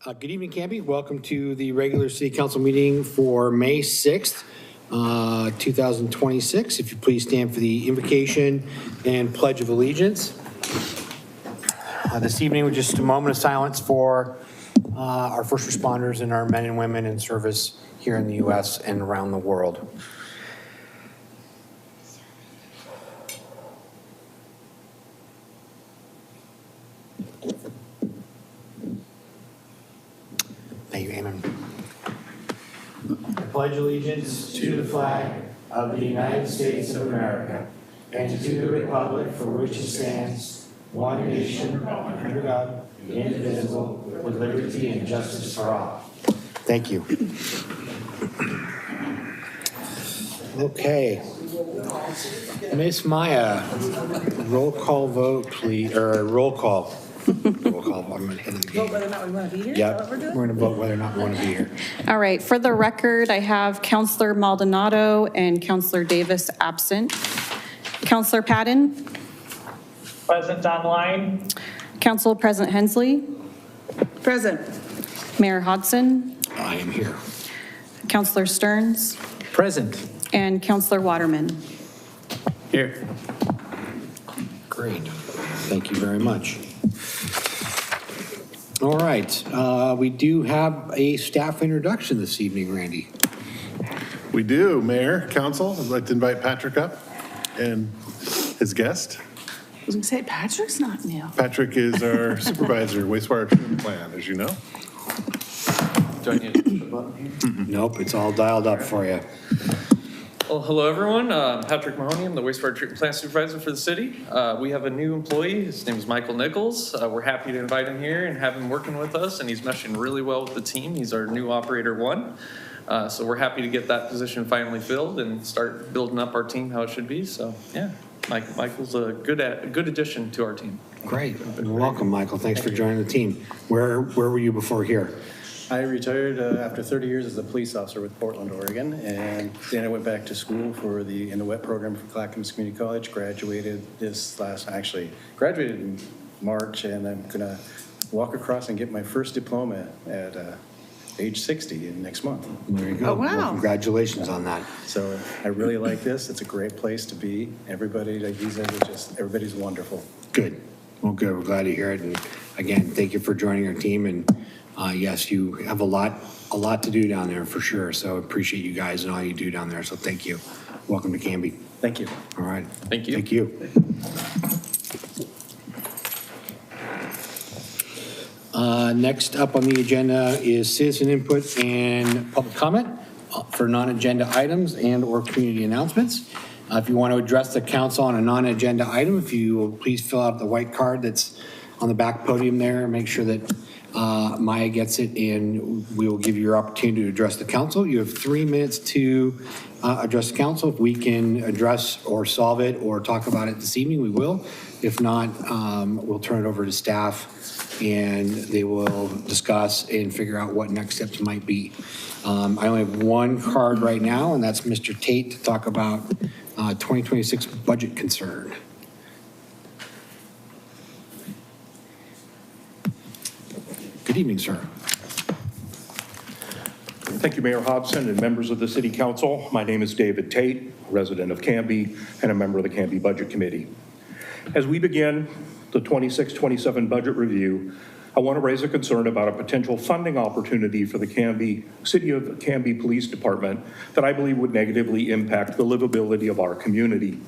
Good evening, Canby. Welcome to the regular City Council meeting for May 6th, 2026. If you please stand for the invocation and Pledge of Allegiance. This evening, with just a moment of silence for our first responders and our men and women in service here in the U.S. and around the world. Thank you, amen. I pledge allegiance to the flag of the United States of America and to the republic for which it stands, one nation, under God, indivisible, with liberty and justice for all. Thank you. Okay. Miss Maya, roll call vote, please, or roll call. Roll call. I'm going to hit it again. Vote whether or not we want to be here? Yep. Is that what we're doing? We're going to vote whether or not we want to be here. All right, for the record, I have Councilor Maldonado and Councilor Davis absent. Councilor Patton? Present online. Council President Hensley? Present. Mayor Hodson? I am here. Councilor Stearns? Present. And Councilor Waterman? Here. Great. Thank you very much. All right. We do have a staff introduction this evening, Randy. We do, Mayor, Council. I'd like to invite Patrick up and his guest. I was going to say, Patrick's not new. Patrick is our supervisor, wastewater treatment plan, as you know. Do I need to push the button here? Nope, it's all dialed up for you. Well, hello, everyone. Patrick Mahoney. I'm the wastewater treatment plant supervisor for the city. We have a new employee. His name is Michael Nichols. We're happy to invite him here and have him working with us, and he's meshing really well with the team. He's our new operator one. So we're happy to get that position finally filled and start building up our team how it should be. So, yeah, Michael's a good addition to our team. Great. Welcome, Michael. Thanks for joining the team. Where were you before here? I retired after 30 years as a police officer with Portland, Oregon, and then I went back to school for the In the Wet program for Clackamas Community College. Graduated in March, and I'm gonna walk across and get my first diploma at age 60 next month. There you go. Oh, wow. Well, congratulations on that. So I really like this. It's a great place to be. Everybody, like these are just, everybody's wonderful. Good. Well, good. We're glad to hear it. And again, thank you for joining our team. And yes, you have a lot to do down there for sure. So appreciate you guys and all you do down there. So thank you. Welcome to Canby. Thank you. All right. Thank you. Thank you. Next up on the agenda is citizen input and public comment for non-agenda items and or community announcements. If you want to address the council on a non-agenda item, if you will please fill out the white card that's on the back podium there. Make sure that Maya gets it, and we will give you your opportunity to address the council. You have 3 minutes to address the council. If we can address or solve it or talk about it this evening, we will. If not, we'll turn it over to staff, and they will discuss and figure out what next steps might be. I only have one card right now, and that's Mr. Tate to talk about 2026 budget concern. Good evening, sir. Thank you, Mayor Hodson and members of the City Council. My name is David Tate, resident of Canby and a member of the Canby Budget Committee. As we begin the 26-27 budget review, I want to raise a concern about a potential funding opportunity for the City of Canby Police Department that I believe would negatively impact the livability of our community.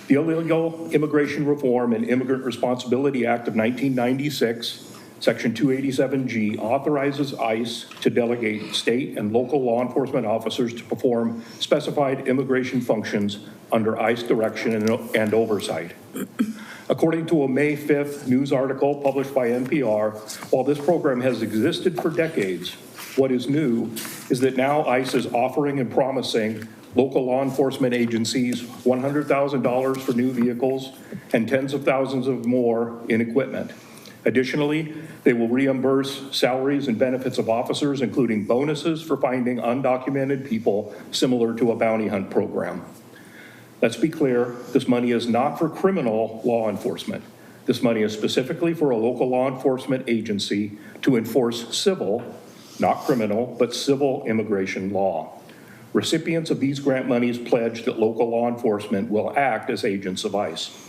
The Illegal Immigration Reform and Immigrant Responsibility Act of 1996, Section 287G, authorizes ICE to delegate state and local law enforcement officers to perform specified immigration functions under ICE direction and oversight. According to a May 5th news article published by NPR, while this program has existed for decades, what is new is that now ICE is offering and promising local law enforcement agencies $100,000 for new vehicles and tens of thousands of more in equipment. Additionally, they will reimburse salaries and benefits of officers, including bonuses for finding undocumented people, similar to a bounty hunt program. Let's be clear, this money is not for criminal law enforcement. This money is specifically for a local law enforcement agency to enforce civil, not criminal, but civil immigration law. Recipients of these grant monies pledge that local law enforcement will act as agents of ICE.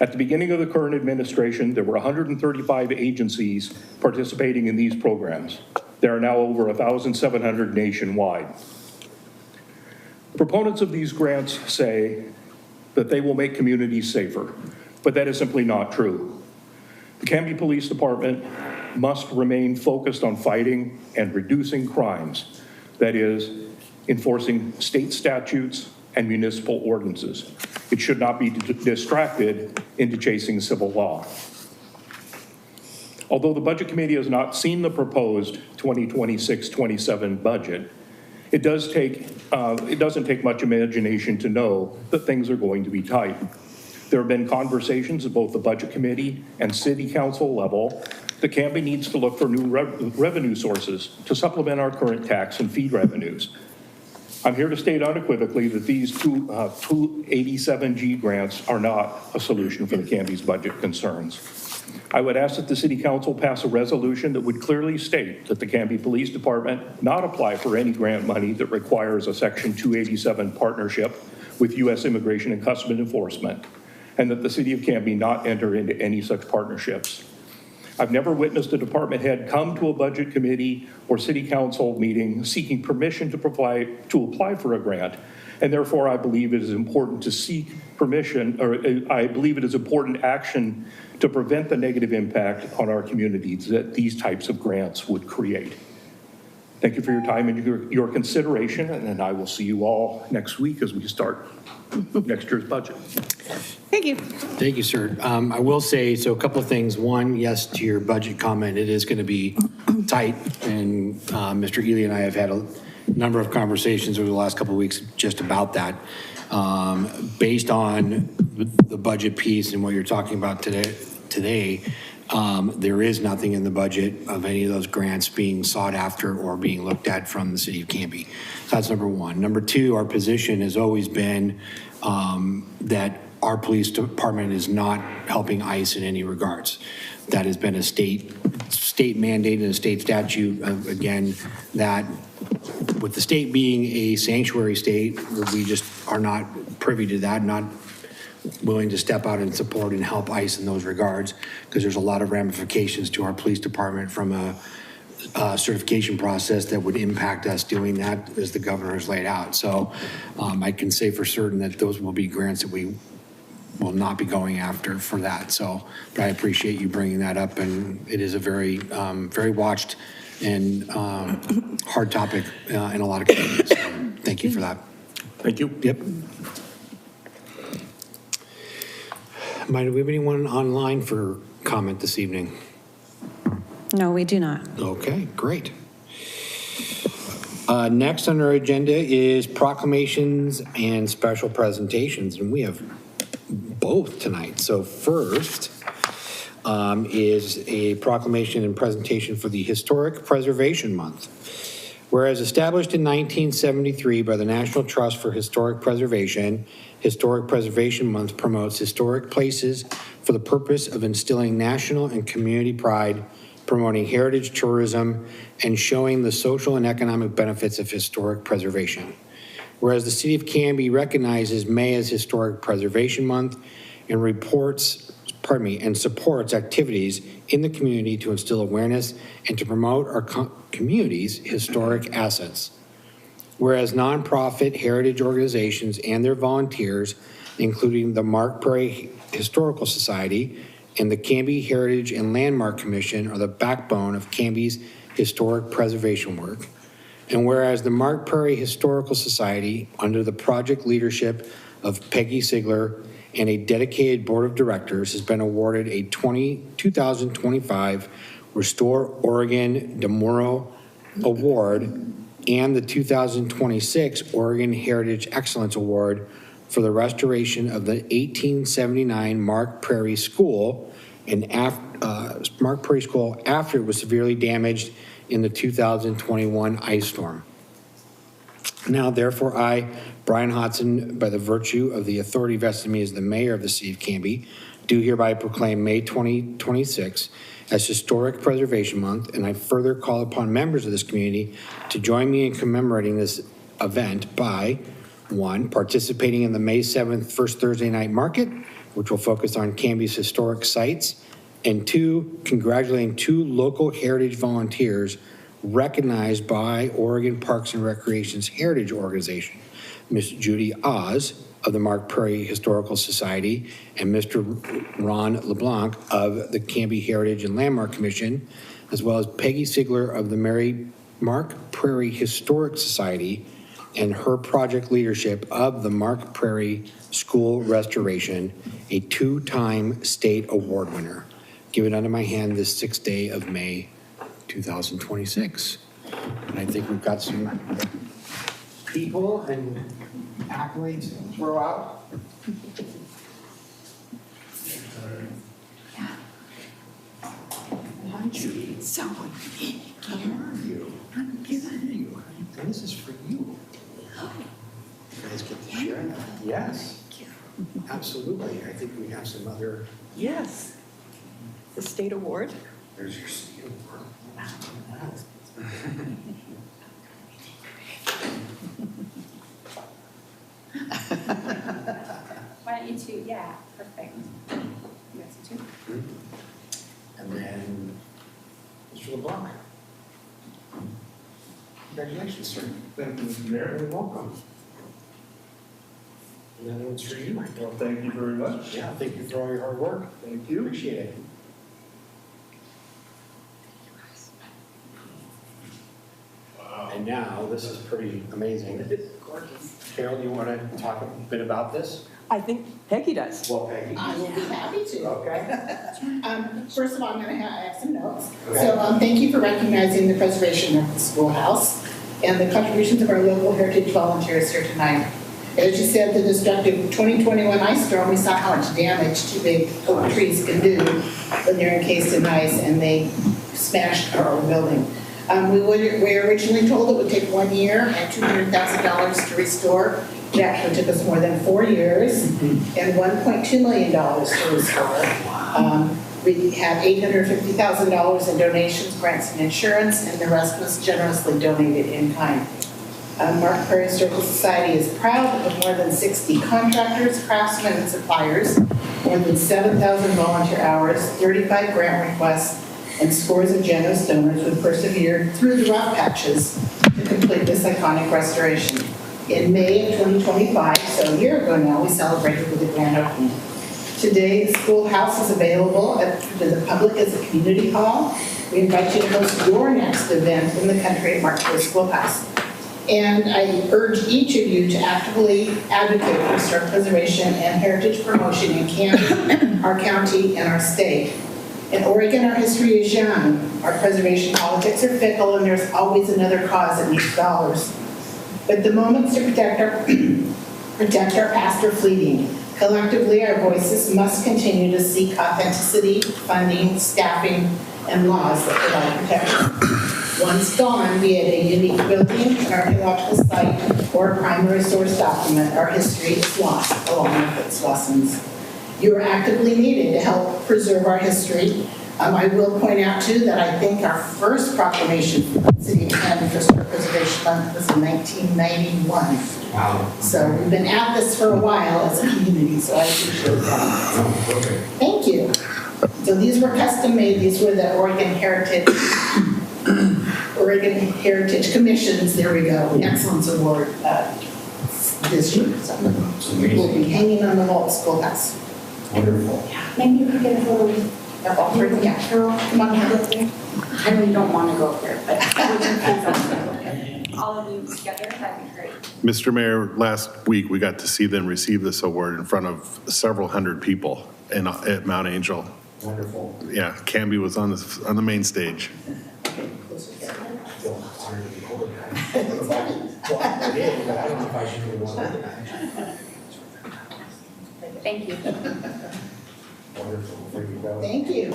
At the beginning of the current administration, there were 135 agencies participating in these programs. There are now over 1,700 nationwide. Proponents of these grants say that they will make communities safer, but that is simply not true. The Canby Police Department must remain focused on fighting and reducing crimes, that is, enforcing state statutes and municipal ordinances. It should not be distracted into chasing civil law. Although the Budget Committee has not seen the proposed 2026-27 budget, it doesn't take much imagination to know that things are going to be tight. There have been conversations at both the Budget Committee and City Council level that Canby needs to look for new revenue sources to supplement our current tax and fee revenues. I'm here to state unequivocally that these two 87G grants are not a solution for the Canby's budget concerns. I would ask that the City Council pass a resolution that would clearly state that the Canby Police Department not apply for any grant money that requires a Section 287 partnership with U.S. Immigration and Customs Enforcement, and that the City of Canby not enter into any such partnerships. I've never witnessed a department head come to a budget committee or city council meeting seeking permission to apply for a grant, and therefore I believe it is important to seek permission, or I believe it is important action to prevent the negative impact on our communities that these types of grants would create. Thank you for your time and your consideration, and then I will see you all next week as we start next year's budget. Thank you. Thank you, sir. I will say, so a couple of things. One, yes, to your budget comment, it is going to be tight, and Mr. Ely and I have had a number of conversations over the last couple of weeks just about that. Based on the budget piece and what you're talking about today, there is nothing in the budget of any of those grants being sought after or being looked at from the City of Canby. So that's number one. Number two, our position has always been that our police department is not helping ICE in any regards. That has been a state mandate and a state statute. Again, that with the state being a sanctuary state, we just are not privy to that, not willing to step out and support and help ICE in those regards, because there's a lot of ramifications to our police department from a certification process that would impact us doing that, as the governor has laid out. So I can say for certain that those will be grants that we will not be going after for that. So, but I appreciate you bringing that up, and it is a very, very watched and hard topic in a lot of communities. So thank you for that. Thank you. Yep. Do we have anyone online for comment this evening? No, we do not. Okay, great. Next on our agenda is proclamations and special presentations, and we have both tonight. So first is a proclamation and presentation for the Historic Preservation Month. Whereas established in 1973 by the National Trust for Historic Preservation, Historic Preservation Month promotes historic places for the purpose of instilling national and community pride, promoting heritage tourism, and showing the social and economic benefits of historic preservation. Whereas the City of Canby recognizes May as Historic Preservation Month and supports activities in the community to instill awareness and to promote our community's historic assets. Whereas nonprofit heritage organizations and their volunteers, including the Mark Perry Historical Society and the Canby Heritage and Landmark Commission, are the backbone of Canby's historic preservation work. And whereas the Mark Perry Historical Society, under the project leadership of Peggy Sigler and a dedicated board of directors, has been awarded a 2025 Restore Oregon DeMuro Award and the 2026 Oregon Heritage Excellence Award for the restoration of the 1879 Mark Prairie School, and Mark Prairie School after it was severely damaged in the 2021 ice storm. Now, therefore, I, Brian Hodson, by the virtue of the authority vested in me as the mayor of the City of Canby, do hereby proclaim May 2026 as Historic Preservation Month, and I further call upon members of this community to join me in commemorating this event by, 1, participating in the May 7th First Thursday Night Market, which will focus on Canby's historic sites, and 2, congratulating 2 local heritage volunteers recognized by Oregon Parks and Recreation's Heritage Organization, Ms. Judy Oz of the Mark Prairie Historical Society and Mr. Ron LeBlanc of the Canby Heritage and Landmark Commission, as well as Peggy Sigler of the Mark Prairie Historic Society and her project leadership of the Mark Prairie School Restoration, a 2-time state award winner. Given under my hand this 6th day of May 2026. And I think we've got some people and accolades to throw out. Someone Can you? And this is for you. You guys get to share that. Yes. Absolutely. I think we have some other. Yes. The state award. There's your state award. Why don't you two? Yeah, perfect. You guys too. And then Mr. LeBlanc. Congratulations, sir. Thank you, Mr. Mayor. You're welcome. And that one's for you, Michael. Well, thank you very much. Yeah, thank you for all your hard work. Thank you. Appreciate it. Wow. And now, this is pretty amazing. Carol, do you want to talk a bit about this? I think Peggy does. Well, Peggy. I will be happy to. Okay. First of all, I'm going to have some notes. So thank you for recognizing the preservation of the schoolhouse and the contributions of our local heritage volunteers here tonight. As you said, the destructive 2021 ice storm, we saw how much damage 2 big oak trees can do when they're encased in ice and they smashed our old building. We were originally told it would take 1 year and $200,000 to restore. It actually took us more than 4 years and $1.2 million to restore. We had $850,000 in donations, grants, and insurance, and the rest was generously donated in kind. Mark Prairie Historical Society is proud of more than 60 contractors, craftsmen, and suppliers, more than 7,000 volunteer hours, 35 grant requests, and scores of generous donors who persevered through the rough patches to complete this iconic restoration. In May of 2025, so a year ago now, we celebrated with a grand opening. Today, the schoolhouse is available to the public as a community hall. We invite you to host your next event in the country at Mark Prairie Schoolhouse. And I urge each of you to actively advocate for historic preservation and heritage promotion in Canby, our county, and our state. In Oregon, our history is young. Our preservation politics are fickle, and there's always another cause that needs dollars. But the moments to protect our past are fleeting. Collectively, our voices must continue to seek authenticity, funding, staffing, and laws that provide protection. Once gone, be it a unique building, an archaeological site, or a primary source document, our history is lost along with its lessons. You are actively needed to help preserve our history. I will point out, too, that I think our first proclamation for the City of Canby for Historic Preservation Month was in 1991. Wow. So we've been at this for a while as a community, so I appreciate that. Thank you. So these were custom made. These were the Oregon Heritage Commission's, there we go, Excellence Award this year. So we'll be hanging on the wall at the schoolhouse. Wonderful. Maybe you could get a photo. Yeah, come on, Heather. I really don't want to go up there, but all of you together, that'd be great. Mr. Mayor, last week we got to see them receive this award in front of several hundred people at Mount Angel. Wonderful. Yeah, Canby was on the main stage. I feel honored to be older. Well, I did, but I don't know if I should be older. Thank you. Wonderful. There you go. Thank you.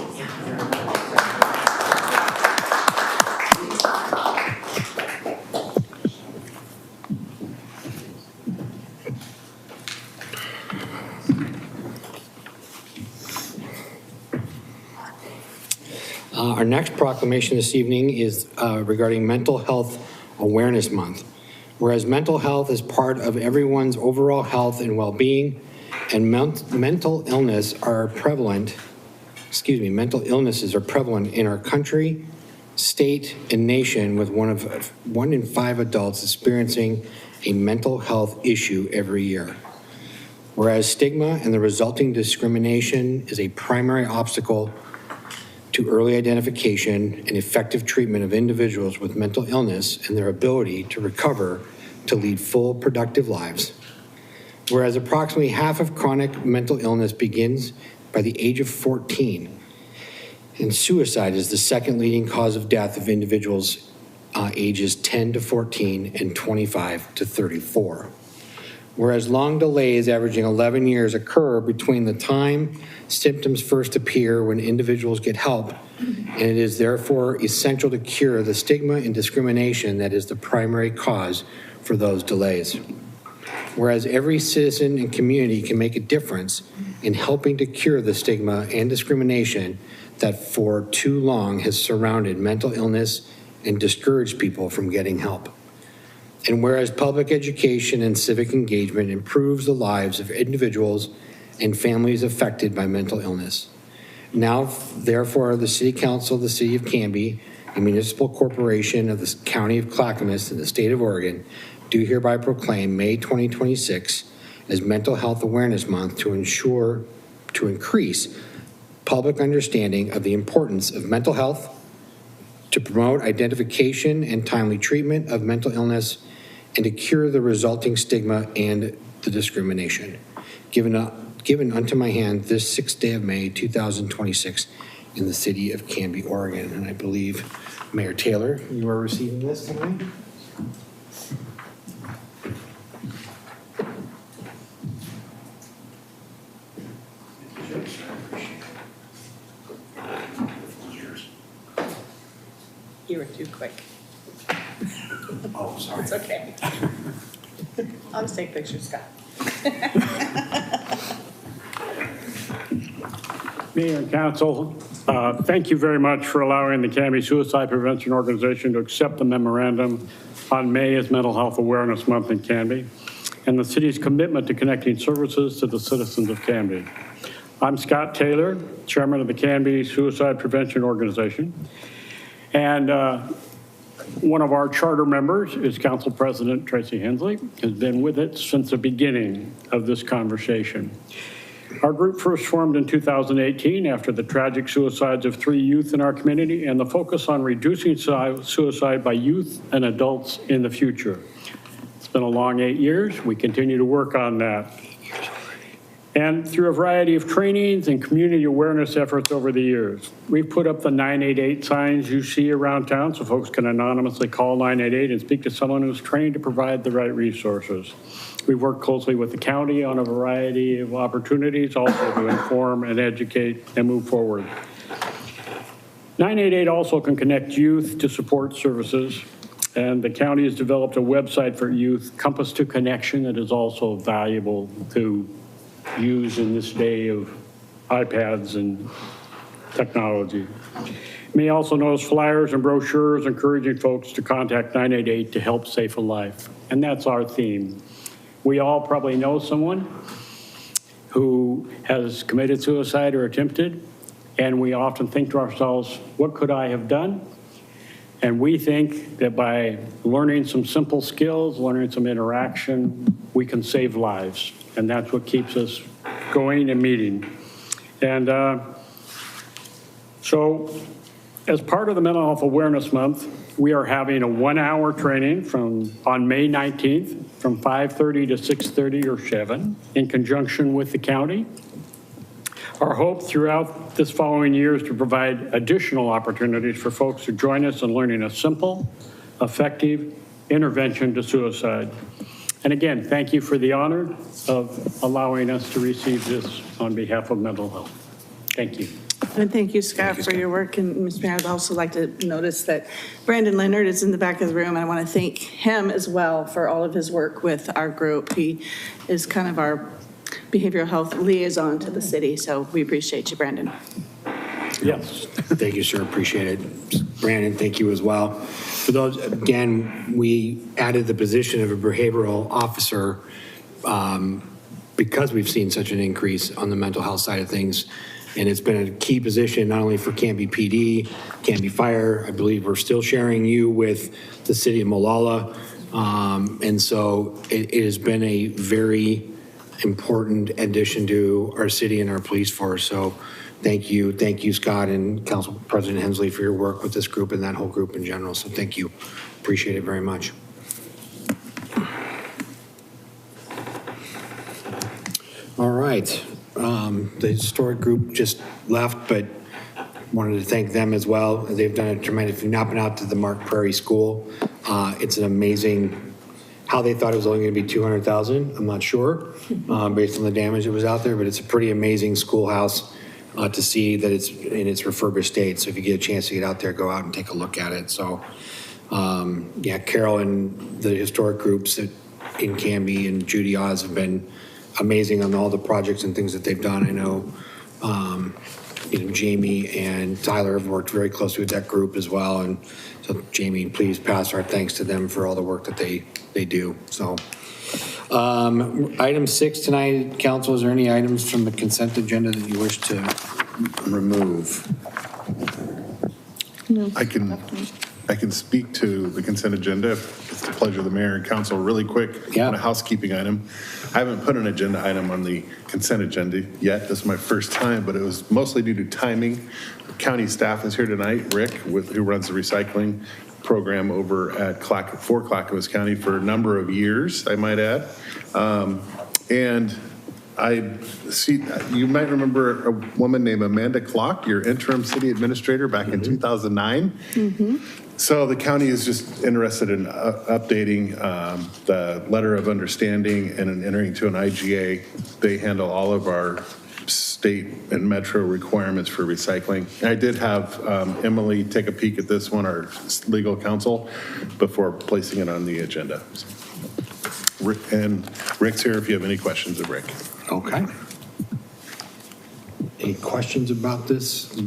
Our next proclamation this evening is regarding Mental Health Awareness Month. Whereas mental health is part of everyone's overall health and well-being, and mental illnesses are prevalent in our country, state, and nation, with one in 5 adults experiencing a mental health issue every year. Whereas stigma and the resulting discrimination is a primary obstacle to early identification and effective treatment of individuals with mental illness and their ability to recover to lead full, productive lives. Whereas approximately half of chronic mental illness begins by the age of 14, and suicide is the second leading cause of death of individuals ages 10 to 14 and 25 to 34. Whereas long delays averaging 11 years occur between the time symptoms first appear when individuals get help, and it is therefore essential to cure the stigma and discrimination that is the primary cause for those delays. Whereas every citizen and community can make a difference in helping to cure the stigma and discrimination that for too long has surrounded mental illness and discouraged people from getting help. And whereas public education and civic engagement improves the lives of individuals and families affected by mental illness. Now, therefore, the City Council of the City of Canby, a municipal corporation of the County of Clackamas in the state of Oregon, do hereby proclaim May 2026 as Mental Health Awareness Month to increase public understanding of the importance of mental health, to promote identification and timely treatment of mental illness, and to cure the resulting stigma and the discrimination. Given unto my hand this 6th day of May, 2026, in the city of Canby, Oregon. And I believe, Mayor Taylor, you are receiving this tonight? You were too quick. Oh, sorry. It's okay. I'll just take pictures, Scott. Mayor and Council, thank you very much for allowing the Canby Suicide Prevention Organization to accept the memorandum on May as Mental Health Awareness Month in Canby, and the city's commitment to connecting services to the citizens of Canby. I'm Scott Taylor, Chairman of the Canby Suicide Prevention Organization, and one of our charter members is Council President Tracy Hensley, has been with it since the beginning of this conversation. Our group first formed in 2018 after the tragic suicides of 3 youth in our community and the focus on reducing suicide by youth and adults in the future. It's been a long 8 years. We continue to work on that. And through a variety of trainings and community awareness efforts over the years, we've put up the 988 signs you see around town so folks can anonymously call 988 and speak to someone who's trained to provide the right resources. We've worked closely with the county on a variety of opportunities, also to inform and educate and move forward. 988 also can connect youth to support services, and the county has developed a website for youth, Compass to Connection, that is also valuable to use in this day of iPads and technology. You may also notice flyers and brochures encouraging folks to contact 988 to help save a life, and that's our theme. We all probably know someone who has committed suicide or attempted, and we often think to ourselves, what could I have done? And we think that by learning some simple skills, learning some interaction, we can save lives. And that's what keeps us going and meeting. And so as part of the Mental Health Awareness Month, we are having a 1-hour training on May 19th from 5:30 to 6:30 or 7 in conjunction with the county. Our hope throughout this following year is to provide additional opportunities for folks to join us in learning a simple, effective intervention to suicide. And again, thank you for the honor of allowing us to receive this on behalf of mental health. Thank you. And thank you, Scott, for your work. And Ms. Mayor, I'd also like to notice that Brandon Leonard is in the back of the room. And I want to thank him as well for all of his work with our group. He is kind of our behavioral health liaison to the city. So we appreciate you, Brandon. Yes. Thank you, sir. Appreciate it. Brandon, thank you as well. For those, again, we added the position of a behavioral officer because we've seen such an increase on the mental health side of things. And it's been a key position not only for Canby PD, Canby Fire. I believe we're still sharing you with the city of Molalla. And so it has been a very important addition to our city and our police force. So thank you, Scott and Council President Hensley, for your work with this group and that whole group in general. So thank you. Appreciate it very much. All right. The historic group just left, but wanted to thank them as well. They've done a tremendous, if you've not been out to the Mark Prairie School, it's an amazing, how they thought it was only going to be 200,000. I'm not sure based on the damage that was out there, but it's a pretty amazing schoolhouse to see that it's in its refurbished state. So if you get a chance to get out there, go out and take a look at it. So yeah, Carol and the historic groups in Canby and Judy Oz have been amazing on all the projects and things that they've done. I know, Jamie and Tyler have worked very closely with that group as well. And so Jamie, please pass our thanks to them for all the work that they do. So item 6 tonight, council, is there any items from the consent agenda that you wish to remove? No. I can speak to the consent agenda if it's the pleasure of the mayor and council. Really quick, on a housekeeping item. I haven't put an agenda item on the consent agenda yet. This is my first time, but it was mostly due to timing. County staff is here tonight, Rick, who runs the recycling program over at for Clackamas County for a number of years, I might add. And I see, you might remember a woman named Amanda Clark, your interim city administrator back in 2009. Mm-hmm. So the county is just interested in updating the letter of understanding and in entering to an IGA. They handle all of our state and metro requirements for recycling. I did have Emily take a peek at this one, our legal counsel, before placing it on the agenda. And Rick's here if you have any questions of Rick. Okay. Any questions about this?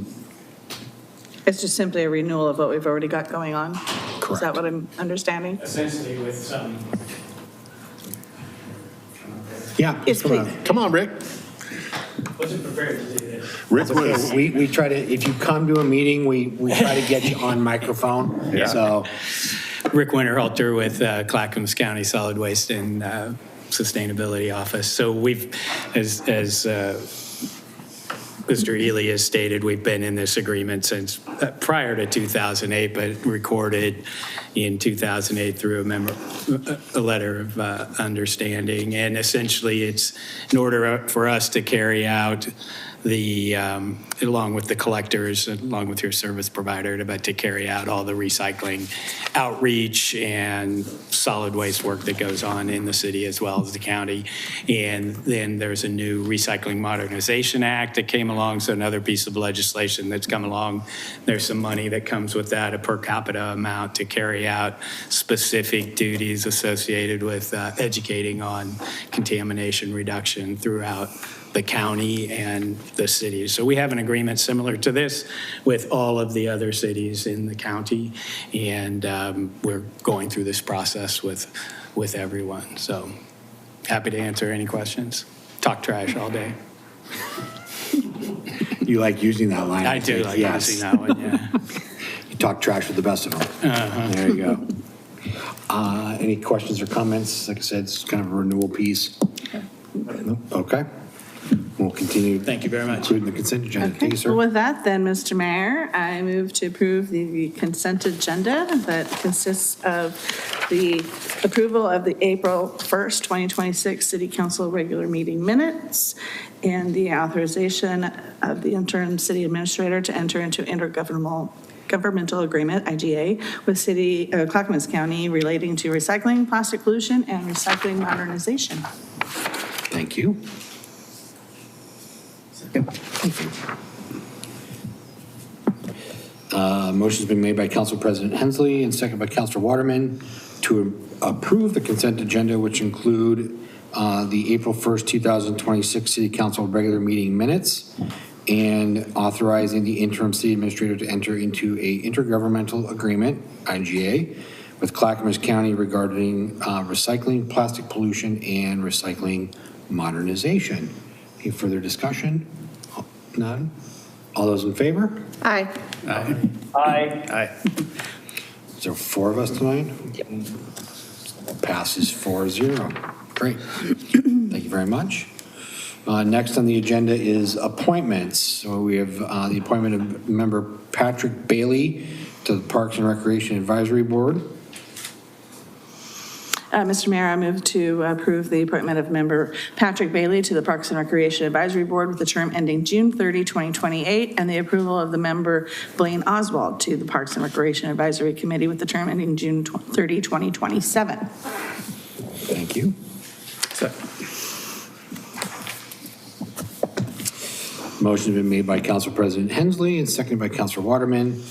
It's just simply a renewal of what we've already got going on. Correct. Is that what I'm understanding? Essentially with some. Yeah. Yes, please. Come on, Rick. Wasn't prepared to do this. Rick was. We try to, if you come to a meeting, we try to get you on microphone. Yeah. So Rick Winterhalter with Clackamas County Solid Waste and Sustainability Office. So we've, as Mr. Ely has stated, we've been in this agreement since prior to 2008, but recorded in 2008 through a letter of understanding. And essentially, it's in order for us to carry out the, along with the collectors, along with your service provider, but to carry out all the recycling outreach and solid waste work that goes on in the city as well as the county. And then there's a new Recycling Modernization Act that came along, so another piece of legislation that's come along. There's some money that comes with that, a per capita amount to carry out specific duties associated with educating on contamination reduction throughout the county and the city. So we have an agreement similar to this with all of the other cities in the county, and we're going through this process with everyone. So happy to answer any questions. Talk trash all day. you like using that line? I do like using that one, yeah. You talk trash with the best of them. Uh-huh. There you go. Any questions or comments? Like I said, it's kind of a renewal piece. Okay. We'll continue. Thank you very much. Including the consent agenda. Okay. Thank you, sir. Well, with that then, Mr. Mayor, I move to approve the consent agenda that consists of the approval of the April 1st, 2026 City Council regular meeting minutes and the authorization of the interim city administrator to enter into intergovernmental agreement, IGA, with Clackamas County relating to recycling, plastic pollution, and recycling modernization. Thank you. Motion's been made by Council President Hensley and seconded by Councilor Waterman to approve the consent agenda, which include the April 1st, 2026 City Council regular meeting minutes and authorizing the interim city administrator to enter into a intergovernmental agreement, IGA, with Clackamas County regarding recycling, plastic pollution, and recycling modernization. Any further discussion? None? All those in favor? Aye. Aye. Is there 4 of us tonight? Yep. Passes 4-0. Great. Thank you very much. Next on the agenda is appointments. So we have the appointment of member Patrick Bailey to the Parks and Recreation Advisory Board. Mr. Mayor, I move to approve the appointment of member Patrick Bailey to the Parks and Recreation Advisory Board with the term ending June 30, 2028, and the approval of the member Blaine Oswald to the Parks and Recreation Advisory Committee with the term ending June 30, 2027. Thank you. Motion has been made by Council President Hensley and seconded by Councilor Waterman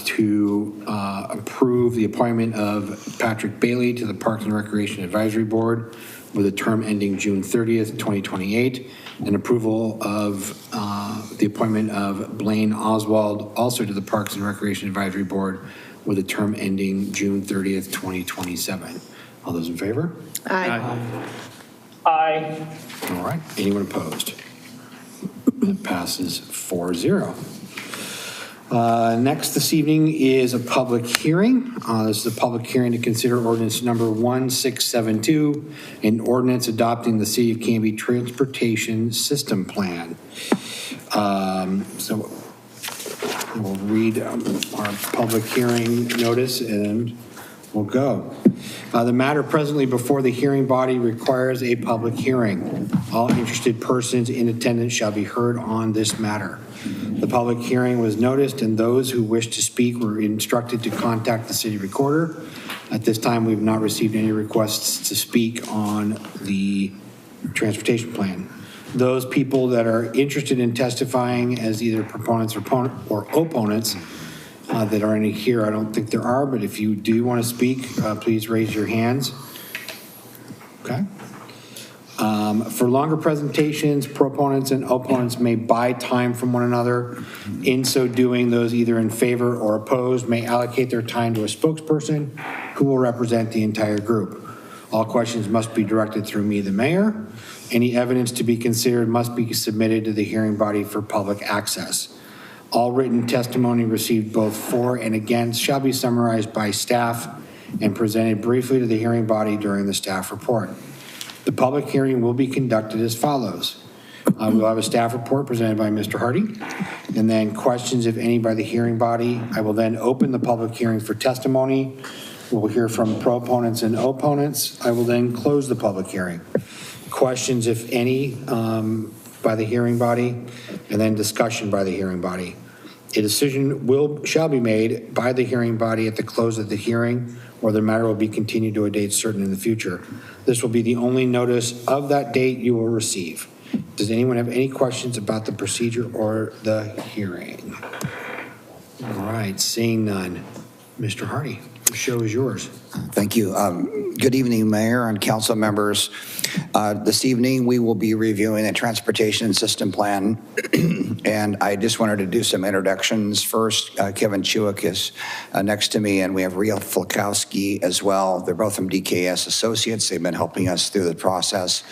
to approve the appointment of Patrick Bailey to the Parks and Recreation Advisory Board with a term ending June 30th, 2028, and approval of the appointment of Blaine Oswald also to the Parks and Recreation Advisory Board with a term ending June 30th, 2027. All those in favor? Aye. Aye. All right. Anyone opposed? That passes 4-0. Next this evening is a public hearing. This is a public hearing to consider ordinance number 1672, an ordinance adopting the City of Canby Transportation System Plan. So we'll read our public hearing notice and we'll go. The matter presently before the hearing body requires a public hearing. All interested persons in attendance shall be heard on this matter. The public hearing was noticed and those who wish to speak were instructed to contact the city recorder. At this time, we've not received any requests to speak on the transportation plan. Those people that are interested in testifying as either proponents or opponents that are in here, I don't think there are, but if you do want to speak, please raise your hands. Okay. For longer presentations, proponents and opponents may buy time from one another. In so doing, those either in favor or opposed may allocate their time to a spokesperson who will represent the entire group. All questions must be directed through me, the mayor. Any evidence to be considered must be submitted to the hearing body for public access. All written testimony received both for and against shall be summarized by staff and presented briefly to the hearing body during the staff report. The public hearing will be conducted as follows. We'll have a staff report presented by Mr. Hardy, and then questions, if any, by the hearing body. I will then open the public hearing for testimony. We'll hear from proponents and opponents. I will then close the public hearing. Questions, if any, by the hearing body, and then discussion by the hearing body. A decision shall be made by the hearing body at the close of the hearing, or the matter will be continued to a date certain in the future. This will be the only notice of that date you will receive. Does anyone have any questions about the procedure or the hearing? All right, seeing none. Mr. Hardy, the show is yours. Thank you. Good evening, Mayor and council members. This evening, we will be reviewing the transportation system plan, and I just wanted to do some introductions. First, Kevin Chewick is next to me, and we have Ria Flakowski as well. They're both from DKS Associates. They've been helping us through the process.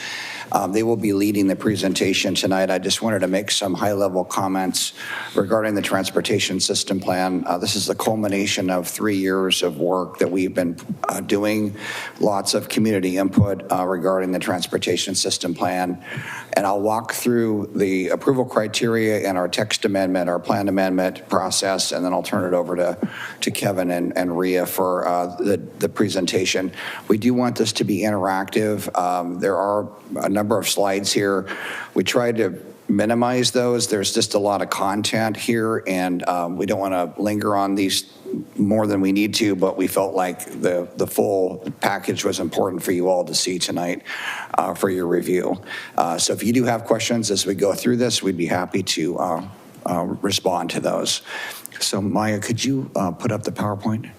They will be leading the presentation tonight. I just wanted to make some high-level comments regarding the transportation system plan. This is the culmination of 3 years of work that we've been doing, lots of community input regarding the transportation system plan. And I'll walk through the approval criteria and our text amendment, our plan amendment process, and then I'll turn it over to Kevin and Ria for the presentation. We do want this to be interactive. There are a number of slides here. We tried to minimize those. There's just a lot of content here, and we don't want to linger on these more than we need to, but we felt like the full package was important for you all to see tonight for your review. So if you do have questions as we go through this, we'd be happy to respond to those. So Maya, could you put up the PowerPoint?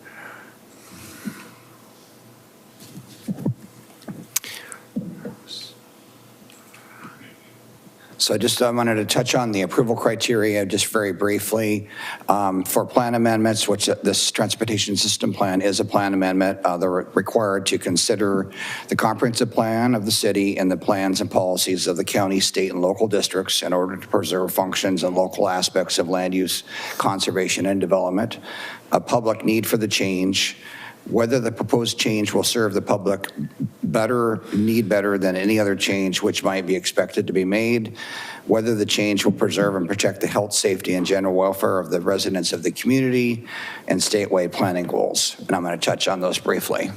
So I wanted to touch on the approval criteria just very briefly. For plan amendments, which this transportation system plan is a plan amendment, they're required to consider the comprehensive plan of the city and the plans and policies of the county, state, and local districts in order to preserve functions and local aspects of land use, conservation, and development, a public need for the change, whether the proposed change will serve the public better than any other change which might be expected to be made, whether the change will preserve and protect the health, safety, and general welfare of the residents of the community, and statewide planning goals. And I'm going to touch on those briefly.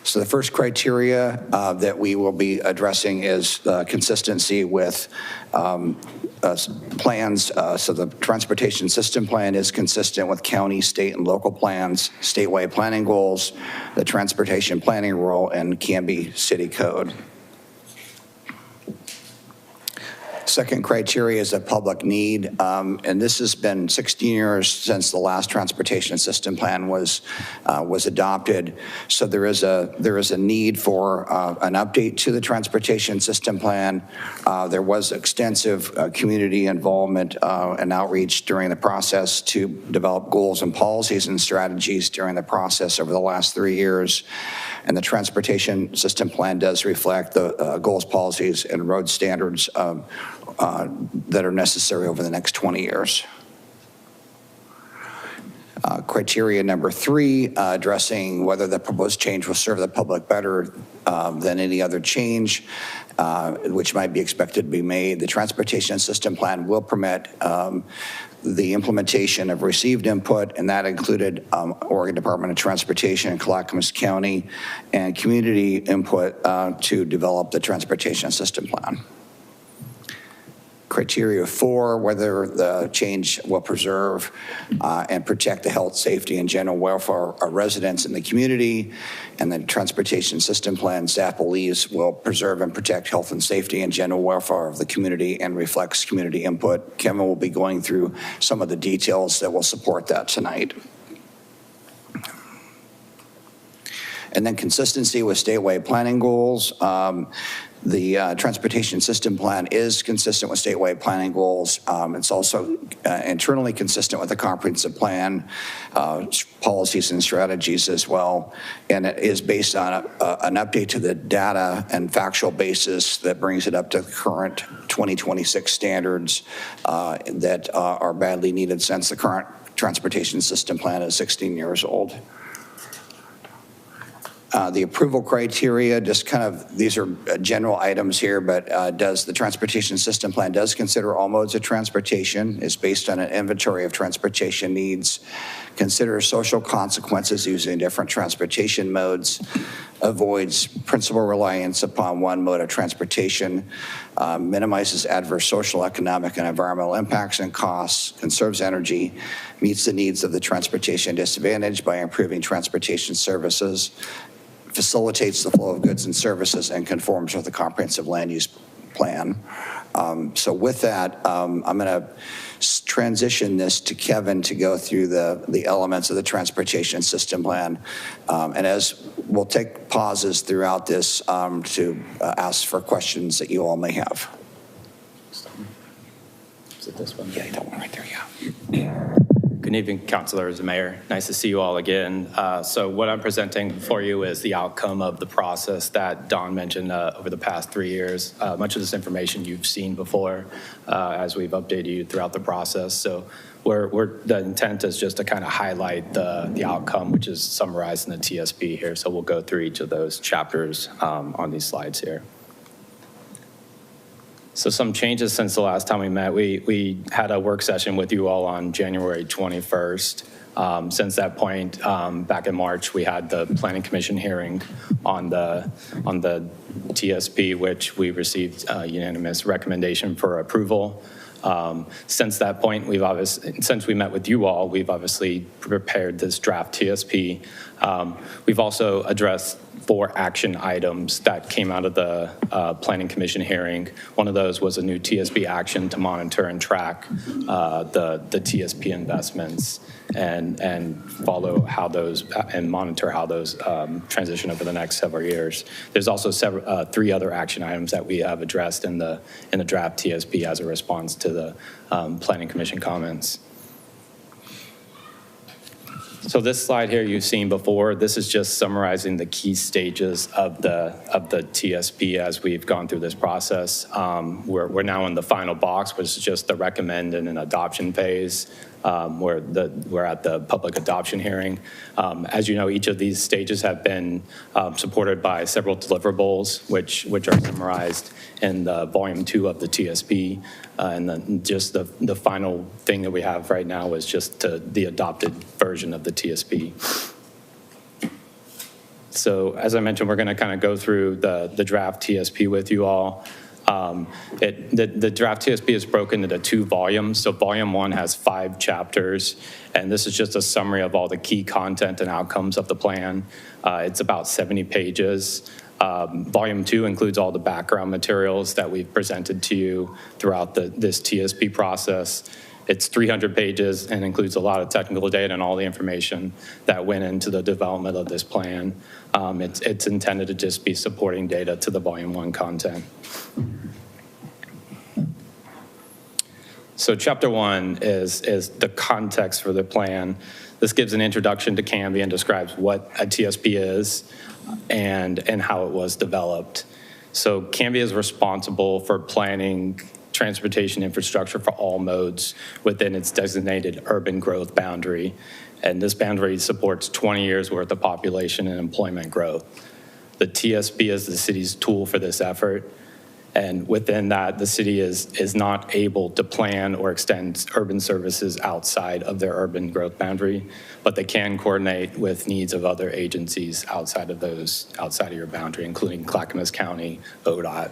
So the first criteria that we will be addressing is consistency with plans. So the transportation system plan is consistent with county, state, and local plans, statewide planning goals, the transportation planning rule, and Canby City Code. Second criteria is a public need, and this has been 16 years since the last transportation system plan was adopted. So there is a need for an update to the transportation system plan. There was extensive community involvement and outreach during the process to develop goals and policies and strategies during the process over the last 3 years. And the transportation system plan does reflect the goals, policies, and road standards that are necessary over the next 20 years. Criteria number 3, addressing whether the proposed change will serve the public better than any other change which might be expected to be made. The transportation system plan will permit the implementation of received input, and that included Oregon Department of Transportation and Clackamas County, and community input to develop the transportation system plan. Criteria 4, whether the change will preserve and protect the health, safety, and general welfare of residents in the community. And the transportation system plan, staff believes, will preserve and protect health and safety and general welfare of the community and reflects community input. Kevin will be going through some of the details that will support that tonight. And then consistency with statewide planning goals. The transportation system plan is consistent with statewide planning goals. It's also internally consistent with the comprehensive plan, policies and strategies as well. And it is based on an update to the data and factual basis that brings it up to the current 2026 standards that are badly needed since the current transportation system plan is 16 years old. The approval criteria, just kind of, these are general items here, but does the transportation system plan does consider all modes of transportation, is based on an inventory of transportation needs, considers social consequences using different transportation modes, avoids principal reliance upon one mode of transportation, minimizes adverse social, economic, and environmental impacts and costs, conserves energy, meets the needs of the transportation disadvantaged by improving transportation services, facilitates the flow of goods and services, and conforms with the comprehensive land use plan. So with that, I'm going to transition this to Kevin to go through the elements of the transportation system plan. And as we'll take pauses throughout this to ask for questions that you all may have. Is it this one? Yeah, that one right there, yeah. Good evening, councilors and mayor. Nice to see you all again. So what I'm presenting for you is the outcome of the process that Don mentioned over the past 3 years. Much of this information you've seen before as we've updated you throughout the process. So the intent is just to kind of highlight the outcome, which is summarized in the TSP here. So we'll go through each of those chapters on these slides here. So some changes since the last time we met. We had a work session with you all on January 21st. Since that point, back in March, we had the Planning Commission hearing on the TSP, which we received a unanimous recommendation for approval. Since that point, since we met with you all, we've obviously prepared this draft TSP. We've also addressed 4 action items that came out of the Planning Commission hearing. One of those was a new TSP action to monitor and track the TSP investments and follow how those and monitor how those transition over the next several years. There's also 3 other action items that we have addressed in the draft TSP as a response to the Planning Commission comments. So this slide here you've seen before. This is just summarizing the key stages of the TSP as we've gone through this process. We're now in the final box, which is just the recommend and an adoption phase. We're at the public adoption hearing. As you know, each of these stages have been supported by several deliverables, which are summarized in the volume 2 of the TSP. And then just the final thing that we have right now is just the adopted version of the TSP. So as I mentioned, we're going to kind of go through the draft TSP with you all. The draft TSP is broken into 2 volumes. So volume 1 has 5 chapters, and this is just a summary of all the key content and outcomes of the plan. It's about 70 pages. Volume 2 includes all the background materials that we've presented to you throughout this TSP process. It's 300 pages and includes a lot of technical data and all the information that went into the development of this plan. It's intended to just be supporting data to the Volume 1 content. So Chapter 1 is the context for the plan. This gives an introduction to Canby and describes what a TSP is and how it was developed. So Canby is responsible for planning transportation infrastructure for all modes within its designated urban growth boundary. And this boundary supports 20 years worth of population and employment growth. The TSP is the city's tool for this effort. And within that, the city is not able to plan or extend urban services outside of their urban growth boundary, but they can coordinate with needs of other agencies outside of your boundary, including Clackamas County, ODOT.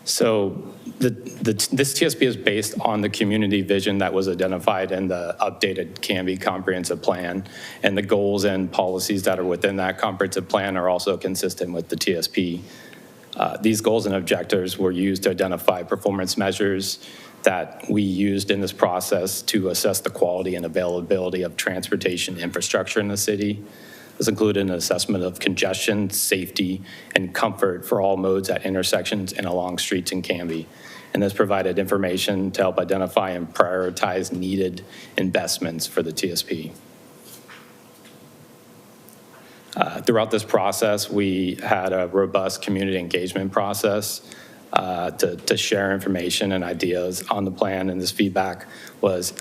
So this TSP is based on the community vision that was identified in the updated Canby comprehensive plan, and the goals and policies that are within that comprehensive plan are also consistent with the TSP. These goals and objectives were used to identify performance measures that we used in this process to assess the quality and availability of transportation infrastructure in the city. This included an assessment of congestion, safety, and comfort for all modes at intersections and along streets in Canby. And this provided information to help identify and prioritize needed investments for the TSP. Throughout this process, we had a robust community engagement process to share information and ideas on the plan, and this feedback was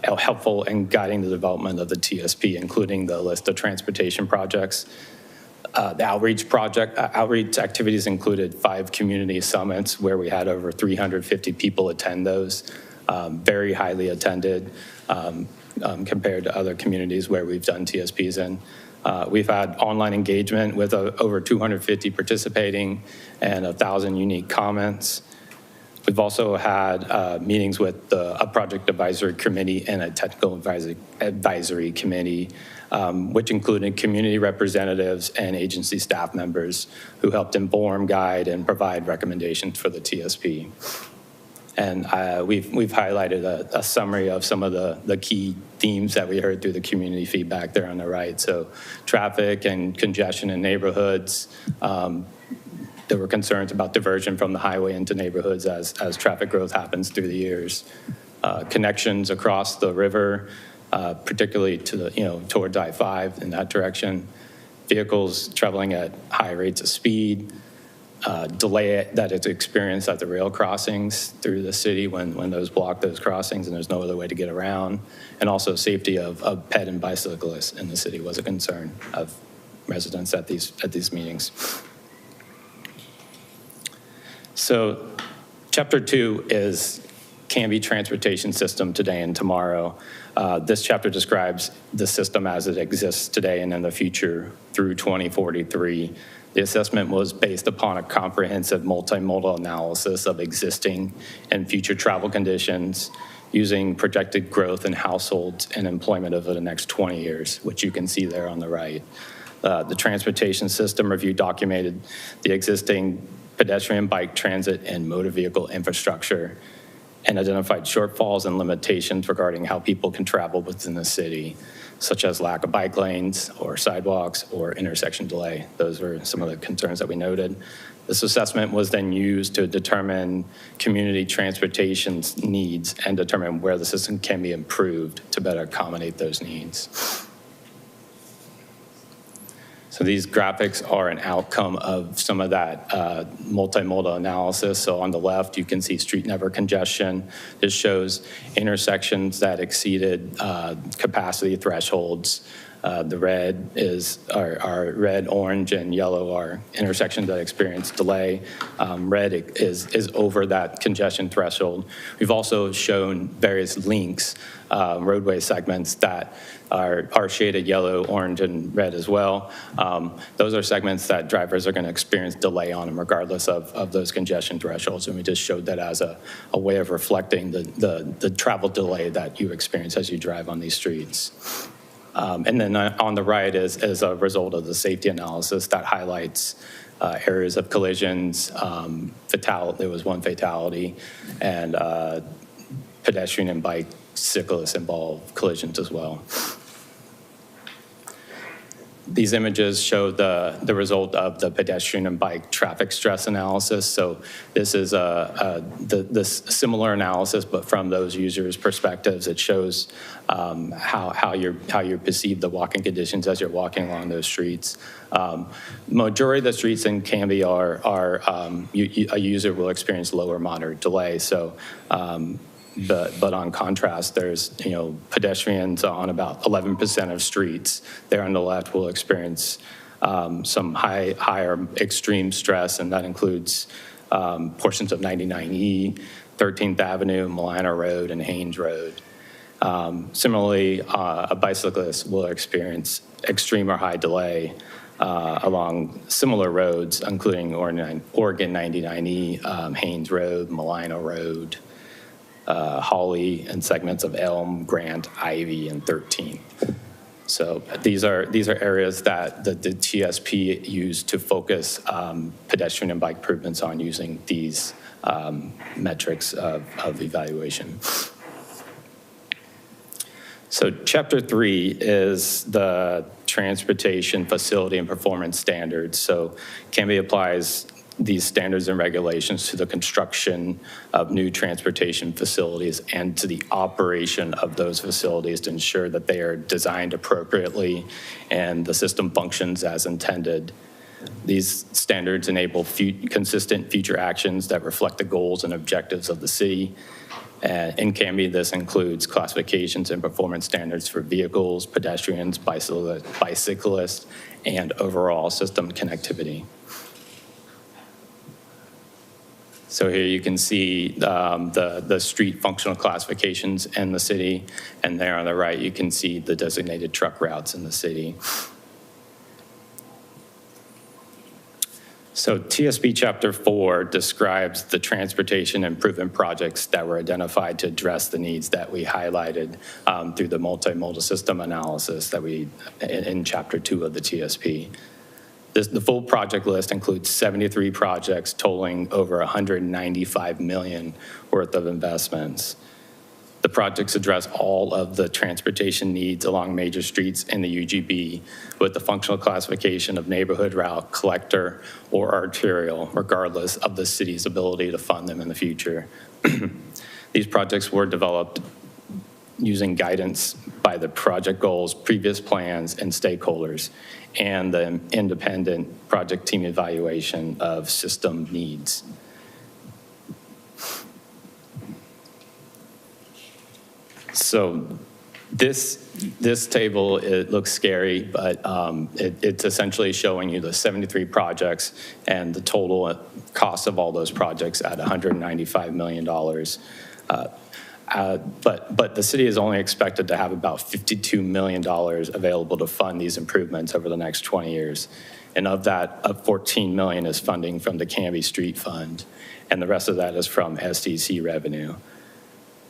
helpful in guiding the development of the TSP, including the list of transportation projects. The outreach activities included 5 community summits where we had over 350 people attend those, very highly attended compared to other communities where we've done TSPs in. We've had online engagement with over 250 participating and 1,000 unique comments. We've also had meetings with a project advisory committee and a technical advisory committee, which included community representatives and agency staff members who helped inform, guide, and provide recommendations for the TSP. And we've highlighted a summary of some of the key themes that we heard through the community feedback there on the right. So traffic and congestion in neighborhoods. There were concerns about diversion from the highway into neighborhoods as traffic growth happens through the years. Connections across the river, particularly to towards I-5 in that direction. Vehicles traveling at high rates of speed. Delay that it's experienced at the rail crossings through the city when those block those crossings and there's no other way to get around. And also safety of pet and bicyclists in the city was a concern of residents at these meetings. So Chapter 2 is Canby Transportation System today and tomorrow. This chapter describes the system as it exists today and in the future through 2043. The assessment was based upon a comprehensive multimodal analysis of existing and future travel conditions, using projected growth in households and employment over the next 20 years, which you can see there on the right. The transportation system review documented the existing pedestrian, bike, transit, and motor vehicle infrastructure and identified shortfalls and limitations regarding how people can travel within the city, such as lack of bike lanes or sidewalks or intersection delay. Those were some of the concerns that we noted. This assessment was then used to determine community transportation needs and determine where the system can be improved to better accommodate those needs. So these graphics are an outcome of some of that multimodal analysis. So on the left, you can see street network congestion. This shows intersections that exceeded capacity thresholds. The red are red, orange, and yellow are intersections that experience delay. Red is over that congestion threshold. We've also shown various links, roadway segments that are shaded yellow, orange, and red as well. Those are segments that drivers are going to experience delay on them regardless of those congestion thresholds. And we just showed that as a way of reflecting the travel delay that you experience as you drive on these streets. And then on the right is a result of the safety analysis that highlights areas of collisions, there was one fatality, and pedestrian and cyclists involved collisions as well. These images show the result of the pedestrian and bike traffic stress analysis. So this is this similar analysis, but from those users' perspectives. It shows how you perceive the walking conditions as you're walking along those streets. Majority of the streets in Canby a user will experience low or moderate delay. So. But on contrast, there's, pedestrians on about 11% of streets. There on the left will experience some higher extreme stress, and that includes portions of 99E, 13th Avenue, Malina Road, and Haynes Road. Similarly, a bicyclist will experience extreme or high delay along similar roads, including Oregon 99E, Haynes Road, Malina Road, Hawley, and segments of Elm, Grant, Ivy, and 13th. So these are areas that the TSP used to focus pedestrian and bike improvements on using these metrics of evaluation. So Chapter 3 is the transportation facility and performance standards. So Canby applies these standards and regulations to the construction of new transportation facilities and to the operation of those facilities to ensure that they are designed appropriately and the system functions as intended. These standards enable consistent future actions that reflect the goals and objectives of the city. In Canby, this includes classifications and performance standards for vehicles, pedestrians, bicyclists, and overall system connectivity. So here you can see the street functional classifications in the city, and there on the right you can see the designated truck routes in the city. So TSP Chapter 4 describes the transportation improvement projects that were identified to address the needs that we highlighted through the multimodal system analysis that in Chapter 2 of the TSP. The full project list includes 73 projects totaling over $195 million worth of investments. The projects address all of the transportation needs along major streets in the UGB with the functional classification of neighborhood route, collector, or arterial, regardless of the city's ability to fund them in the future. These projects were developed using guidance by the project goals, previous plans, and stakeholders, and the independent project team evaluation of system needs. So this table, it looks scary, but it's essentially showing you the 73 projects and the total cost of all those projects at $195 million. But the city is only expected to have about $52 million available to fund these improvements over the next 20 years. And of that, $14 million is funding from the Canby Street Fund, and the rest of that is from SDC revenue.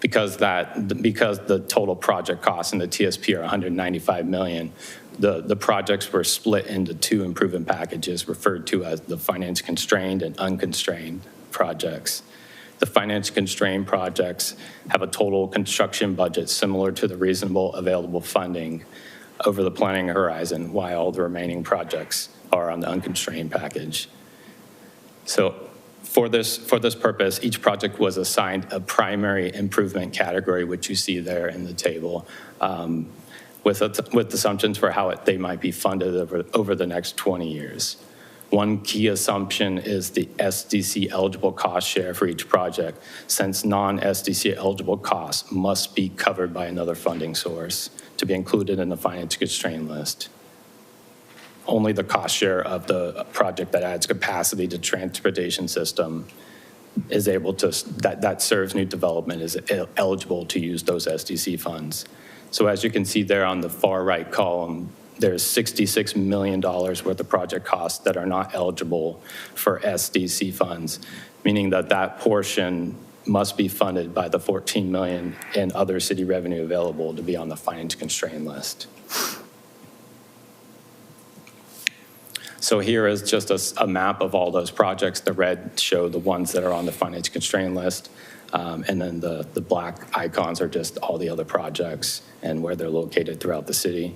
because the total project costs in the TSP are $195 million, the projects were split into two improvement packages referred to as the finance constrained and unconstrained projects. The finance constrained projects have a total construction budget similar to the reasonable available funding over the planning horizon, while all the remaining projects are on the unconstrained package. So for this purpose, each project was assigned a primary improvement category, which you see there in the table, with assumptions for how they might be funded over the next 20 years. One key assumption is the SDC eligible cost share for each project, since non-SDC eligible costs must be covered by another funding source to be included in the finance constraint list. Only the cost share of the project that adds capacity to transportation system is able to, that serves new development, is eligible to use those SDC funds. So as you can see there on the far right column, there's $66 million worth of project costs that are not eligible for SDC funds, meaning that portion must be funded by the $14 million in other city revenue available to be on the finance constraint list. So here is just a map of all those projects. The red show the ones that are on the finance constraint list, and then the black icons are just all the other projects and where they're located throughout the city.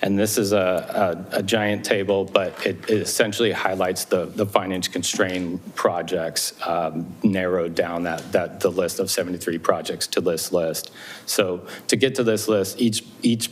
And this is a giant table, but it essentially highlights the finance constrained projects, narrowed down the list of 73 projects to this list. So to get to this list, each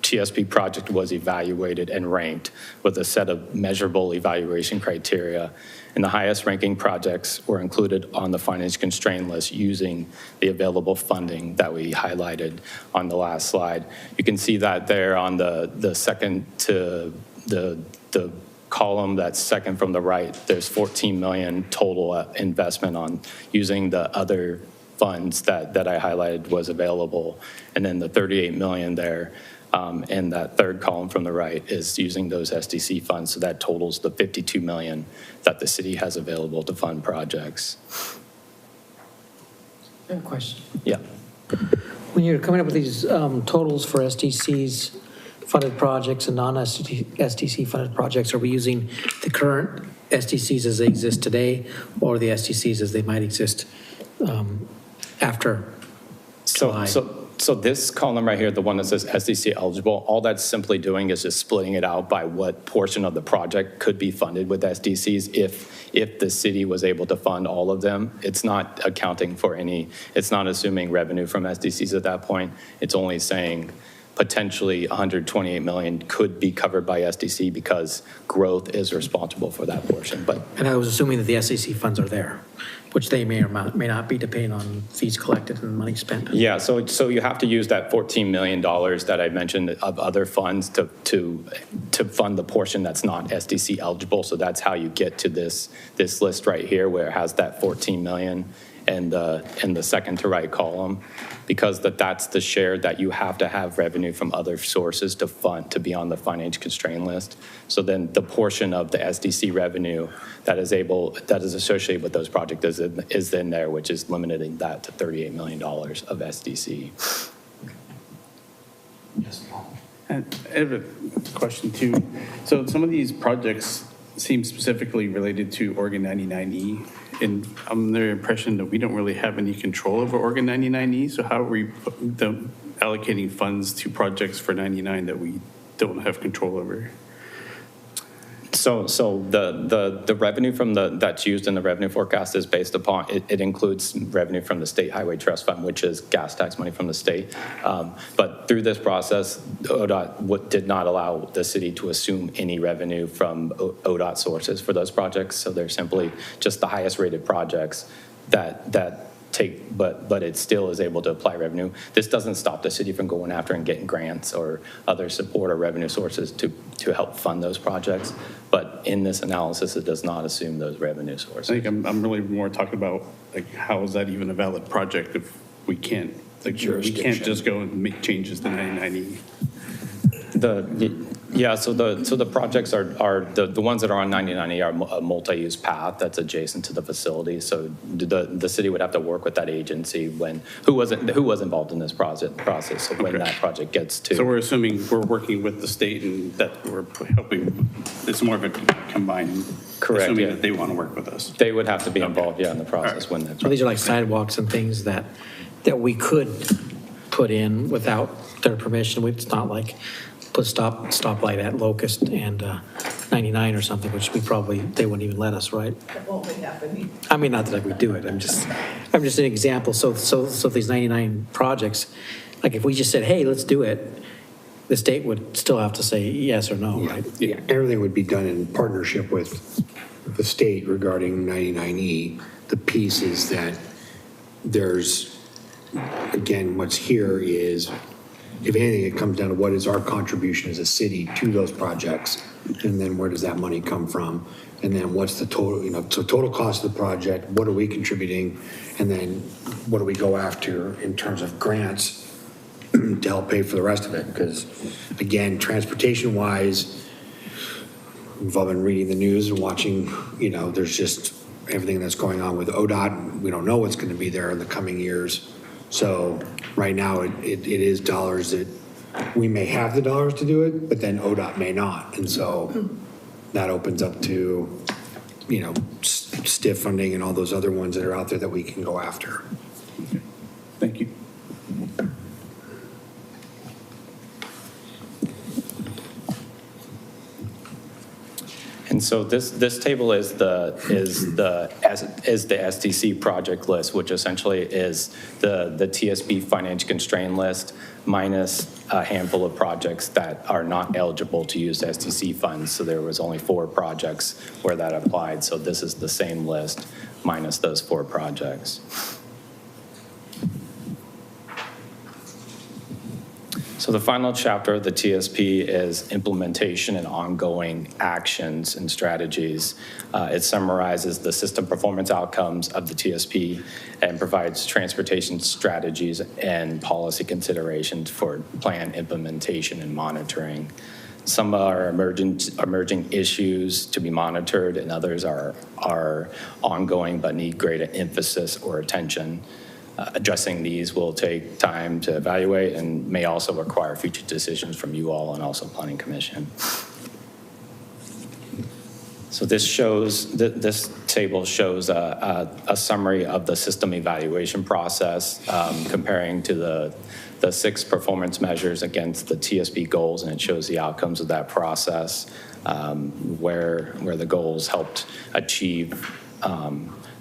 TSP project was evaluated and ranked with a set of measurable evaluation criteria. And the highest ranking projects were included on the finance constraint list using the available funding that we highlighted on the last slide. You can see that there on the second to the column that's second from the right, there's 14 million total investment on using the other funds that I highlighted was available. And then the 38 million there, and that third column from the right is using those SDC funds, so that totals the 52 million that the city has available to fund projects. I have a question. Yeah. When you're coming up with these totals for SDCs funded projects and non-SDC funded projects, are we using the current SDCs as they exist today, or the SDCs as they might exist after July? So this column right here, the one that says SDC eligible, all that's simply doing is just splitting it out by what portion of the project could be funded with SDCs if the city was able to fund all of them. It's not accounting for any, it's not assuming revenue from SDCs at that point. It's only saying potentially 128 million could be covered by SDC because growth is responsible for that portion. And I was assuming that the SDC funds are there, which they may or may not be, depending on fees collected and money spent. Yeah, so you have to use that $14 million that I mentioned of other funds to fund the portion that's not SDC eligible. So that's how you get to this list right here, where it has that 14 million in the second to right column, because that's the share that you have to have revenue from other sources to fund to be on the finance constraint list. So then the portion of the SDC revenue that is associated with those projects is in there, which is limiting that to $38 million of SDC. Yes, Paul. And I have a question too. So some of these projects seem specifically related to Organ 99E, and I'm under the impression that we don't really have any control over Organ 99E. So how are we allocating funds to projects for 99 that we don't have control over? So the revenue from that's used in the revenue forecast is based upon, it includes revenue from the State Highway Trust Fund, which is gas tax money from the state. But through this process, ODOT did not allow the city to assume any revenue from ODOT sources for those projects. So they're simply just the highest rated projects that take, but it still is able to apply revenue. This doesn't stop the city from going after and getting grants or other support or revenue sources to help fund those projects. But in this analysis, it does not assume those revenue sources. I think I'm really more talking about, like, how is that even a valid project if we can't, like, we can't just go and make changes to 99E? Yeah, so the projects are the ones that are on 99E are a multi-use path that's adjacent to the facility. So the city would have to work with that agency who was involved in this process. So when that project gets to. So we're assuming we're working with the state and that we're helping, it's more of a combined, correct, assuming that they want to work with us. They would have to be involved, in the process when that. So these are like sidewalks and things that we could put in without their permission. It's not like put stoplight at Locust and 99 or something, which they wouldn't even let us, right? That won't be happening. I mean, not that we do it. I'm just an example. So these 99 projects, like if we just said, hey, let's do it, the state would still have to say yes or no, right? Yeah, everything would be done in partnership with the state regarding 99E. The piece is that there's, again, what's here is, if anything, it comes down to what is our contribution as a city to those projects, and then where does that money come from, and then what's the total, so total cost of the project, what are we contributing, and then what do we go after in terms of grants to help pay for the rest of it? Because again, transportation-wise, we've all been reading the news and watching, there's just everything that's going on with ODOT. We don't know what's going to be there in the coming years. So right now, it is dollars that we may have the dollars to do it, but then ODOT may not. And so that opens up to, stiff funding and all those other ones that are out there that we can go after. Okay. Thank you. And so this table is the STC project list, which essentially is the TSP financial constraint list minus a handful of projects that are not eligible to use STC funds. So there was only 4 projects where that applied. So this is the same list minus those 4 projects. So the final chapter of the TSP is implementation and ongoing actions and strategies. It summarizes the system performance outcomes of the TSP and provides transportation strategies and policy considerations for plan implementation and monitoring. Some are emerging issues to be monitored, and others are ongoing but need greater emphasis or attention. Addressing these will take time to evaluate and may also require future decisions from you all and also Planning Commission. So this table shows a summary of the system evaluation process, comparing to the 6 performance measures against the TSP goals, and it shows the outcomes of that process, where the goals helped achieve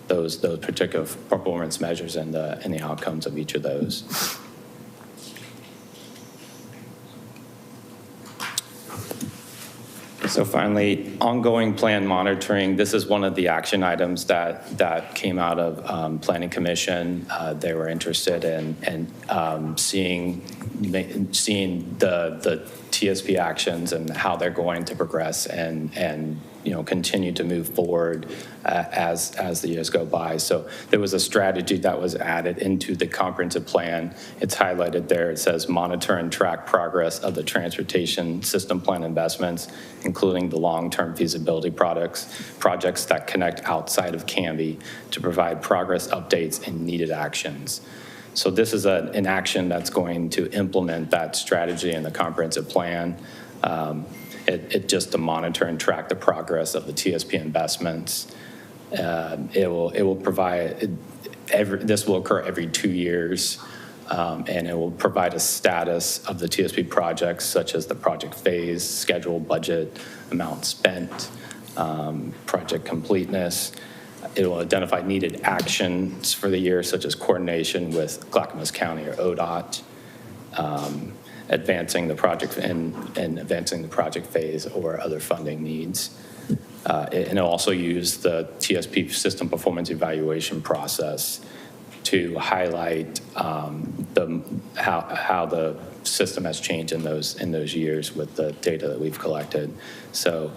those particular performance measures and the outcomes of each of those. So finally, ongoing plan monitoring. This is one of the action items that came out of Planning Commission. They were interested in seeing the TSP actions and how they're going to progress and continue to move forward as the years go by. So there was a strategy that was added into the comprehensive plan. It's highlighted there. It says monitor and track progress of the transportation system plan investments, including the long-term feasibility projects that connect outside of Canby to provide progress updates and needed actions. So this is an action that's going to implement that strategy in the comprehensive plan. It just to monitor and track the progress of the TSP investments. It will provide, this will occur every 2 years, and it will provide a status of the TSP projects, such as the project phase, schedule, budget, amount spent, project completeness. It will identify needed actions for the year, such as coordination with Clackamas County or ODOT, advancing the project and advancing the project phase or other funding needs. And it'll also use the TSP system performance evaluation process to highlight how the system has changed in those years with the data that we've collected. So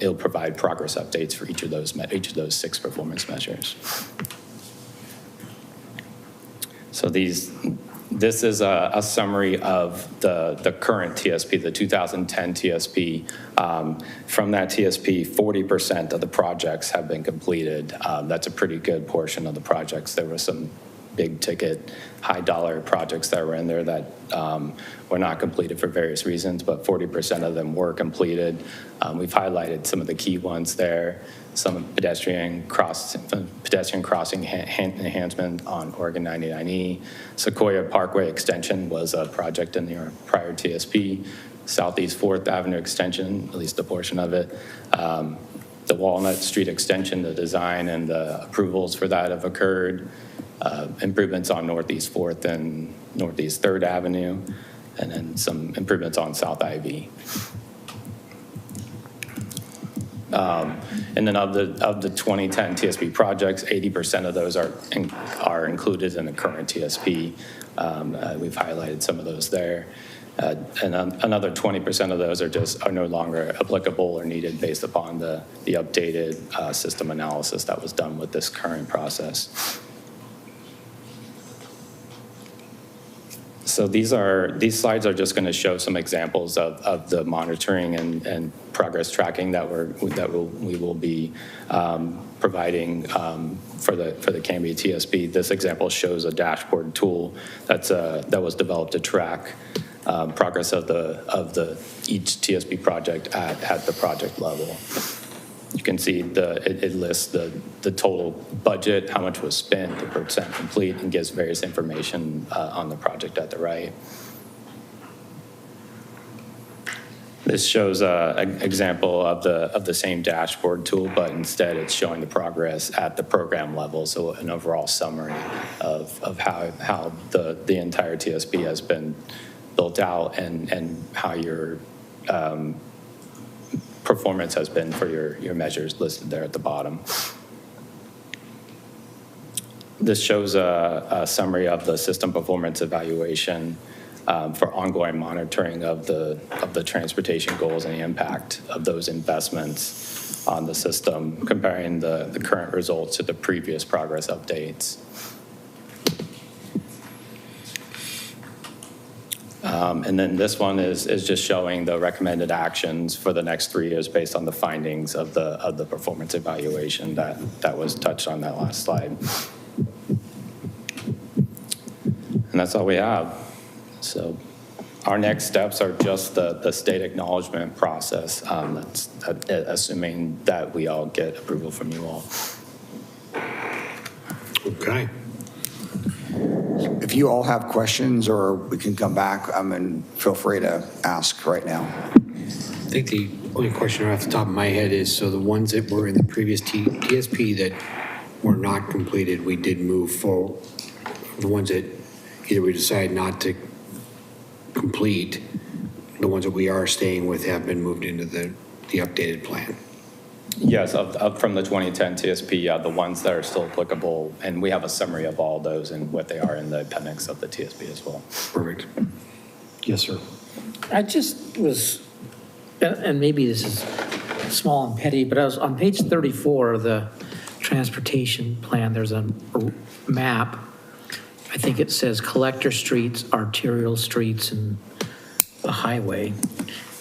it'll provide progress updates for each of those 6 performance measures. So these This is a summary of the current TSP, the 2010 TSP. From that TSP, 40% of the projects have been completed. That's a pretty good portion of the projects. There were some big ticket, high dollar projects that were in there that were not completed for various reasons, but 40% of them were completed. We've highlighted some of the key ones there. Some pedestrian crossing enhancement on Oregon 99E. Sequoia Parkway extension was a project in the prior TSP. Southeast 4th Avenue extension, at least a portion of it. The Walnut Street extension, the design and the approvals for that have occurred. Improvements on Northeast 4th and Northeast 3rd Avenue, and then some improvements on South Ivy. And then of the 2010 TSP projects, 80% of those are included in the current TSP. We've highlighted some of those there. And another 20% of those are no longer applicable or needed based upon the updated system analysis that was done with this current process. So these slides are just going to show some examples of the monitoring and progress tracking that we will be providing for the Canby TSP. This example shows a dashboard tool that was developed to track progress of each TSP project at the project level. You can see it lists the total budget, how much was spent, the percent complete, and gives various information on the project at the right. This shows an example of the same dashboard tool, but instead it's showing the progress at the program level, so an overall summary of how the entire TSP has been built out and how your performance has been for your measures listed there at the bottom. This shows a summary of the system performance evaluation for ongoing monitoring of the transportation goals and the impact of those investments on the system, comparing the current results to the previous progress updates. And then this one is just showing the recommended actions for the next 3 years based on the findings of the performance evaluation that was touched on that last slide. And that's all we have. So our next steps are just the state acknowledgement process, that's assuming that we all get approval from you all. Okay. If you all have questions, or we can come back, and feel free to ask right now. I think the only question off the top of my head is, so the ones that were in the previous TSP that were not completed, we did move forward. The ones that either we decide not to complete, the ones that we are staying with have been moved into the updated plan. Yes, up from the 2010 TSP, the ones that are still applicable, and we have a summary of all those and what they are in the appendix of the TSP as well. Perfect. Yes, sir. I just was, and maybe this is small and petty, but I was on page 34 of the transportation plan. There's a map. I think it says collector streets, arterial streets, and the highway.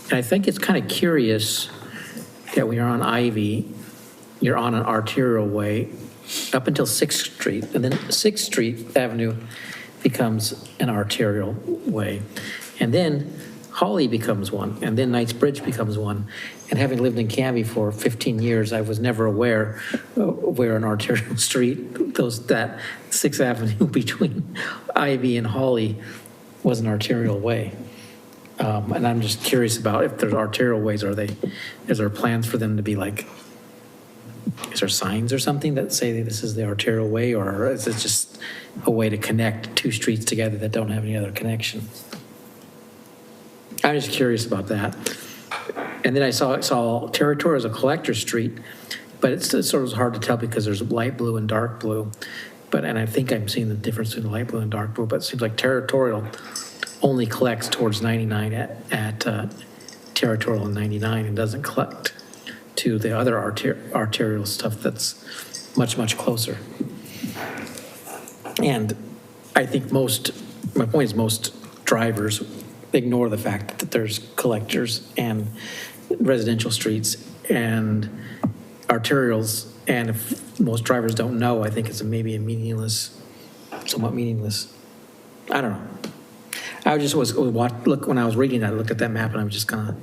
And I think it's kind of curious that when you're on Ivy, you're on an arterial way up until 6th Street, and then 6th Street Avenue becomes an arterial way. And then Hawley becomes one, and then Knightsbridge becomes one. And having lived in Canby for 15 years, I was never aware where an arterial street, that 6th Avenue between Ivy and Hawley was an arterial way. And I'm just curious about if there's arterial ways, is there plans for them to be like, is there signs or something that say this is the arterial way, or is it just a way to connect two streets together that don't have any other connection? I'm just curious about that. And then I saw Territory as a collector street, but it's sort of hard to tell because there's light blue and dark blue. And I think I'm seeing the difference between light blue and dark blue, but it seems like Territorial only collects towards 99 at Territorial and 99 and doesn't collect to the other arterial stuff that's much, much closer. And I think most my point is most drivers ignore the fact that there's collectors and residential streets and arterials, and if most drivers don't know, I think it's maybe a meaningless, somewhat meaningless. I don't know. I just look when I was reading that, I looked at that map and I was just kind of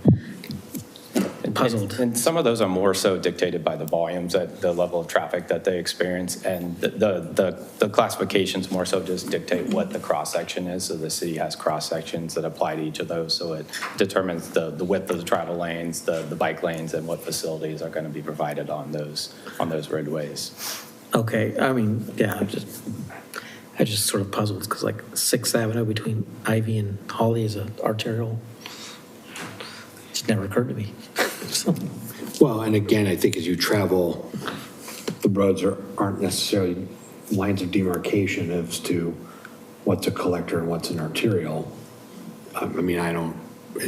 puzzled. And some of those are more so dictated by the volumes, at the level of traffic that they experience, and the classifications more so just dictate what the cross-section is. So the city has cross-sections that apply to each of those, so it determines the width of the travel lanes, the bike lanes, and what facilities are going to be provided on those roadways. Okay, I mean, yeah, I just sort of puzzled because like 6th Avenue between Ivy and Holly is an arterial. It just never occurred to me. So. Well, and again, I think as you travel, the roads aren't necessarily lines of demarcation as to what's a collector and what's an arterial. I mean,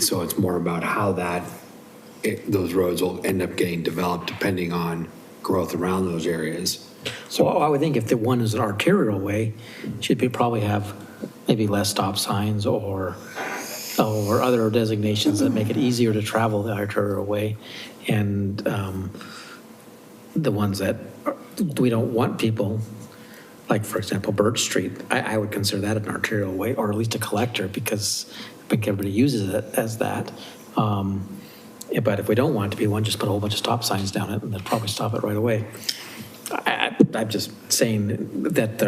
so it's more about how those roads will end up getting developed depending on growth around those areas. So I would think if the one is an arterial way, it should probably have maybe less stop signs or other designations that make it easier to travel the arterial way. And the ones that we don't want people, like for example, Birch Street, I would consider that an arterial way, or at least a collector, because I think everybody uses it as that. But if we don't want it to be one, just put a whole bunch of stop signs down it and they'll probably stop it right away. I'm just saying that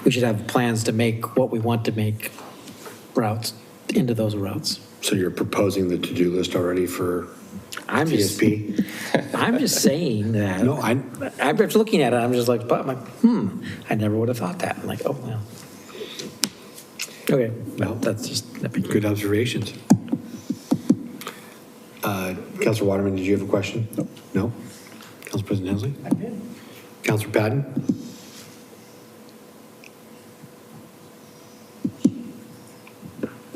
we should have plans to make what we want to make routes into those routes. So you're proposing the to-do list already for TSP? I'm just saying that. No, I'm just looking at it. I'm just like, I never would have thought that. I'm like, oh, well. Okay, well, that's just good observations. Councilor Waterman, did you have a question? No. Council President Hensley? I did. Councilor Patton?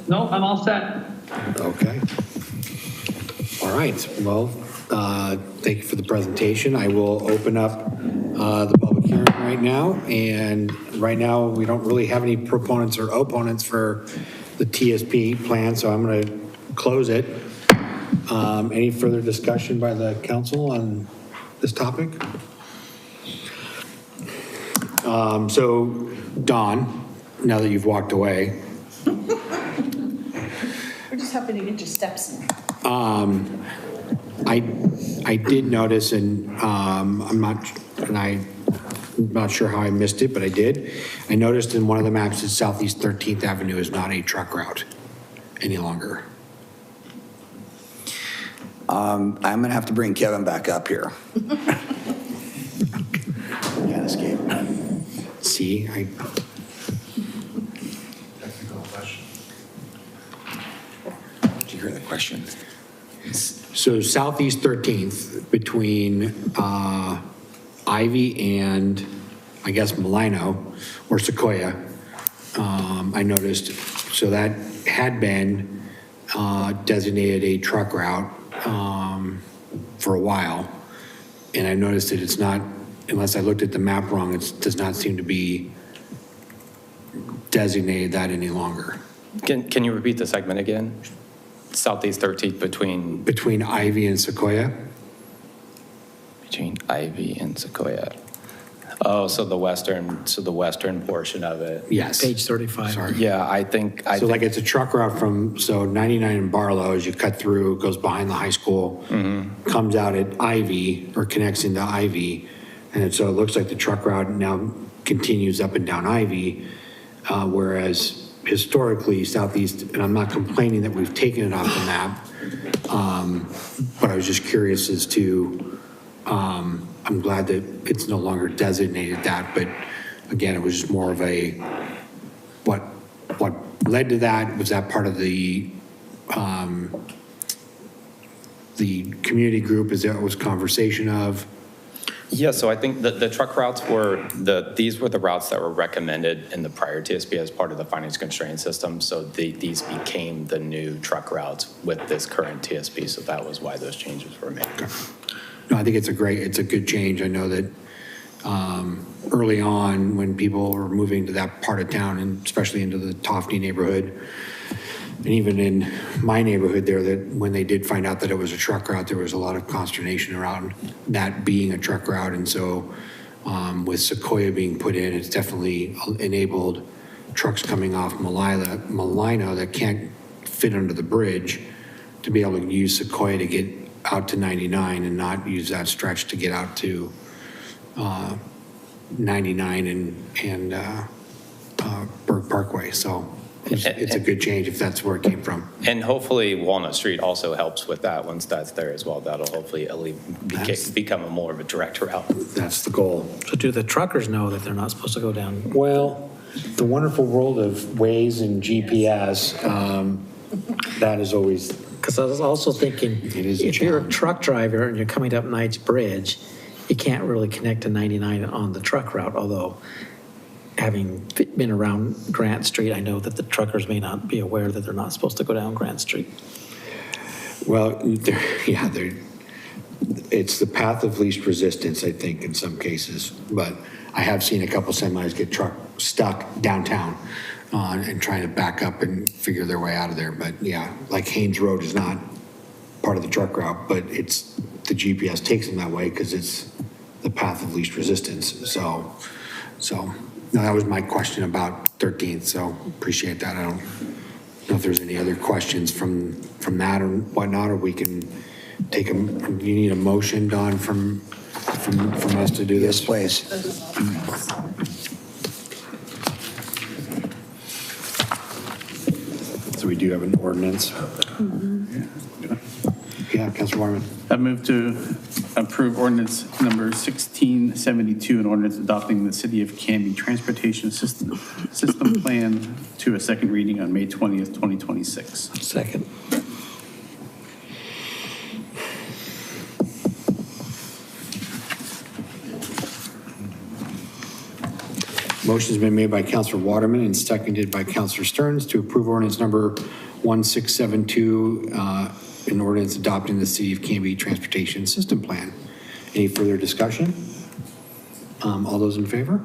No, I'm all set. Okay. All right. Well, thank you for the presentation. I will open up the public hearing right now. And right now, we don't really have any proponents or opponents for the TSP plan, so I'm going to close it. Any further discussion by the council on this topic? So, Dawn, now that you've walked away, We're just hoping to get your steps in. I did notice, and I'm not sure how I missed it, but I did. I noticed in one of the maps that Southeast 13th Avenue is not a truck route any longer. I'm going to have to bring Kevin back up here. Can't escape. See, Technical question. Did you hear the question? So Southeast 13th between Ivy and I guess Milano or Sequoia, I noticed, so that had been designated a truck route for a while. And I noticed that it's not, unless I looked at the map wrong, it does not seem to be designated that any longer. Can you repeat the segment again? Southeast 13th Between Ivy and Sequoia? Between Ivy and Sequoia. Oh, so the western portion of it. Yes. Page 35. Sorry. Yeah, I think. Like it's a truck route from, 99 in Barlow, as you cut through, goes behind the high school, comes out at Ivy or connects into Ivy. And so it looks like the truck route now continues up and down Ivy, whereas historically Southeast, and I'm not complaining that we've taken it off the map, but I was just curious as to, I'm glad that it's no longer designated that, but again, it was just more of a, what led to that? Was that part of the community group? Is that was conversation of? Yeah, so I think the truck routes these were the routes that were recommended in the prior TSP as part of the finance constraint system. So these became the new truck routes with this current TSP. So that was why those changes were made. Okay. No, I think it's a good change. I know that early on when people were moving to that part of town, and especially into the Tofty neighborhood. And even in my neighborhood there, that when they did find out that it was a truck route, there was a lot of consternation around that being a truck route. And so with Sequoia being put in, it's definitely enabled trucks coming off Malino that can't fit under the bridge to be able to use Sequoia to get out to 99 and not use that stretch to get out to 99 and Berg Parkway. So it's a good change if that's where it came from. And hopefully Walnut Street also helps with that once that's there as well. That'll hopefully become a more of a direct route. That's the goal. So do the truckers know that they're not supposed to go down? Well, the wonderful world of Waze and GPS, that is always... Because I was also thinking, if you're a truck driver and you're coming up Knight's Bridge, you can't really connect to 99 on the truck route, although having been around Grant Street, I know that the truckers may not be aware that they're not supposed to go down Grant Street. Well, it's the path of least resistance, I think, in some cases. But I have seen a couple semis get stuck downtown and trying to back up and figure their way out of there. But yeah, like Haynes Road is not part of the truck route, but it's the GPS takes them that way because it's the path of least resistance. So no, that was my question about 13th. So appreciate that. I don't know if there's any other questions from that or whatnot, or we can take you need a motion, Don, from us to do this? Yes, please. So we do have an ordinance. Yeah, Councilor Waterman. I move to approve ordinance number 1672, an ordinance adopting the City of Canby Transportation System Plan to a second reading on May 20th, 2026. Second. Motion's been made by Councilor Waterman and seconded by Councilor Stearns to approve ordinance number 1672, an ordinance adopting the City of Canby Transportation System Plan. Any further discussion? All those in favor?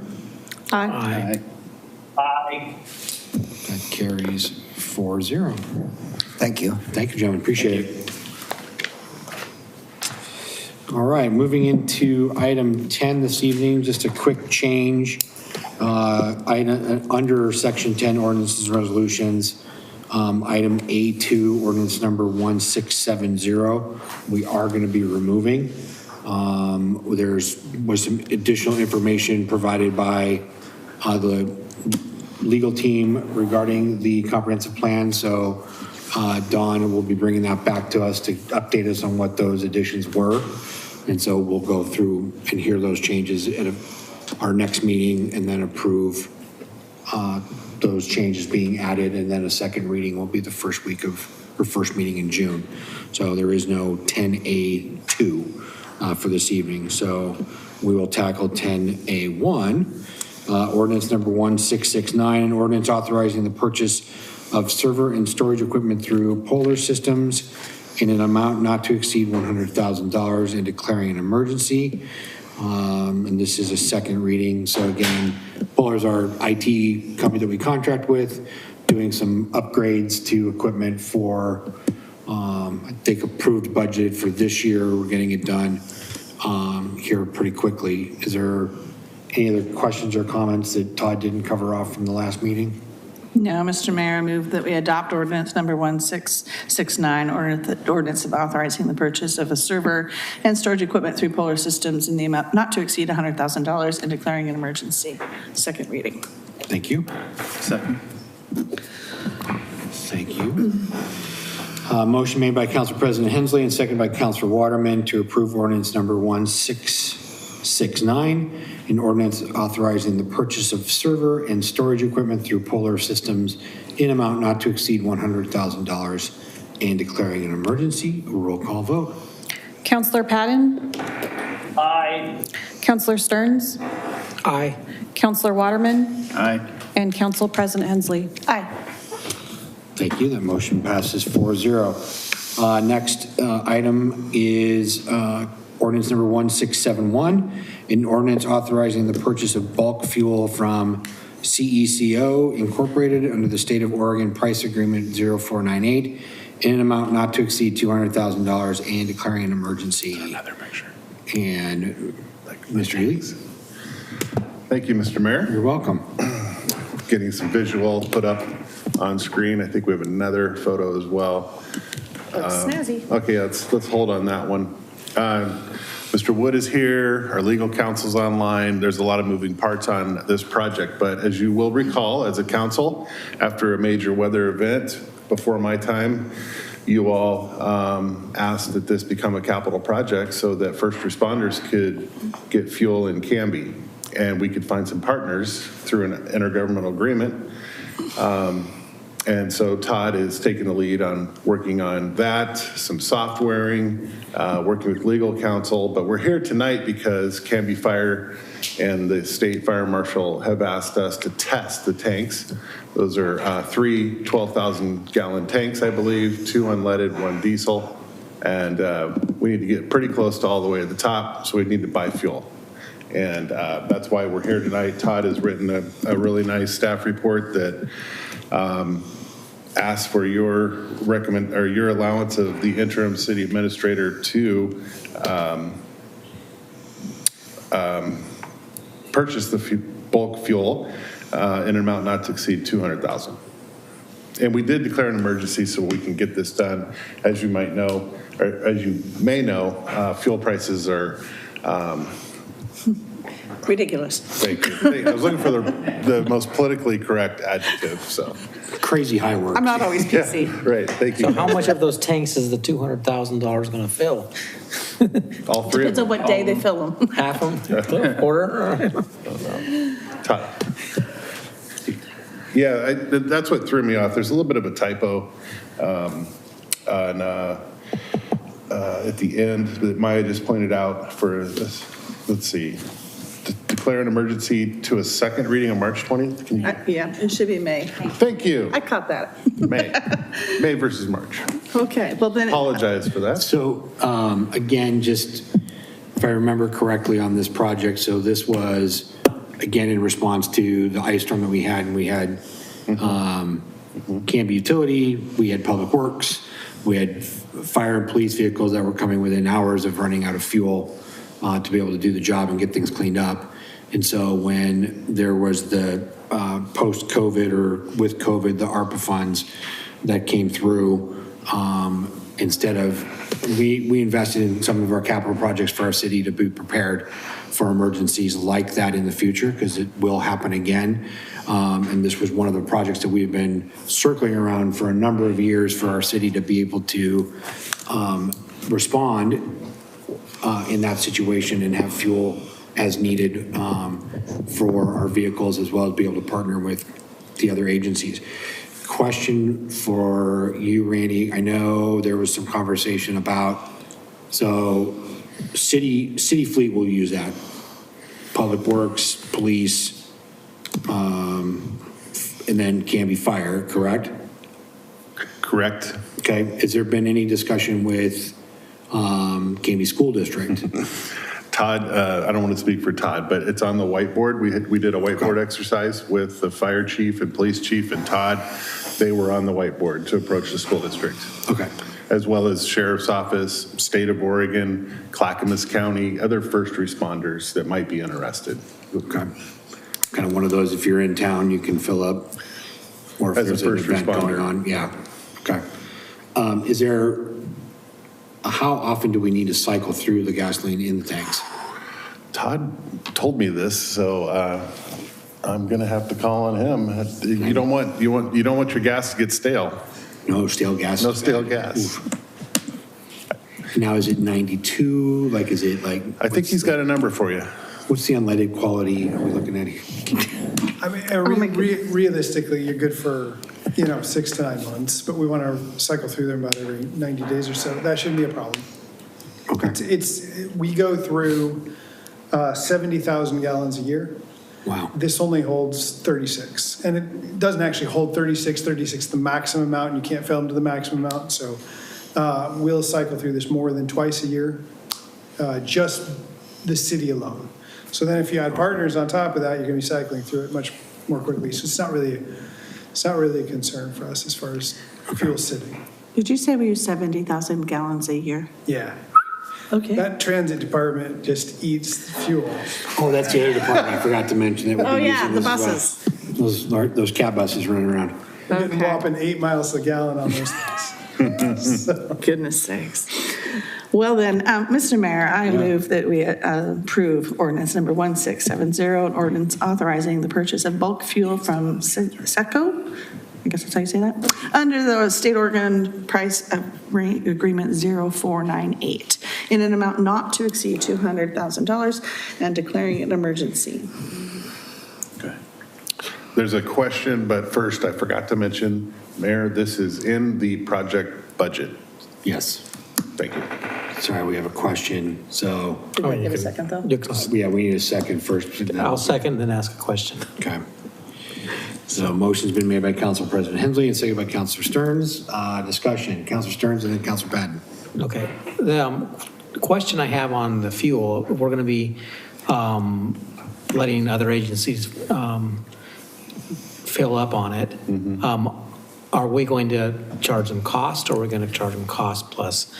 Aye. Aye. That carries 4-0. Thank you. Thank you, gentlemen. Appreciate it. All right, moving into item 10 this evening, just a quick change. Under section 10 ordinances and resolutions, item A2, ordinance number 1670, we are going to be removing. There was some additional information provided by the legal team regarding the comprehensive plan. So Dawn will be bringing that back to us to update us on what those additions were. And so we'll go through and hear those changes at our next meeting and then approve those changes being added. And then a second reading will be the first meeting in June. So there is no 10A2 for this evening. So we will tackle 10A1, ordinance number 1669, an ordinance authorizing the purchase of server and storage equipment through Polar Systems in an amount not to exceed $100,000 and declaring an emergency. And this is a second reading. So again, Polar's our IT company that we contract with, doing some upgrades to equipment for, I think, approved budget for this year. We're getting it done here pretty quickly. Is there any other questions or comments that Todd didn't cover off from the last meeting? No, Mr. Mayor, I move that we adopt ordinance number 1669, ordinance of authorizing the purchase of a server and storage equipment through Polar Systems in the amount not to exceed $100,000 and declaring an emergency. Second reading. Thank you. Second. Thank you. Motion made by Council President Hensley and seconded by Councilor Waterman to approve ordinance number 1669, an ordinance authorizing the purchase of server and storage equipment through Polar Systems in amount not to exceed $100,000 and declaring an emergency. Roll call vote. Councilor Patton? Aye. Councilor Stearns? Aye. Councilor Waterman? Aye. And Council President Hensley? Aye. Thank you. That motion passes 4-0. Next item is Ordinance number 1671, an ordinance authorizing the purchase of bulk fuel from CECO Incorporated under the State of Oregon Price Agreement 0498 in an amount not to exceed $200,000 and declaring an emergency. Another measure. And Mr. Ely. Thank you, Mr. Mayor. You're welcome. Getting some visual put up on screen. I think we have another photo as well. Snazzy. Okay, let's hold on that one. Mr. Wood is here, our legal counsel's online. There's a lot of moving parts on this project, but as you will recall, as a council, after a major weather event before my time, you all asked that this become a capital project so that first responders could get fuel in Canby, and we could find some partners through an intergovernmental agreement. And so Todd is taking the lead on working on that, some softwaring, working with legal counsel. But we're here tonight because Canby Fire and the state fire marshal have asked us to test the tanks. Those are 3 12,000-gallon tanks, I believe, 2 unleaded, 1 diesel. And we need to get pretty close to all the way to the top, so we need to buy fuel. And that's why we're here tonight. Todd has written a really nice staff report that ask for your your allowance of the interim city administrator to purchase the bulk fuel in an amount not to exceed $200,000. And we did declare an emergency so we can get this done. As you might know, or as you may know, fuel prices are ridiculous. Thank you. I was looking for the most politically correct adjective, so. Crazy high work. I'm not always PC. Yeah, right, thank you. So how much of those tanks is the $200,000 going to fill? All 3 Depends of on what day they fill them. Half of them? Quarter? Todd. Yeah, that's what threw me off. There's a little bit of a typo at the end that Maya just pointed out for this. Let's see. Declare an emergency to a second reading on March 20th? Can you? Yeah, it should be May. Thank you. I caught that. May versus March. Okay, well then. Apologize for that. So again, just if I remember correctly on this project, so this was, again, in response to the ice storm that we had, and we had Canby Utility, we had Public Works, we had fire and police vehicles that were coming within hours of running out of fuel to be able to do the job and get things cleaned up. And so when there was the post-COVID or with COVID, the ARPA funds that came through, instead of, we invested in some of our capital projects for our city to be prepared for emergencies like that in the future, because it will happen again. And this was one of the projects that we've been circling around for a number of years for our city to be able to respond in that situation and have fuel as needed for our vehicles, as well as be able to partner with the other agencies. Question for you, Randy. I know there was some conversation about, so city fleet will use that. Public Works, police, and then Canby Fire, correct? Correct. Okay. Has there been any discussion with Canby School District? Todd, I don't want to speak for Todd, but it's on the whiteboard. We did a whiteboard exercise with the fire chief and police chief and Todd. They were on the whiteboard to approach the school district. Okay. As well as Sheriff's Office, State of Oregon, Clackamas County, other first responders that might be interested. Okay. Kind of one of those, if you're in town, you can fill up, or if As a there's an first event responder. going on. Yeah. Okay. Is there, how often do we need to cycle through the gasoline in the tanks? Todd told me this, so I'm going to have to call on him. You don't want your gas to get stale. No stale gas. No stale gas. Oof. Now, is it 92? Like, is it like? I think he's got a number for you. What's the unleaded quality are we looking at here? I mean, realistically, you're good for, 6 to 9 months, but we want to cycle through them about every 90 days or so. That shouldn't be a problem. Okay. We go through 70,000 gallons a year. Wow. This only holds 36. And it doesn't actually hold 36 the maximum amount, and you can't fill them to the maximum amount. So we'll cycle through this more than twice a year. just the city alone. So then if you add partners on top of that, you're going to be cycling through it much more quickly. So it's not really a concern for us as far as fuel saving. Did you say we use 70,000 gallons a year? Yeah. Okay. That transit department just eats fuel. Oh, that's the other department I forgot to mention. That Oh, we'll be yeah, using the this as well. Those cab buses running around. We're getting whopping 8 miles a gallon on those things. Goodness sakes. Well then, Mr. Mayor, I move that we approve ordinance number 1670, an ordinance authorizing the purchase of bulk fuel from SECO, I guess that's how you say that, under the State Oregon Price Agreement 0498, in an amount not to exceed $200,000 and declaring an emergency. Okay. There's a question, but first I forgot to mention, Mayor, this is in the project budget. Yes. Thank you. Sorry, we have a question. So. Did we give a second though? Yeah, we need a second first. I'll second, then ask a question. Okay. So motion's been made by Council President Hensley and seconded by Councilor Stearns. Discussion, Councilor Stearns and then Councilor Patton. Okay. The question I have on the fuel, we're going to be letting other agencies fill up on it. Are we going to charge them cost, or are we going to charge them cost plus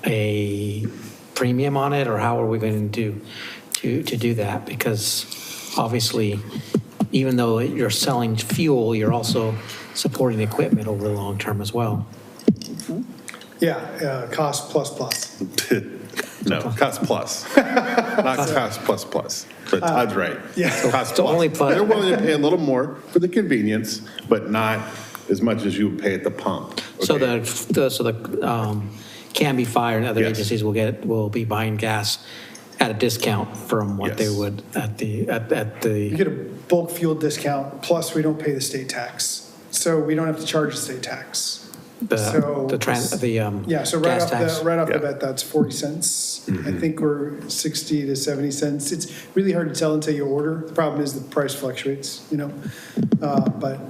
a premium on it, or how are we going to do that? Because obviously, even though you're selling fuel, you're also supporting equipment over the long term as well. Yeah, cost plus. No, cost plus. Not cost plus. But Todd's right. Yeah. Cost So plus. only plus. They're willing to pay a little more for the convenience, but not as much as you would pay at the pump. So Okay? the Canby Fire and other Yes. agencies will be buying gas at a discount from what they Yes. would at the. You get a bulk fuel discount, plus we don't pay the state tax. So we don't have to charge the state tax. Yeah, so right gas off tax. right off the bat, that's 40 cents. I think we're 60 to 70 cents. It's really hard to tell until you order. The problem is the price fluctuates, but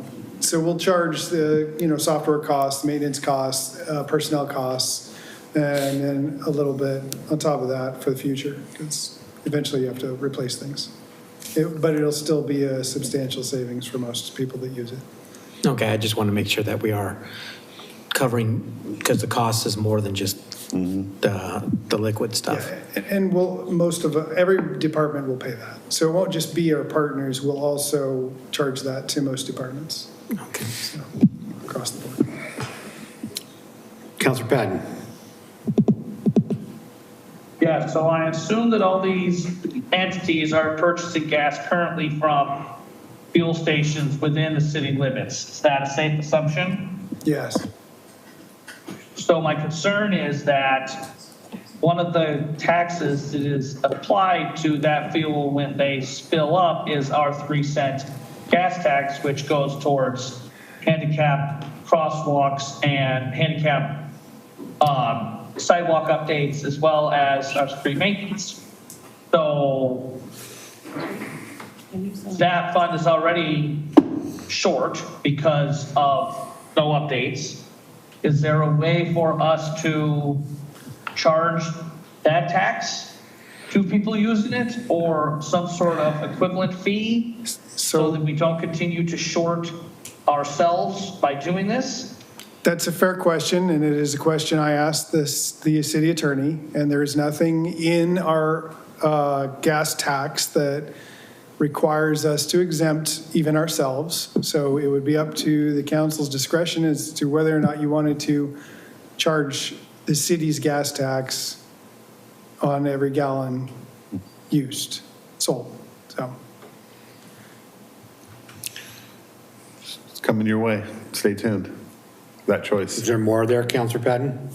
so we'll charge the, software costs, maintenance costs, personnel costs, and then a little bit on top of that for the future, because eventually you have to replace things. But it'll still be a substantial savings for most people that use it. Okay, I just want to make sure that we are covering, because the cost is more than just the liquid stuff. Yeah, and every department will pay that. So it won't just be our partners, we'll also charge that to most departments. Okay. So, across the board. Councilor Patton. Yeah, so I assume that all these entities are purchasing gas currently from fuel stations within the city limits. Is that a safe assumption? Yes. So my concern is that one of the taxes that is applied to that fuel when they spill up is our 3-cent gas tax, which goes towards handicap crosswalks and handicap sidewalk updates, as well as our street maintenance. So that fund is already short because of no updates. Is there a way for us to charge that tax to people using it, or some sort of equivalent fee so that we don't continue to short ourselves by doing this? That's a fair question, and it is a question I asked the city attorney, and there is nothing in our gas tax that requires us to exempt even ourselves. So it would be up to the council's discretion as to whether or not you wanted to charge the city's gas tax on every gallon sold. So It's coming your way. Stay tuned. That choice. Is there more there, Councilor Patton?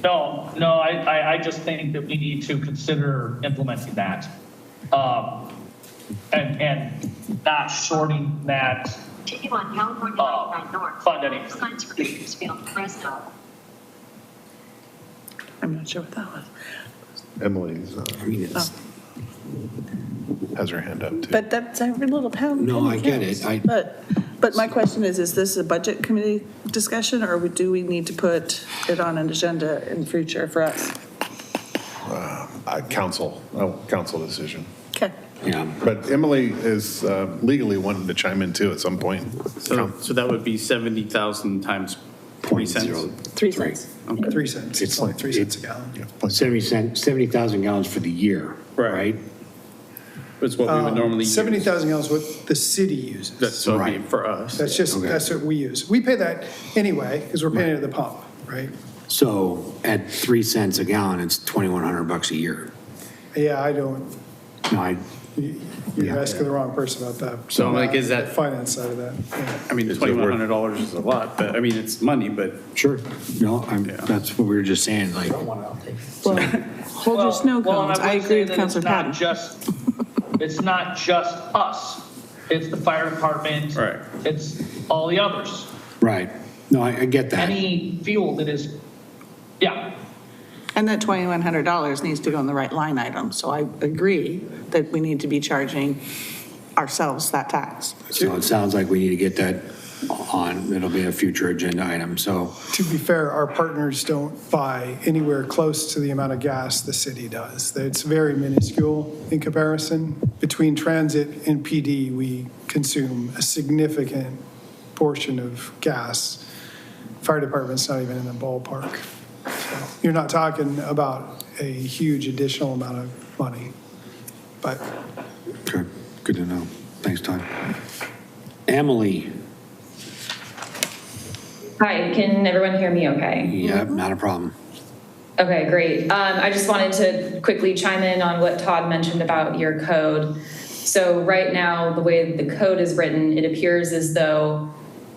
No, I just think that we need to consider implementing that. And not shorting that fund anymore. I'm not sure what that was. Emily's has her hand up too. But that's every little pound. No, I get it. But But my question is this a budget committee discussion, or do we need to put it on an agenda in future for us? Council decision. Okay. Yeah. But Emily is legally wanting to chime in too at some point. So that would be 70,000 times 3 cents? 3 cents. Okay. 3 cents. It's only 3 cents a gallon. 70,000 gallons for the year, right? It's what we would normally use. 70,000 gallons what the city uses. That's what I mean for us. That's what we use. We pay that anyway, because we're paying it at the pump, right? So at 3 cents a gallon, it's $2,100 a year. Yeah, I don't, No, you're asking the wrong person about that. So like, is that? Finance side of that. Yeah. I mean, $2,100 is a lot, but I mean, it's money, but. Sure. No, that's what we were just saying, like. Well, hold your snow cones. I agree with Councilor Patton. It's not just us. It's the fire department. Right. It's all the others. Right. No, I get that. Any fuel that is, yeah. And that $2,100 needs to go in the right line item. So I agree that we need to be charging ourselves that tax. So it sounds like we need to get that on, it'll be a future agenda item, so. To be fair, our partners don't buy anywhere close to the amount of gas the city does. It's very minuscule in comparison. Between transit and PD, we consume a significant portion of gas. Fire department's not even in the ballpark. So you're not talking about a huge additional amount of money, but. Okay, good to know. Thanks, Todd. Emily. Hi, can everyone hear me okay? Yeah, not a problem. Okay, great. I just wanted to quickly chime in on what Todd mentioned about your code. So right now, the way the code is written, it appears as though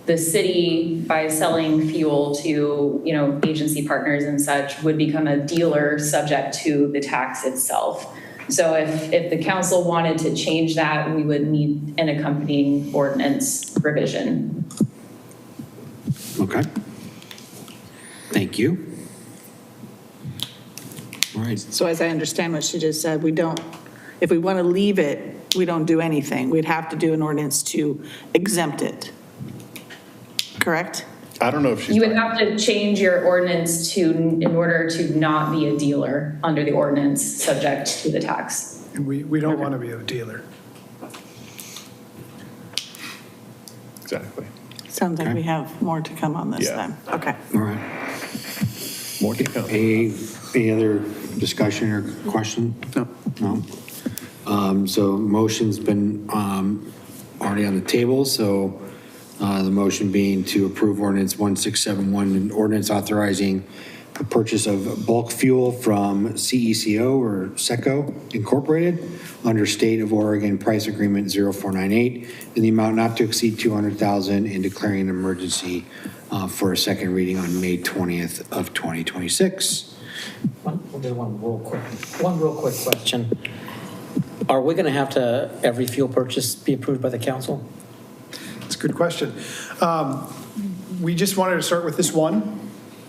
the city, by selling fuel to, agency partners and such, would become a dealer subject to the tax itself. So if the council wanted to change that, we would need an accompanying ordinance revision. Okay. Thank you. All right. So as I understand what she just said, if we want to leave it, we don't do anything. We'd have to do an ordinance to exempt it. Correct? I don't know if she's. You would have to change your ordinance in order to not be a dealer under the ordinance subject to the tax. And we don't want to be a dealer. Exactly. Sounds like we have more to come on this then. Okay. All right. More to come. Any other discussion or question? No. So motion's been already on the table, so the motion being to approve ordinance 1671, an ordinance authorizing the purchase of bulk fuel from CECO or SECO Incorporated under State of Oregon Price Agreement 0498 in the amount not to exceed $200,000 and declaring an emergency for a second reading on May 20th of 2026. One real quick question. Are we going to have to, every fuel purchase be approved by the council? It's a good question. We just wanted to start with this one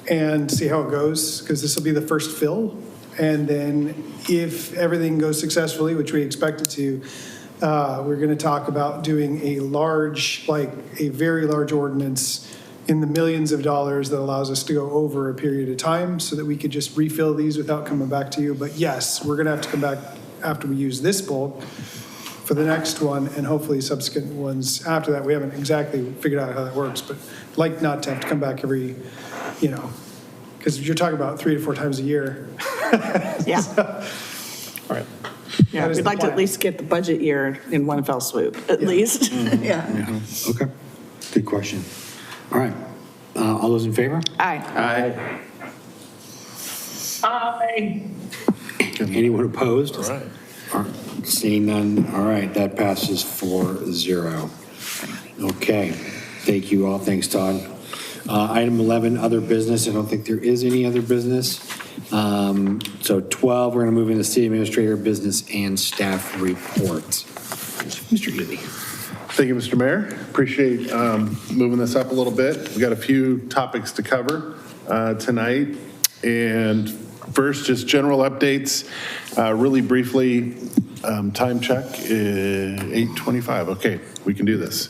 and see how it goes, because this will be the first fill. And then if everything goes successfully, which we expect it to, we're going to talk about doing a very large ordinance in the millions of dollars that allows us to go over a period of time so that we could just refill these without coming back to you. But yes, we're going to have to come back after we use this bulk for the next one and hopefully subsequent ones after that. We haven't exactly figured out how that works, but like not to have to come back every, because you're talking about 3 to 4 times a year. Yeah. All right. Yeah, we'd like to at least get the budget year in one fell swoop, at least. Mm-hmm. Yeah. Okay. Good question. All right. All those in favor? Aye. Aye. Anyone opposed? All right. Seeing none, all right, that passes 4-0. Okay, thank you all, thanks Todd. Item 11, other business, I don't think there is any other business. So 12, we're gonna move into city administrator business and staff reports. Mr. Ely. Thank you, Mr. Mayor. Appreciate moving this up a little bit. We've got a few topics to cover tonight. And first, just general updates. Really briefly, time check, 8:25. Okay, we can do this.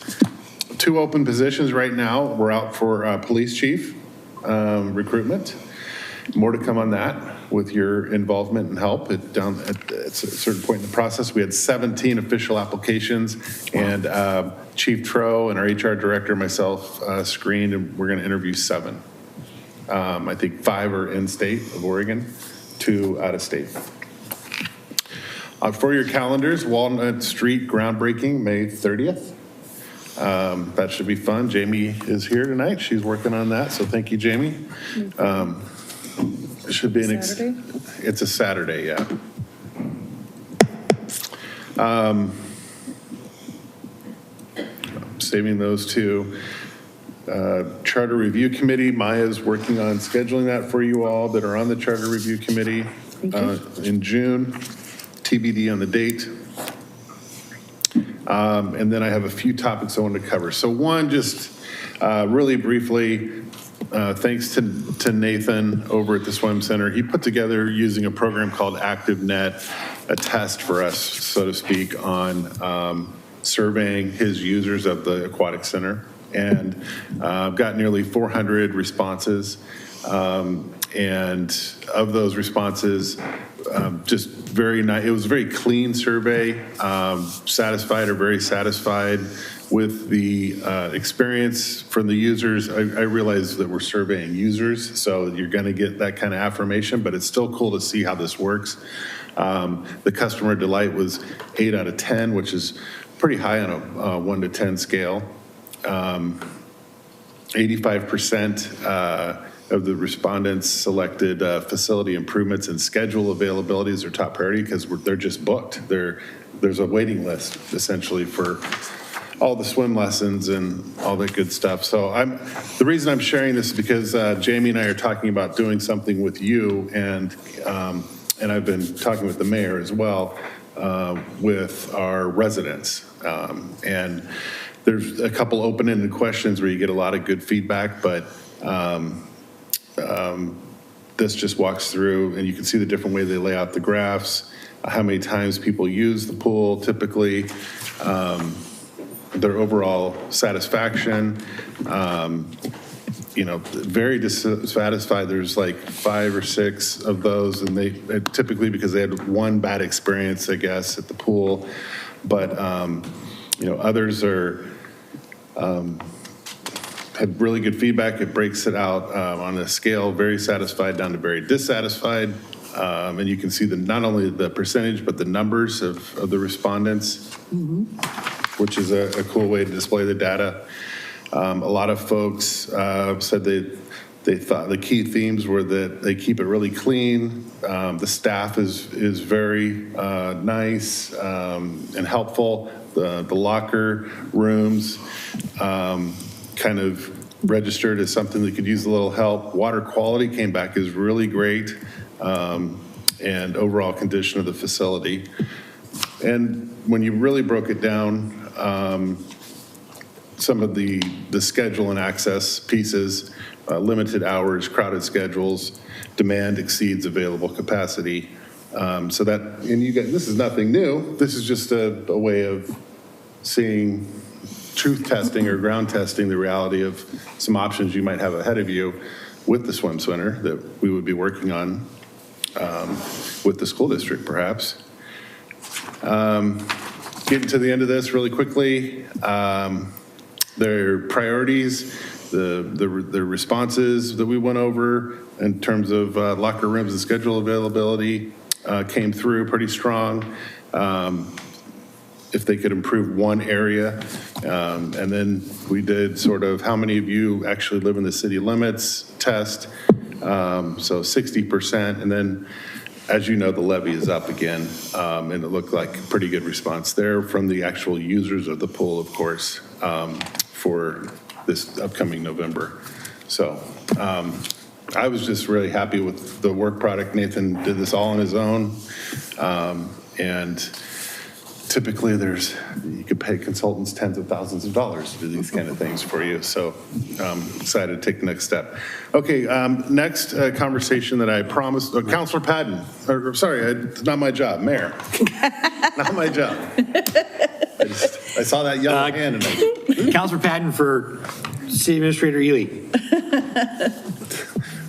2 open positions right now. We're out for police chief recruitment. More to come on that with your involvement and help. At a certain point in the process, we had 17 official applications, and Chief Tro and our HR director, myself, screened, and we're going to interview 7. I think 5 are in state of Oregon, 2 out of state. For your calendars, Walnut Street groundbreaking, May 30th. That should be fun. Jamie is here tonight. She's working on that, so thank you, Jamie. It should be Saturday? It's a Saturday, yeah. Saving those 2. Charter Review Committee, Maya's working on scheduling that for you all that are on the Charter Review Committee in June. TBD on the date. And then I have a few topics I want to cover. So one, just really briefly, thanks to Nathan over at the Swim Center. He put together, using a program called ActiveNet, a test for us, so to speak, on surveying his users of the Aquatic Center. And got nearly 400 responses. And of those responses, just very nice. It was a very clean survey, satisfied or very satisfied with the experience from the users. I realize that we're surveying users, so you're going to get that kind of affirmation, but it's still cool to see how this works. The customer delight was 8 out of 10, which is pretty high on a 1 to 10 scale. 85% of the respondents selected facility improvements and schedule availability as their top priority because they're just booked. There's a waiting list essentially for all the swim lessons and all that good stuff. So the reason I'm sharing this is because Jamie and I are talking about doing something with you, and I've been talking with the mayor as well with our residents. And there's a couple open-ended questions where you get a lot of good feedback, but this just walks through, and you can see the different way they lay out the graphs, how many times people use the pool typically, their overall satisfaction, very dissatisfied. There's like 5 or 6 of those, and they typically because they had one bad experience, I guess, at the pool, but others are had really good feedback. It breaks it out on a scale, very satisfied down to very dissatisfied. And you can see not only the percentage, but the numbers of the respondents, which is a cool way to display the data. A lot of folks said they thought the key themes were that they keep it really clean. The staff is very nice and helpful. The locker rooms kind of registered as something that could use a little help. Water quality came back as really great, and overall condition of the facility. And when you really broke it down, some of the schedule and access pieces, limited hours, crowded schedules, demand exceeds available capacity. So that, and this is nothing new. This is just a way of seeing truth testing or ground testing the reality of some options you might have ahead of you with the swim center that we would be working on with the school district perhaps. Getting to the end of this really quickly, their priorities, the responses that we went over in terms of locker rooms and schedule availability came through pretty strong. If they could improve one area. And then we did sort of how many of you actually live in the city limits test. So 60%. And then, as you know, the levy is up again. And it looked like a pretty good response there from the actual users of the pool, of course, for this upcoming November. So I was just really happy with the work product. Nathan did this all on his own. And typically you could pay consultants tens of thousands of dollars to do these kind of things for you. So I'm excited to take the next step. Okay, next conversation that I promised, Councilor Padden, sorry, it's not my job, Mayor. Not my job. I saw that yellow hand and I. Councilor Patton for City Administrator Ely.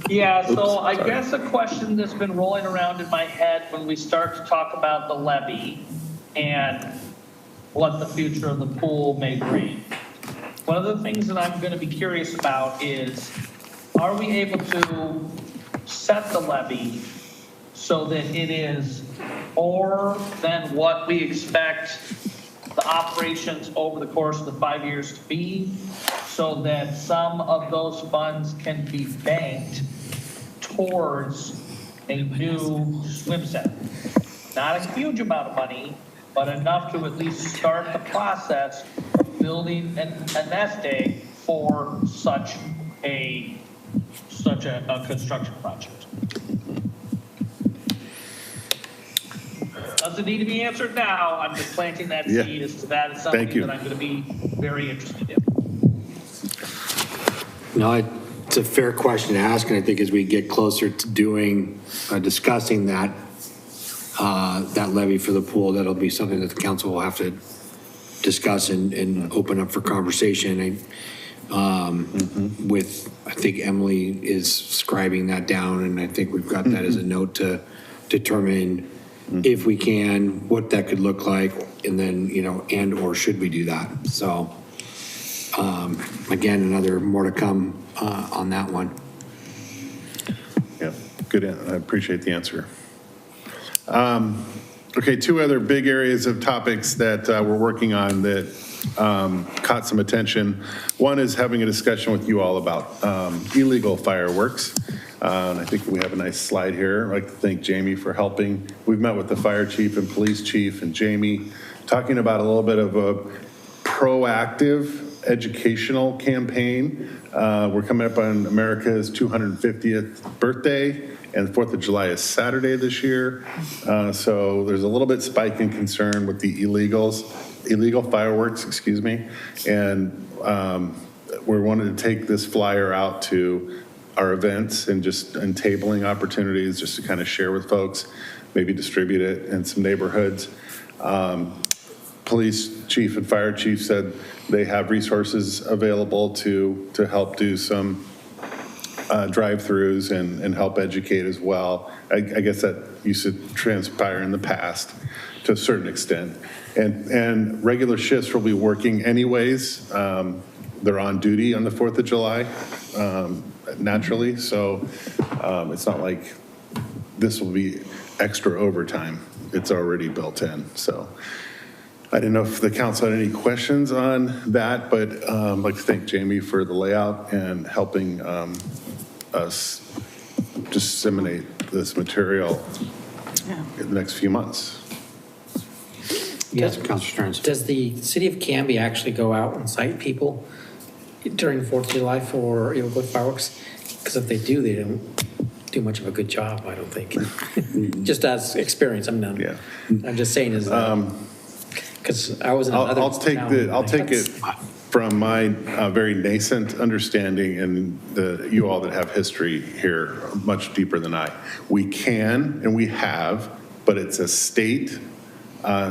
Yeah, so I guess a question that's been rolling around in my head when we start to talk about the levy and what the future of the pool may bring. One of the things that I'm going to be curious about is, are we able to set the levy so that it is more than what we expect the operations over the course of the 5 years to be, so that some of those funds can be banked towards a new swim set? Not a huge amount of money, but enough to at least start the process of building a nest egg for such a construction project. Doesn't need to be answered now. I'm just planting that seed as to that is something that I'm going to be very interested in. No, it's a fair question to ask, and I think as we get closer to discussing that levy for the pool, that'll be something that the council will have to discuss and open up for conversation. I think Emily is scribing that down, and I think we've got that as a note to determine if we can, what that could look like, and then, and or should we do that? So, again, another more to come on that one. Yeah, good. I appreciate the answer. Okay, two other big areas of topics that we're working on that caught some attention. One is having a discussion with you all about illegal fireworks. And I think we have a nice slide here. I'd like to thank Jamie for helping. We've met with the fire chief and police chief and Jamie, talking about a little bit of a proactive educational campaign. We're coming up on America's 250th birthday, and the 4th of July is Saturday this year. So there's a little bit spike in concern with the illegal fireworks, excuse me. And we wanted to take this flyer out to our events and tabling opportunities just to kind of share with folks, maybe distribute it in some neighborhoods. Police chief and fire chief said they have resources available to help do some drive-throughs and help educate as well. I guess that used to transpire in the past to a certain extent. And regular shifts will be working anyways. They're on duty on the 4th of July, naturally. So it's not like this will be extra overtime. It's already built in. So I didn't know if the council had any questions on that, but I'd like to thank Jamie for the layout and helping us disseminate this material in the next few months. Yes, Councilor Stearns. Does the City of Canby actually go out and cite people during the 4th of July for illegal fireworks? Because if they do, they don't do much of a good job, I don't think. Just as experience, I'm just saying is because I was in another I'll take it from my very nascent understanding, and you all that have history here much deeper than I. We can and we have, but it's a state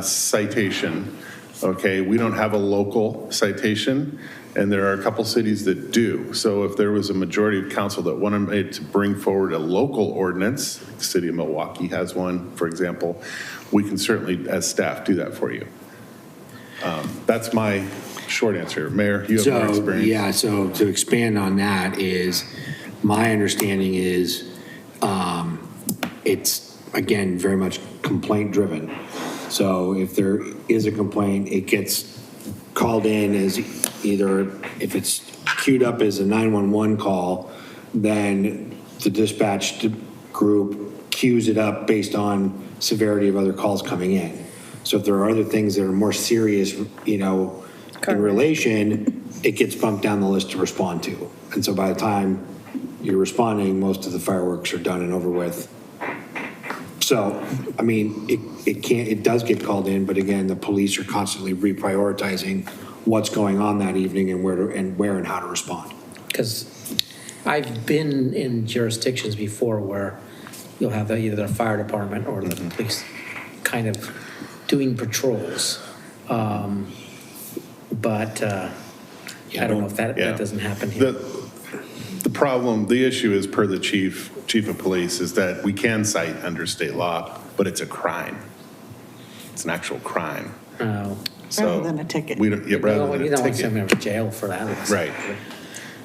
citation. Okay, we don't have a local citation, and there are a couple cities that do. So if there was a majority of council that wanted to bring forward a local ordinance, the city of Milwaukee has one, for example, we can certainly, as staff, do that for you. That's my short answer. Mayor, you have more experience. Yeah, so to expand on that is, my understanding is it's, again, very much complaint driven. So if there is a complaint, it gets called in as either, if it's queued up as a 911 call, then the dispatch group queues it up based on severity of other calls coming in. So if there are other things that are more serious, in relation, it gets bumped down the list to respond to. And so by the time you're responding, most of the fireworks are done and over with. So, I mean, it does get called in, but again, the police are constantly reprioritizing what's going on that evening and where and how to respond. Because I've been in jurisdictions before where you'll have either the fire department or the police kind of doing patrols. but I don't know if that doesn't happen here. The problem, the issue is, per the chief of police, is that we can cite under state law, but it's a crime. It's an actual crime. Oh. So Rather than a ticket. We don't, yeah, rather than You a don't want to send ticket. them to jail for that. Right.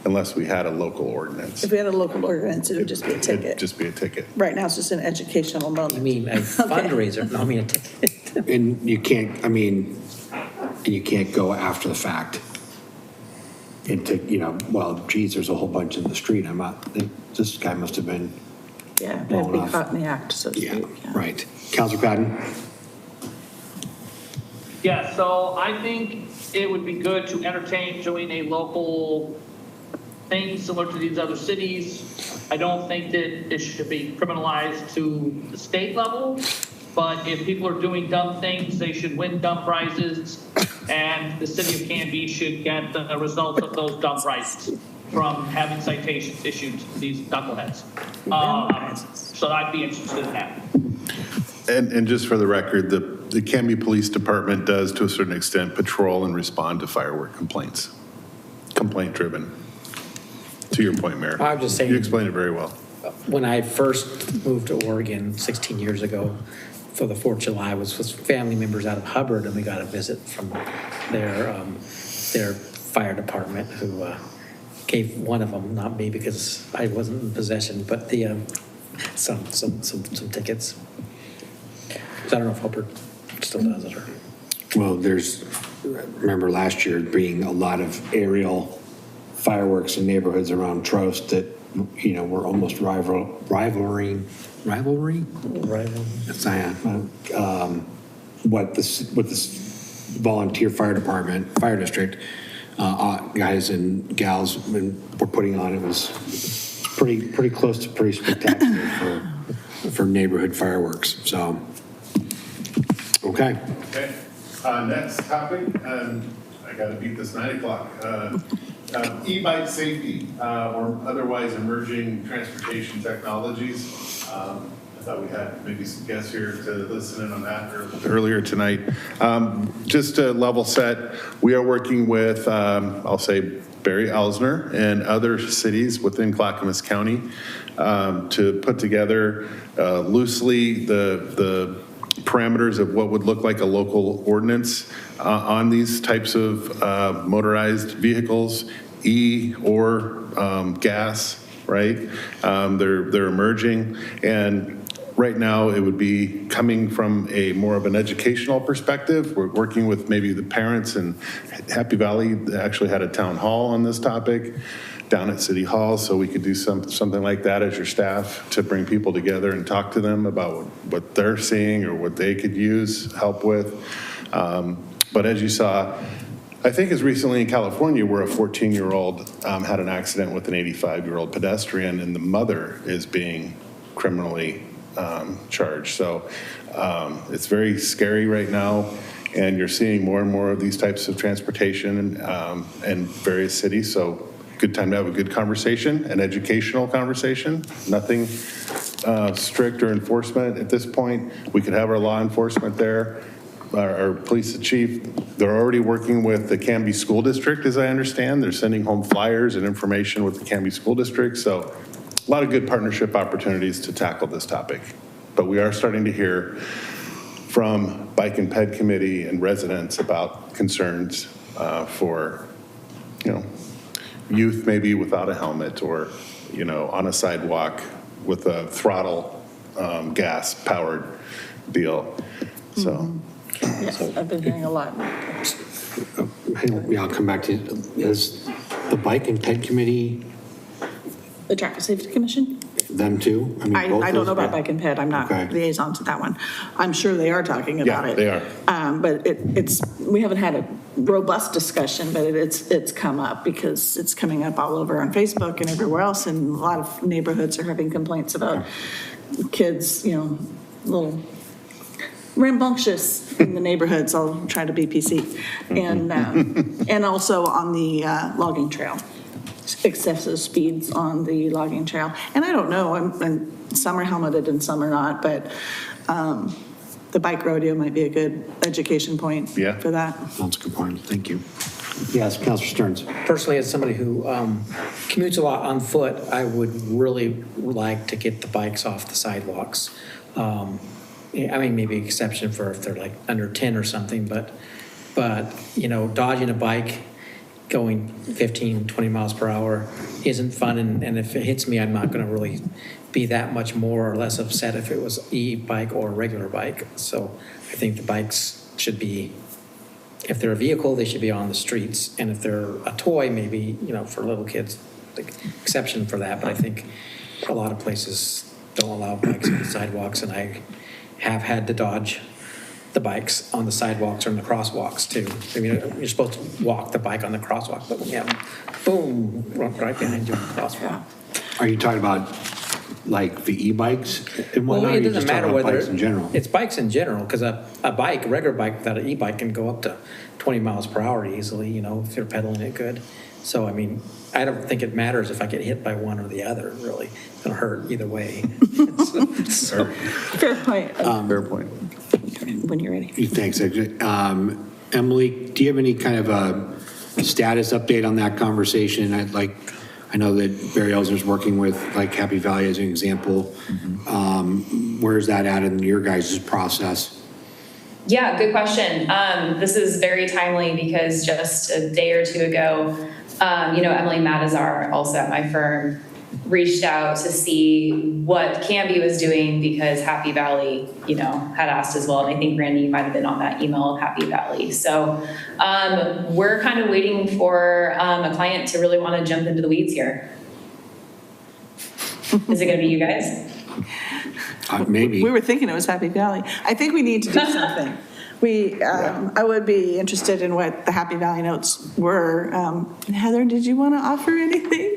Unless we had a local ordinance. If we had a local ordinance, it would just be a ticket. It'd just be a ticket. Right now, it's just an educational moment. You mean a fundraiser? No, I mean a ticket. And you can't, I mean, you can't go after the fact. And to, you know, well, geez, there's a whole bunch in the street. This guy must have been Yeah, it'd blown be off. caught in the act, so to Yeah, speak. right. Councilor Patton? Yeah, so I think it would be good to entertain doing a local thing similar to these other cities. I don't think that it should be criminalized to the state level, but if people are doing dumb things, they should win dumb prizes, and the city of Canby should get the results of those dumb prizes from having citations issued to these knuckleheads. So I'd be interested in that. And just for the record, the Canby Police Department does, to a certain extent, patrol and respond to firework complaints. Complaint driven. To your point, Mayor. I'm just saying. You explained it very well. When I first moved to Oregon 16 years ago for the 4th of July, was with family members out of Hubbard, and we got a visit from their fire department who gave one of them, not me because I wasn't in possession, but the some tickets. So I don't know if Hubbard still does it or. Well, remember last year being a lot of aerial fireworks in neighborhoods around Trost that, you know, were almost rivaling what this volunteer fire department, fire district, guys and gals were putting on. It was pretty close to pretty spectacular for neighborhood fireworks. So, okay. Okay. Next topic, I got to beat this 9 o'clock. E-bike safety or otherwise emerging transportation technologies. I thought we had maybe some guests here to listen in on that earlier tonight. Just to level set, we are working with, I'll say, Barry Elsner and other cities within Clackamas County to put together loosely the parameters of what would look like a local ordinance on these types of motorized vehicles, or gas, right? They're emerging, and right now it would be coming from a more of an educational perspective. We're working with maybe the parents, and Happy Valley actually had a town hall on this topic down at City Hall, so we could do something like that as your staff to bring people together and talk to them about what they're seeing or what they could use help with. But as you saw, I think as recently in California, where a 14-year-old had an accident with an 85-year-old pedestrian, and the mother is being criminally charged. So it's very scary right now, and you're seeing more and more of these types of transportation in various cities. So good time to have a good conversation, an educational conversation. Nothing strict or enforcement at this point. We could have our law enforcement there, our police chief. They're already working with the Canby School District, as I understand. They're sending home flyers and information with the Canby School District. So a lot of good partnership opportunities to tackle this topic. But we are starting to hear from Bike and Ped Committee and residents about concerns for, youth maybe without a helmet, or, on a sidewalk with a throttle gas powered deal. So. Yes, I've been hearing a lot. I'll come back to, is the Bike and Ped Committee, The Traffic Safety Commission? them too? I don't know about Bike and Ped. I'm not liaison to that one. I'm sure they are talking about it. They are. But we haven't had a robust discussion, but it's come up because it's coming up all over on Facebook and everywhere else, and a lot of neighborhoods are having complaints about kids, little rambunctious in the neighborhoods. I'll try to be PC. And also on the logging trail. Excessive speeds on the logging trail. And I don't know, and some are helmeted and some are not, but the bike rodeo might be a good education point for that. That's a good point. Thank you. Yes, Councilor Stearns. Personally, as somebody who commutes a lot on foot, I would really like to get the bikes off the sidewalks. I mean, maybe exception for if they're like under 10 or something, but dodging a bike going 15, 20 miles per hour isn't fun. And if it hits me, I'm not going to really be that much more or less upset if it was e-bike or a regular bike. So I think the bikes should be, if they're a vehicle, they should be on the streets. And if they're a toy, maybe, for little kids, like exception for that. But I think a lot of places don't allow bikes on the sidewalks, and I have had to dodge the bikes on the sidewalks or in the crosswalks too. I mean, you're supposed to walk the bike on the crosswalk, but when you have boom, right behind you on the crosswalk. Are you talking about like the e-bikes and Well, whatnot? it doesn't matter whether bikes in general. It's bikes in general, because a regular bike without an e-bike can go up to 20 miles per hour easily, if you're pedaling it good. So, I mean, I don't think it matters if I get hit by one or the other, really. It's going to hurt either way. Fair point. Fair point. When you're ready. Thanks, Emily, do you have any kind of a status update on that conversation? I know that Barry Elsner's working with Happy Valley as an example. Where's that at in your guys' process? Yeah, good question. This is very timely because just a day or two ago, Emily Matazar, also at my firm, reached out to see what Canby was doing because Happy Valley, had asked as well. And I think, Randy, you might have been on that email of Happy Valley. So we're kind of waiting for a client to really want to jump into the weeds here. Is it going to be you guys? Maybe. We were thinking it was Happy Valley. I think we need to do something. I would be interested in what the Happy Valley notes were. Heather, did you want to offer anything?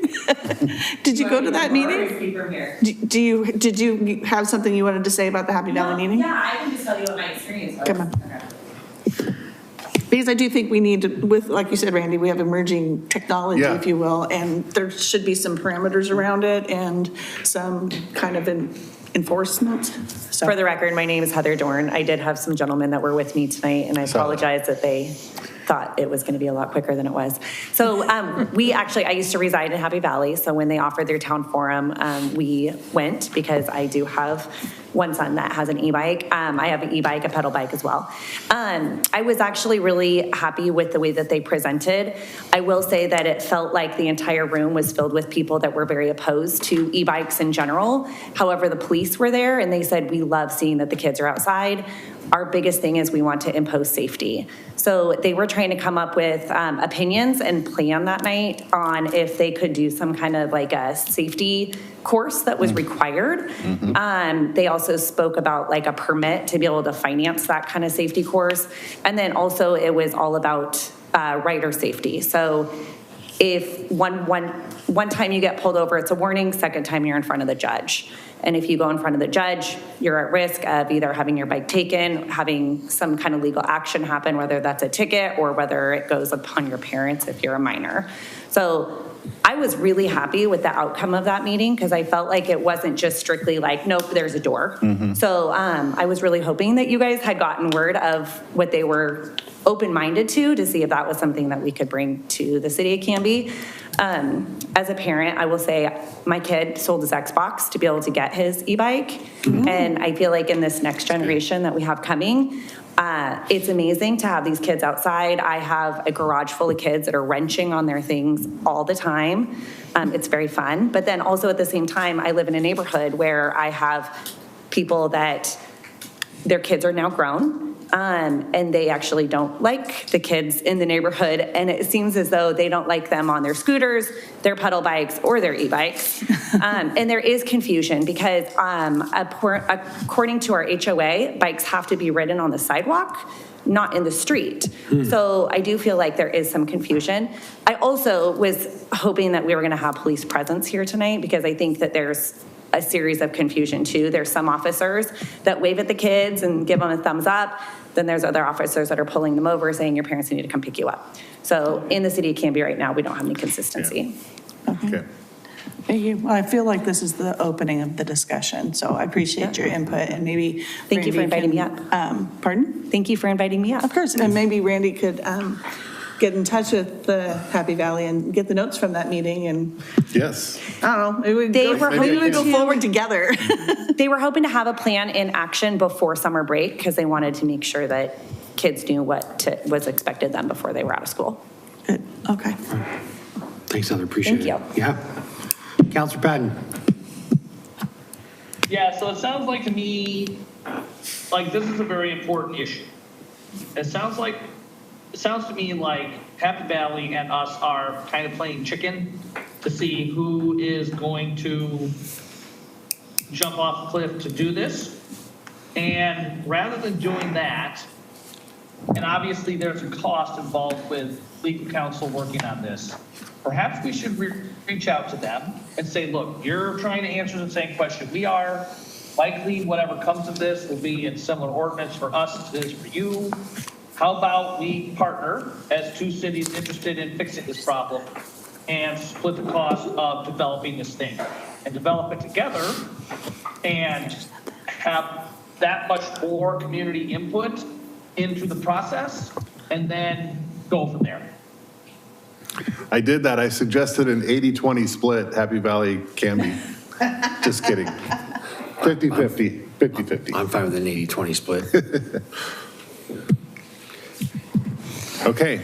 Did you go to that meeting? Did you have something you wanted to say about the Happy Valley meeting? Yeah, I can just tell you what my experience was. Come on. Because I do think we need to, with, like you said, Randy, we have emerging technology, if you will, and there should be some parameters around it and some kind of enforcement. So. For the record, my name is Heather Dorn. I did have some gentlemen that were with me tonight, and I apologize that they thought it was going to be a lot quicker than it was. So I used to reside in Happy Valley, so when they offered their town forum, we went because I do have one son that has an e-bike. I have an e-bike, a pedal bike as well. I was actually really happy with the way that they presented. I will say that it felt like the entire room was filled with people that were very opposed to e-bikes in general. However, the police were there and they said, we love seeing that the kids are outside. Our biggest thing is we want to impose safety. So they were trying to come up with opinions and plan that night on if they could do some kind of like a safety course that was required. They also spoke about like a permit to be able to finance that kind of safety course. And then also it was all about rider safety. So if one time you get pulled over, it's a warning. Second time you're in front of the judge. And if you go in front of the judge, you're at risk of either having your bike taken, having some kind of legal action happen, whether that's a ticket or whether it goes upon your parents if you're a minor. So I was really happy with the outcome of that meeting because I felt like it wasn't just strictly like, nope, there's a door. So I was really hoping that you guys had gotten word of what they were open-minded to see if that was something that we could bring to the city of Canby. As a parent, I will say my kid sold his Xbox to be able to get his e-bike. And I feel like in this next generation that we have coming, it's amazing to have these kids outside. I have a garage full of kids that are wrenching on their things all the time. It's very fun. But then also at the same time, I live in a neighborhood where I have people that their kids are now grown. And they actually don't like the kids in the neighborhood. And it seems as though they don't like them on their scooters, their pedal bikes, or their e-bikes. And there is confusion because according to our HOA, bikes have to be ridden on the sidewalk, not in the street. So I do feel like there is some confusion. I also was hoping that we were going to have police presence here tonight because I think that there's a series of confusion too. There's some officers that wave at the kids and give them a thumbs up. Then there's other officers that are pulling them over saying your parents need to come pick you up. So in the city of Canby right now, we don't have any consistency. Okay. Thank you. Well, I feel like this is the opening of the discussion, so I appreciate your input and maybe Thank you for inviting me up. Pardon? Thank you for inviting me up. Of course, and maybe Randy could get in touch with the Happy Valley and get the notes from that meeting, and Yes. I don't know, maybe we They were maybe we hoping go to- forward together. They were hoping to have a plan in action before summer break because they wanted to make sure that kids knew was expected them before they were out of school. Okay. Thanks, Heather, appreciate it. Thank you. Yeah. Councilor Patton. Yeah, so it sounds like to me, like this is a very important issue. It sounds to me like Happy Valley and us are kind of playing chicken to see who is going to jump off the cliff to do this. And rather than doing that, and obviously there's a cost involved with legal counsel working on this, perhaps we should reach out to them and say, look, you're trying to answer the same question we are. Likely whatever comes of this will be in similar ordinance for us as it is for you. How about we partner as two cities interested in fixing this problem and split the cost of developing this thing and develop it together and have that much more community input into the process and then go from there. I did that. I suggested an 80-20 split, Happy Valley, Canby. Just kidding. 50-50, 50-50. I'm fine with an 80-20 split. Okay.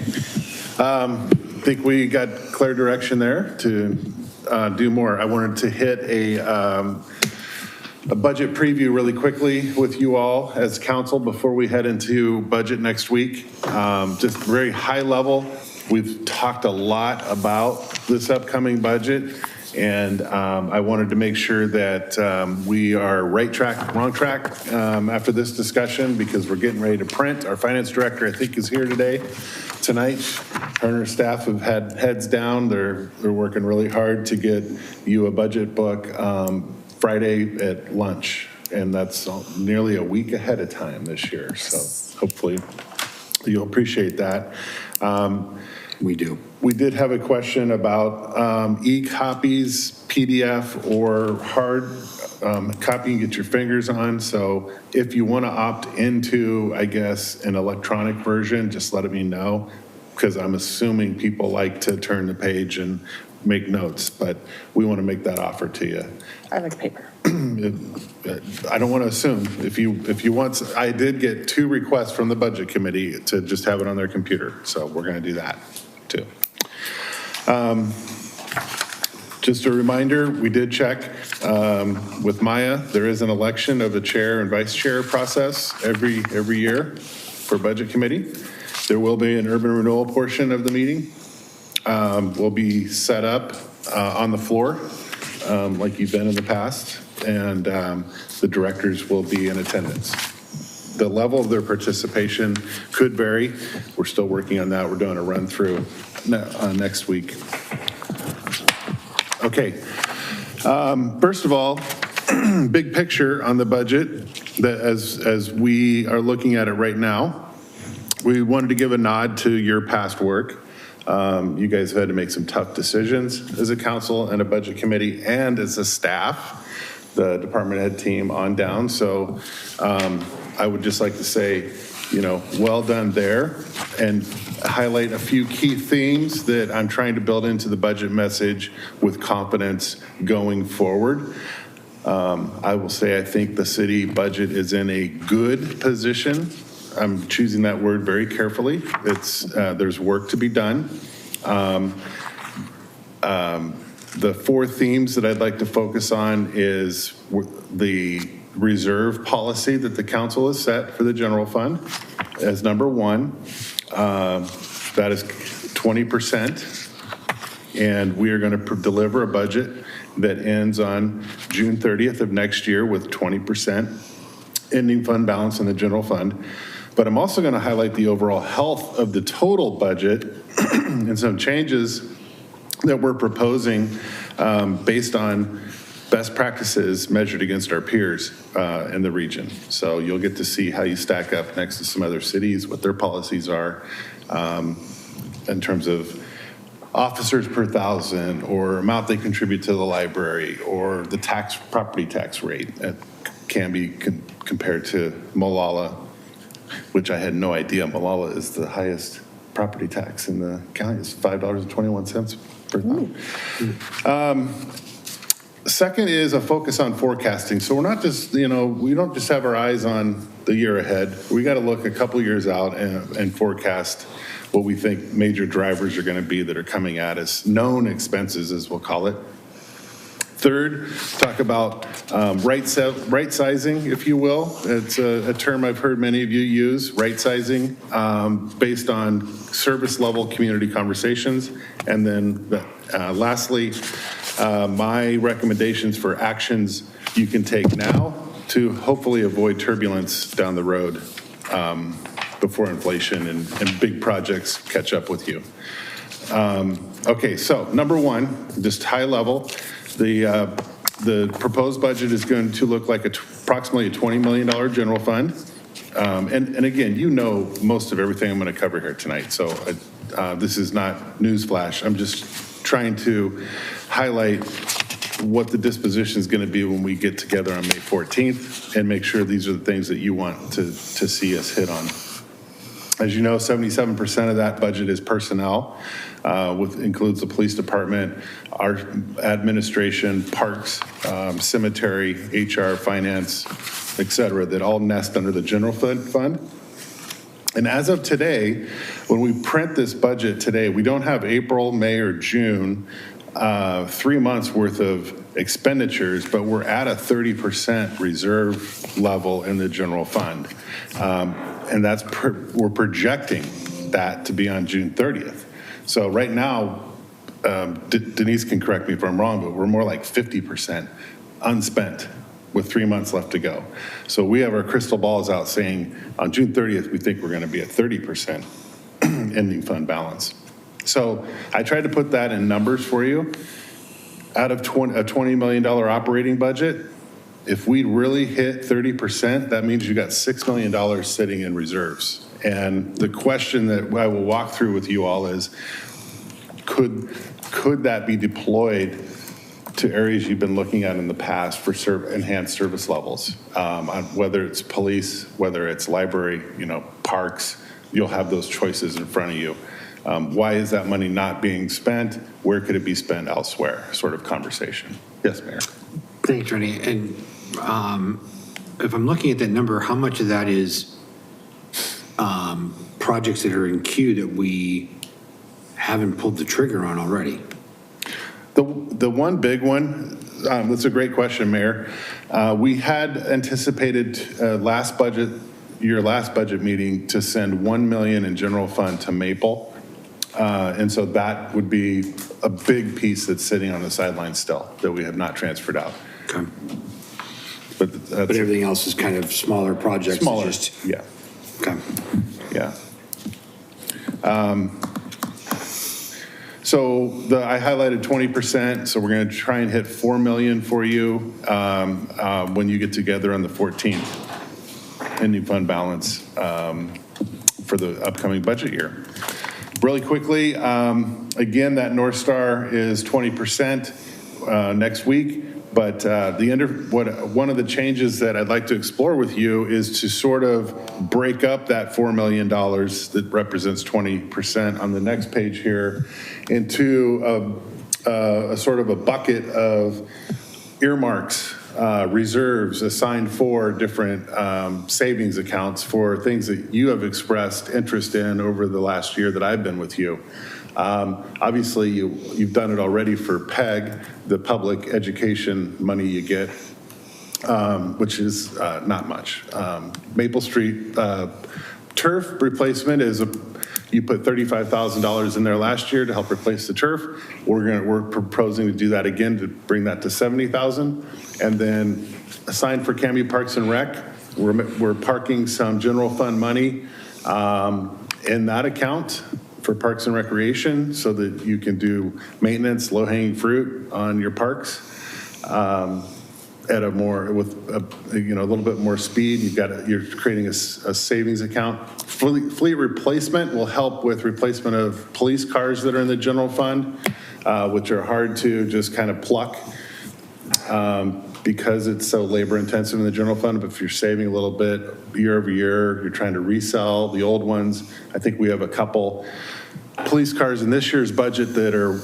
I think we got clear direction there to do more. I wanted to hit a budget preview really quickly with you all as council before we head into budget next week. Just very high level. We've talked a lot about this upcoming budget, and I wanted to make sure that we are right track, wrong track after this discussion, because we're getting ready to print. Our finance director, I think, is here tonight. Her and her staff have had heads down. They're working really hard to get you a budget book Friday at lunch, and that's nearly a week ahead of time this year. So hopefully you'll appreciate that. We do. We did have a question about e-copies, PDF, or hard copy you get your fingers on. So if you want to opt into, I guess, an electronic version, just let me know, because I'm assuming people like to turn the page and make notes, but we want to make that offer to you. I like paper. I don't want to assume. If you want, I did get 2 requests from the budget committee to just have it on their computer, so we're going to do that too. Just a reminder, we did check with Maya. There is an election of a chair and vice chair process every year for budget committee. There will be an urban renewal portion of the meeting. Will be set up on the floor like you've been in the past, and the directors will be in attendance. The level of their participation could vary. We're still working on that. We're doing a run through next week. Okay. First of all, big picture on the budget that as we are looking at it right now, we wanted to give a nod to your past work. You guys have had to make some tough decisions as a council and a budget committee and as a staff, the department head team on down. So I would just like to say, well done there, and highlight a few key themes that I'm trying to build into the budget message with confidence going forward. I will say I think the city budget is in a good position. I'm choosing that word very carefully. There's work to be done. The 4 themes that I'd like to focus on is the reserve policy that the council has set for the general fund as number 1. That is 20%. And we are going to deliver a budget that ends on June 30th of next year with 20% ending fund balance in the general fund. But I'm also going to highlight the overall health of the total budget and some changes that we're proposing based on best practices measured against our peers in the region. So you'll get to see how you stack up next to some other cities, what their policies are in terms of officers per 1,000 or amount they contribute to the library or the property tax rate can be compared to Molalla, which I had no idea. Molalla is the highest property tax in the county is $5.21 per ton. Second is a focus on forecasting. So we're not just, we don't just have our eyes on the year ahead. We got to look a couple years out and forecast what we think major drivers are going to be that are coming at us, known expenses, as we'll call it. Third, talk about right sizing, if you will. It's a term I've heard many of you use, right sizing, based on service level community conversations. And then lastly, my recommendations for actions you can take now to hopefully avoid turbulence down the road before inflation and big projects catch up with you. Okay, so number one, just high level, the proposed budget is going to look like approximately a $20 million general fund. And again, most of everything I'm going to cover here tonight. So this is not newsflash. I'm just trying to highlight what the disposition is going to be when we get together on May 14th and make sure these are the things that you want to see us hit on. As you know, 77% of that budget is personnel, includes the police department, our administration, parks, cemetery, HR, finance, et cetera, that all nest under the general fund. And as of today, when we print this budget today, we don't have April, May, or June 3 months worth of expenditures, but we're at a 30% reserve level in the general fund. And that's we're projecting that to be on June 30th. So right now, Denise can correct me if I'm wrong, but we're more like 50% unspent with 3 months left to go. So we have our crystal balls out saying on June 30th, we think we're going to be at 30% ending fund balance. So I tried to put that in numbers for you. Out of a $20 million operating budget, if we really hit 30%, that means you got $6 million sitting in reserves. And the question that I will walk through with you all is, could that be deployed to areas you've been looking at in the past for enhanced service levels? Whether it's police, whether it's library, parks, you'll have those choices in front of you. Why is that money not being spent? Where could it be spent elsewhere? Sort of conversation. Yes, Mayor. Thanks, Rennie. And if I'm looking at that number, how much of that is projects that are in queue that we haven't pulled the trigger on already? The one big one, that's a great question, Mayor. We had anticipated your last budget meeting to send $1 million in general fund to Maple. And so that would be a big piece that's sitting on the sidelines still that we have not transferred out. Okay. But everything else is kind of smaller projects. Smaller, yeah. Okay. Yeah. So I highlighted 20%, so we're going to try and hit $4 million for you when you get together on the 14th, ending fund balance for the upcoming budget year. Really quickly, again, that North Star is 20% next week, but one of the changes that I'd like to explore with you is to sort of break up that $4 million that represents 20% on the next page here into a sort of a bucket of earmarks, reserves assigned for different savings accounts for things that you have expressed interest in over the last year that I've been with you. Obviously, you've done it already for PEG, the public education money you get, which is not much. Maple Street turf replacement is you put $35,000 in there last year to help replace the turf. We're proposing to do that again to bring that to $70,000, and then assigned for Canby Parks and Rec. We're parking some general fund money in that account for Parks and Recreation so that you can do maintenance, low-hanging fruit on your parks at a little bit more speed. You're creating a savings account. Fleet replacement will help with replacement of police cars that are in the general fund, which are hard to just kind of pluck. because it's so labor intensive in the general fund, but if you're saving a little bit year over year, you're trying to resell the old ones. I think we have a couple police cars in this year's budget that are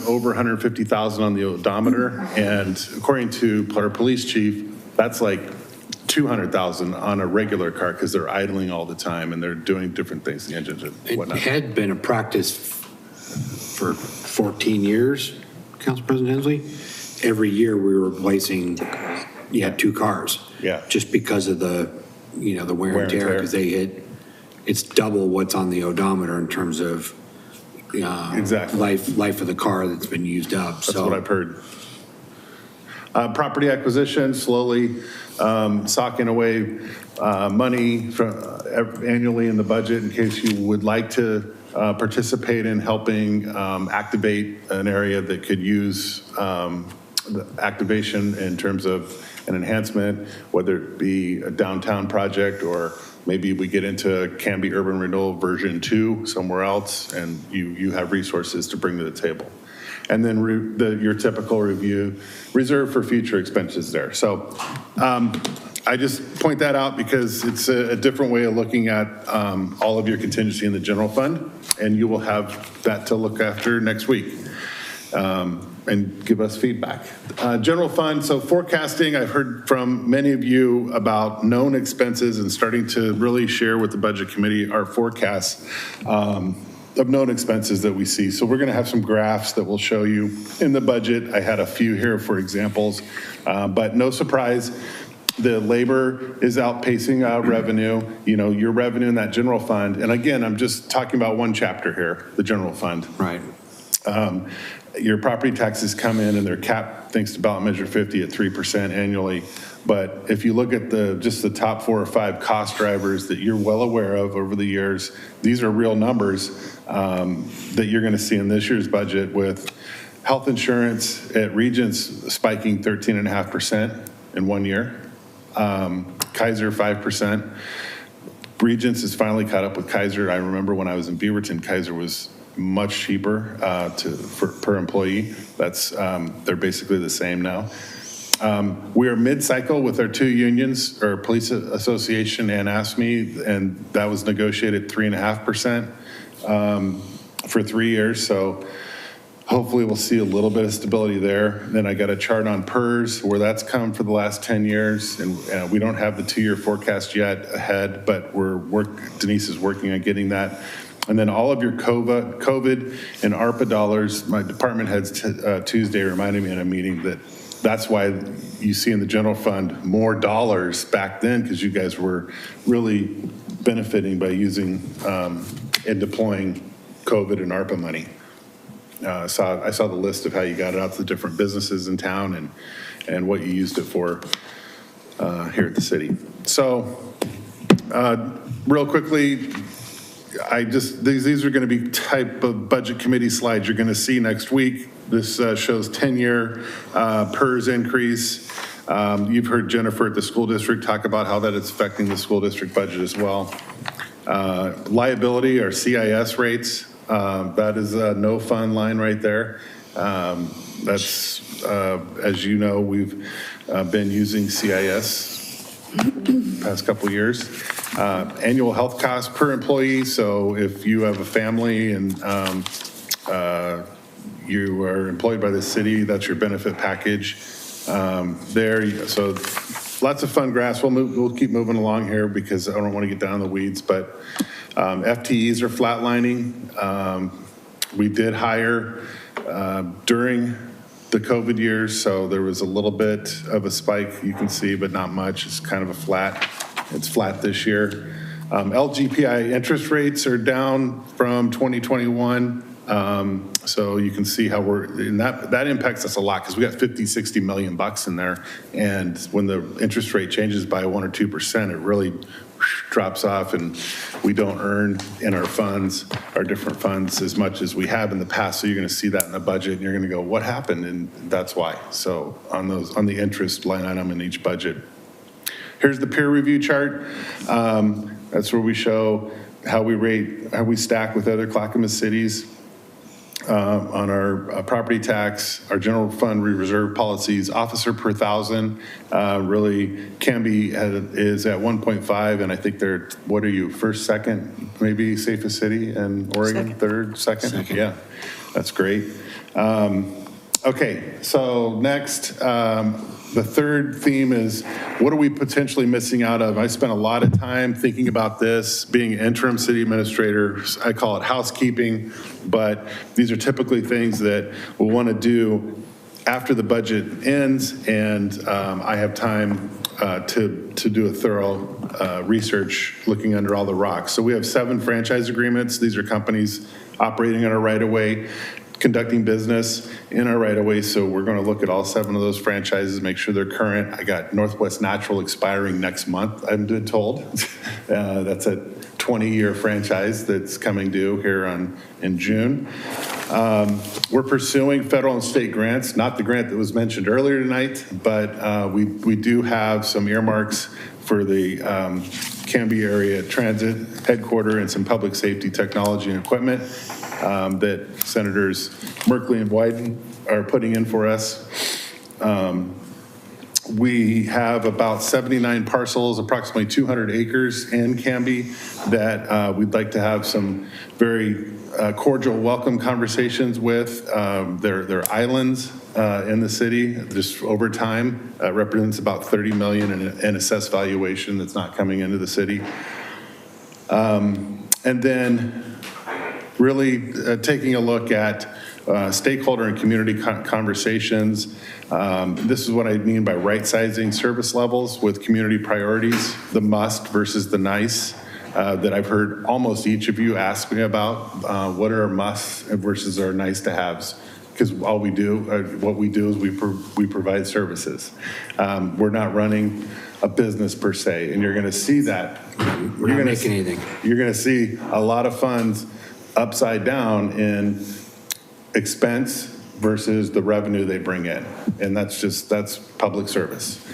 over 150,000 on the odometer. And according to our police chief, that's like 200,000 on a regular car because they're idling all the time and they're doing different things, the engines and whatnot. It had been a practice for 14 years, Council President Hensley. Every year we were replacing, you had 2 cars. Yeah. Just because of the, the wear and tear, because it's double what's on the odometer in terms of exactly life of the car that's been used up. That's what I've heard. Property acquisition, slowly socking away money annually in the budget in case you would like to participate in helping activate an area that could use the activation in terms of an enhancement, whether it be a downtown project or maybe we get into Canby Urban Renewal version 2 somewhere else and you have resources to bring to the table. And then your typical review, reserve for future expenses there. So I just point that out because it's a different way of looking at all of your contingency in the general fund, and you will have that to look after next week and give us feedback. General fund, so forecasting, I've heard from many of you about known expenses and starting to really share with the budget committee our forecasts of known expenses that we see. So we're going to have some graphs that will show you in the budget. I had a few here for examples, but no surprise, the labor is outpacing revenue. Your revenue in that general fund, and again, I'm just talking about one chapter here, the general fund. Right. Your property taxes come in and they're capped thanks to ballot measure 50 at 3% annually. But if you look at just the top 4 or 5 cost drivers that you're well aware of over the years, these are real numbers that you're going to see in this year's budget, with health insurance at Regents spiking 13.5% in 1 year. Kaiser 5%. Regents is finally caught up with Kaiser. I remember when I was in Beaverton, Kaiser was much cheaper per employee. They're basically the same now. We are mid-cycle with our 2 unions, or Police Association and ASME, and that was negotiated 3.5% for 3 years. So hopefully we'll see a little bit of stability there. Then I got a chart on PERS where that's come for the last 10 years, and we don't have the 2-year forecast yet ahead, but Denise is working on getting that. And then all of your COVID and ARPA dollars, my department heads Tuesday reminded me in a meeting that's why you see in the general fund more dollars back then, because you guys were really benefiting by using and deploying COVID and ARPA money. I saw the list of how you got it out to the different businesses in town and what you used it for here at the city. So real quickly, these are going to be type of budget committee slides you're going to see next week. This shows 10-year PERS increase. You've heard Jennifer at the school district talk about how that is affecting the school district budget as well. Liability or CIS rates, that is a no fund line right there. That's, as you know, we've been using CIS past couple of years. Annual health costs per employee. So if you have a family and you are employed by the city, that's your benefit package there. So lots of fun graphs. We'll keep moving along here because I don't want to get down in the weeds, but FTEs are flatlining. We did hire during the COVID years, so there was a little bit of a spike you can see, but not much. It's kind of a flat. It's flat this year. LGPI interest rates are down from 2021. So you can see how that impacts us a lot because we got 50, 60 million bucks in there. And when the interest rate changes by 1 or 2%, it really drops off and we don't earn in our funds, our different funds, as much as we have in the past. So you're going to see that in the budget and you're going to go, what happened? And that's why. So on the interest line item in each budget. Here's the peer review chart. That's where we show how we stack with other Clackamas cities. on our property tax, our general fund reserve policies, officer per thousand, really Canby is at 1.5, and I think they're, what are you, first, second, maybe safest city in Oregon? Third, second? Yeah, that's great. Okay, so next, the third theme is, what are we potentially missing out of? I spent a lot of time thinking about this, being interim city administrator. I call it housekeeping, but these are typically things that we'll want to do after the budget ends, and I have time to do a thorough research looking under all the rocks. So we have 7 franchise agreements. These are companies operating on our right-of-way, conducting business in our right-of-way, so we're going to look at all 7 of those franchises, make sure they're current. I got Northwest Natural expiring next month, I've been told. That's a 20-year franchise that's coming due here in June. We're pursuing federal and state grants, not the grant that was mentioned earlier tonight, but we do have some earmarks for the Canby area transit headquarter and some public safety technology and equipment that Senators Merkley and Wyden are putting in for us. We have about 79 parcels, approximately 200 acres in Canby that we'd like to have some very cordial welcome conversations with. They're islands in the city. Just over time represents about 30 million in assessed valuation that's not coming into the city. And then really taking a look at stakeholder and community conversations. This is what I mean by right-sizing service levels with community priorities, the must versus the nice, that I've heard almost each of you ask me about. What are our musts versus our nice-to-haves? Because all we do, what we do is we provide services. We're not running a business per se, and you're going to see that. We're not making anything. You're going to see a lot of funds upside down in expense versus the revenue they bring in. And that's public service.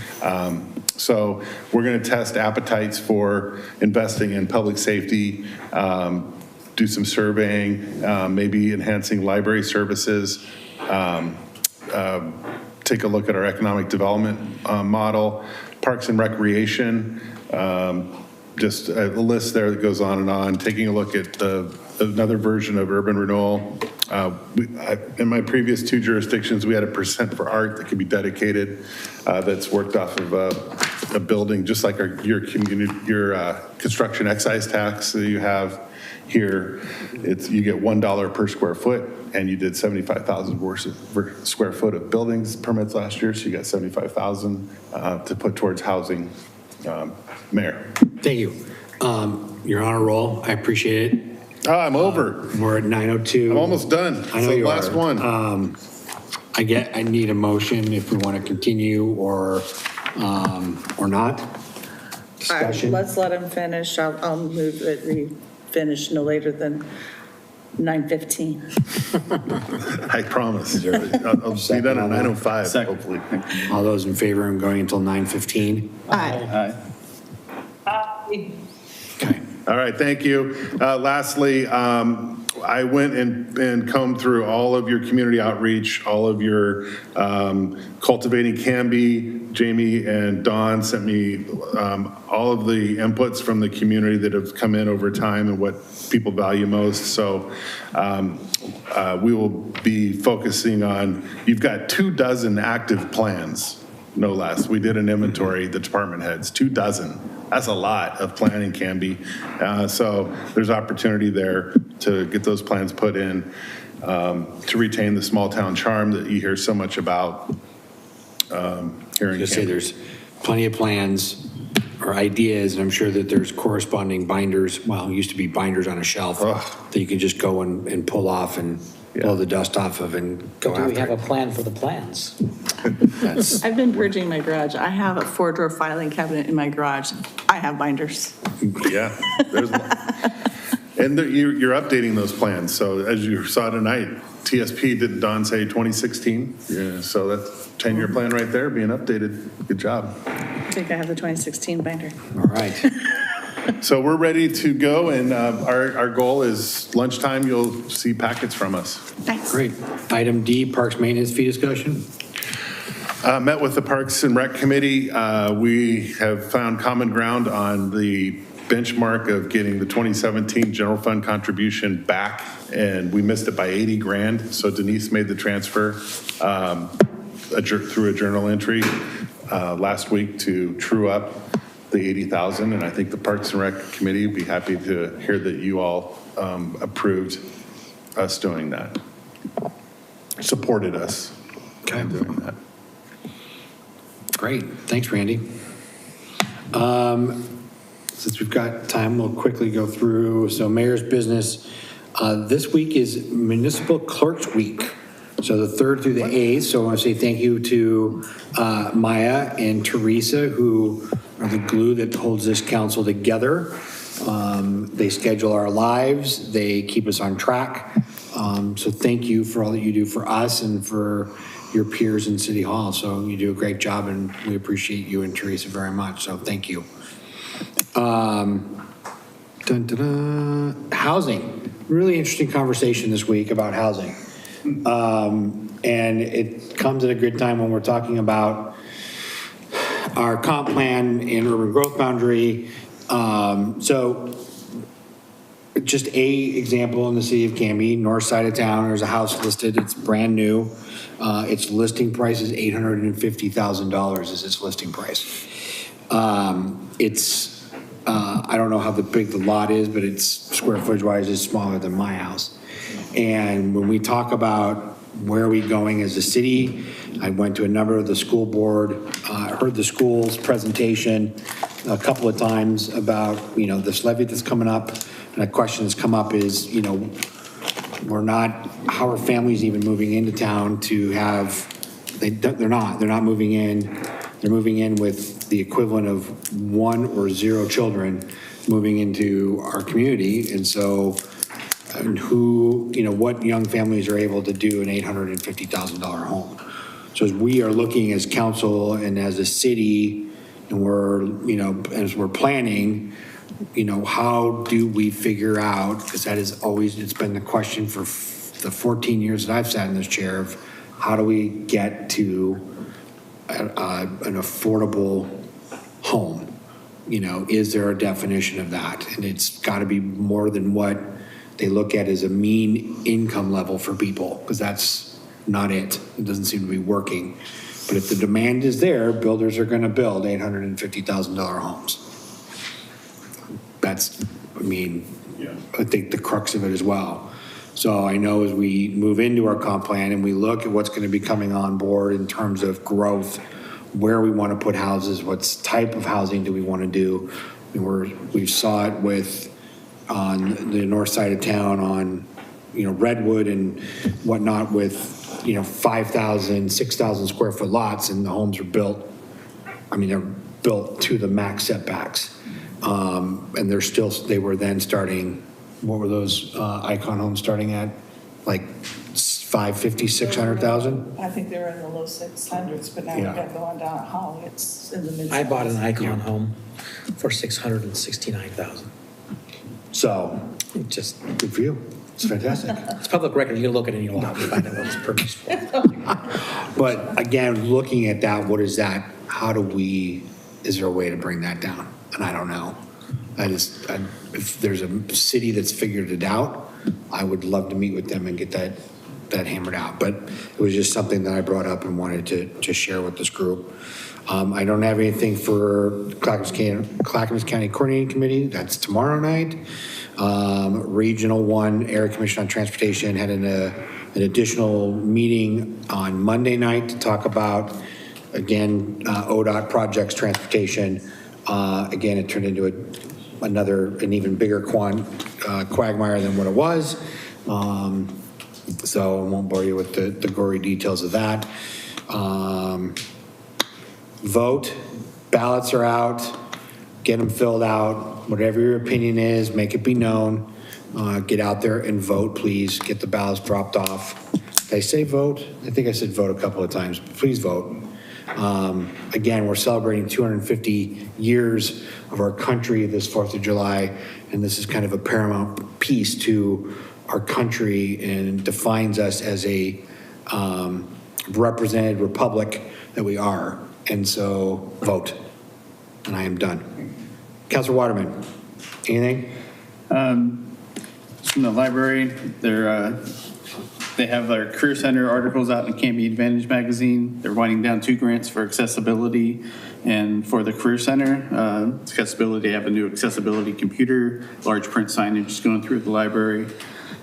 So we're going to test appetites for investing in public safety, do some surveying, maybe enhancing library services, take a look at our economic development model, parks and recreation, just a list there that goes on and on, taking a look at another version of urban renewal. In my previous 2 jurisdictions, we had a % for art that could be dedicated, that's worked off of a building, just like your construction excise tax that you have here. You get $1 per square foot, and you did 75,000 square foot of buildings permits last year, so you got 75,000 to put towards housing. Mayor. Thank you. You're on a roll. I appreciate it. Oh, I'm over. We're at 9:02. I'm almost done. I know you last one. I need a motion if we want to continue or not. Discussion. Let's let him finish. I'll move that we finish no later than 9:15. I promise. I'll be done at 9:05, hopefully. All those in favor of going until 9:15? Aye. Okay. All right, thank you. Lastly, I went and combed through all of your community outreach, all of your Cultivating Canby. Jamie and Dawn sent me all of the inputs from the community that have come in over time and what people value most. So we will be focusing on, you've got 24 active plans, no less. We did an inventory, the department heads, 24. That's a lot of planning, Canby. So there's opportunity there to get those plans put in to retain the small town charm that you hear so much about here in Canby. Say there's plenty of plans or ideas, and I'm sure that there's corresponding binders. Well, it used to be binders on a shelf that you can just go and pull off and blow the dust off of and go after. Do we have a plan for the plans? I've been purging my garage. I have a 4-drawer filing cabinet in my garage. I have binders. Yeah, there's one. And you're updating those plans. So as you saw tonight, TSP, didn't Don say 2016? Yeah, so that's 10-year plan right there being updated. Good job. I think I have the 2016 binder. All right. So we're ready to go, and our goal is lunchtime, you'll see packets from us. Great. Item D, Parks Maintenance Fee discussion. Met with the Parks and Rec Committee. We have found common ground on the benchmark of getting the 2017 general fund contribution back, and we missed it by 80 grand. So Denise made the transfer through a journal entry last week to true up the 80,000, and I think the Parks and Rec Committee would be happy to hear that you all approved us doing that, supported us in doing that. Great, thanks, Randy. Since we've got time, we'll quickly go through. So Mayor's Business, this week is Municipal Clerks Week. So the 3rd through the 8th. So I want to say thank you to Maya and Teresa, who are the glue that holds this council together. They schedule our lives. They keep us on track. So thank you for all that you do for us and for your peers in City Hall. So you do a great job, and we appreciate you and Teresa very much. So thank you. Housing. Really interesting conversation this week about housing. And it comes at a good time when we're talking about our comp plan and urban growth boundary. So just a example in the city of Canby, north side of town, there's a house listed, it's brand new. Its listing price is $850,000 is its listing price. I don't know how big the lot is, but it's square footage wise is smaller than my house. And when we talk about where are we going as a city, I went to a number of the school board, heard the school's presentation a couple of times about, this levy that's coming up. And a question that's come up is, how are families even moving into town to have, they're not moving in. They're moving in with the equivalent of 1 or 0 children moving into our community. And so, what young families are able to do an $850,000 home. So as we are looking as council and as a city, and as we're planning, how do we figure out, because that is always, it's been the question for the 14 years that I've sat in this chair of how do we get to an affordable home? Is there a definition of that? And it's got to be more than what they look at as a mean income level for people, because that's not it. It doesn't seem to be working. But if the demand is there, builders are going to build $850,000 homes. That's, I think the crux of it as well. So I know as we move into our comp plan and we look at what's going to be coming on board in terms of growth, where we want to put houses, what type of housing do we want to do? We saw it with on the north side of town on, Redwood and whatnot with, 5,000, 6,000 square foot lots, and the homes are built. They're built to the max setbacks. And they were then starting, what were those Icon homes starting at? Like 550, 600,000? I think they were in the low 600s, but now Yeah. we've got going down at Holly, it's in the mid. I bought an Icon home for $669,000. So, just good for you. It's fantastic. It's public record. You can look at it and you'll find out what it's purchased for. But again, looking at that, what is that? Is there a way to bring that down? And I don't know. If there's a city that's figured it out, I would love to meet with them and get that hammered out. But it was just something that I brought up and wanted to share with this group. I don't have anything for Clackamas County Coordinating Committee. That's tomorrow night. Regional 1 Area Commission on Transportation had an additional meeting on Monday night to talk about, again, ODOT projects, transportation. Again, it turned into an even bigger quagmire than what it was. So I won't bore you with the gory details of that. Vote. Ballots are out. Get them filled out. Whatever your opinion is, make it be known. Get out there and vote, please. Get the ballots dropped off. Did I say vote? I think I said vote a couple of times. Please vote. Again, we're celebrating 250 years of our country this 4th of July, and this is kind of a paramount piece to our country and defines us as a represented republic that we are. And so vote. And I am done. Councilor Waterman, anything? From the library, they have their Career Center articles out in Canby Advantage magazine. They're winding down 2 grants for accessibility, and for the Career Center, accessibility, they have a new accessibility computer, large print signage going through the library.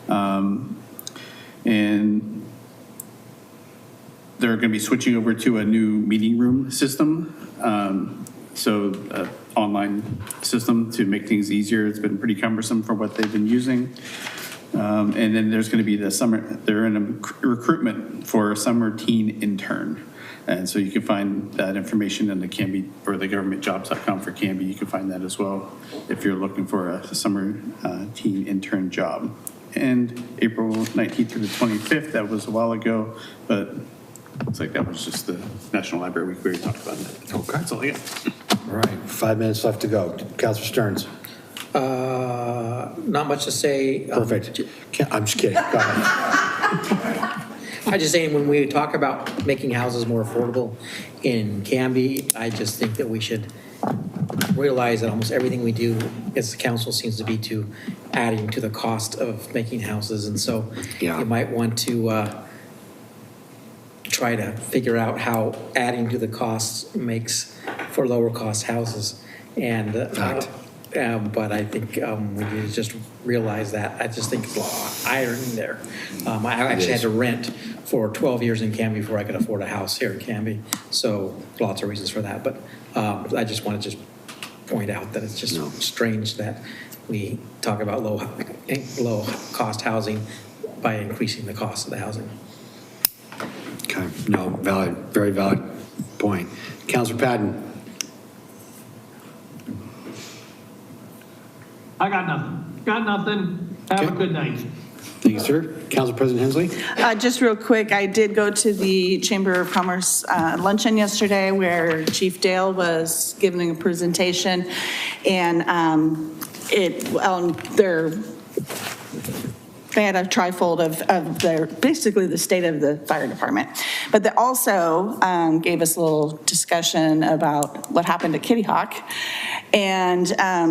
And they're going to be switching over to a new meeting room system. Online system to make things easier. It's been pretty cumbersome for what they've been using. And then there's going to be they're in a recruitment for a summer teen intern. And so you can find that information in the Canby or the governmentjobs.com for Canby. You can find that as well if you're looking for a summer teen intern job. And April 19th through the 25th, that was a while ago, but looks like that was just the National Library Week. We already talked about that. Okay. That's all I got. All right, 5 minutes left to go. Councilor Stearns. Not much to say. Perfect. I'm just kidding. Go ahead. I'm just saying, when we talk about making houses more affordable in Canby, I just think that we should realize that almost everything we do as a council seems to be to adding to the cost of making houses. And so you might want to try to figure out how adding to the costs makes for lower cost houses. And but I think we need to just realize that. I just think it's a lot of irony there. I actually had to rent for 12 years in Canby before I could afford a house here in Canby. So lots of reasons for that. But I just want to just point out that it's just strange that we talk about low cost housing by increasing the cost of the housing. Okay, no, valid, very valid point. Councilor Patton. I got nothing. Got nothing. Have a good night. Thank you, sir. Council President Hensley. Just real quick, I did go to the Chamber of Commerce luncheon yesterday where Chief Dale was giving a presentation, and they had a trifold of their, basically the state of the fire department. But they also gave us a little discussion about what happened at Kitty Hawk. And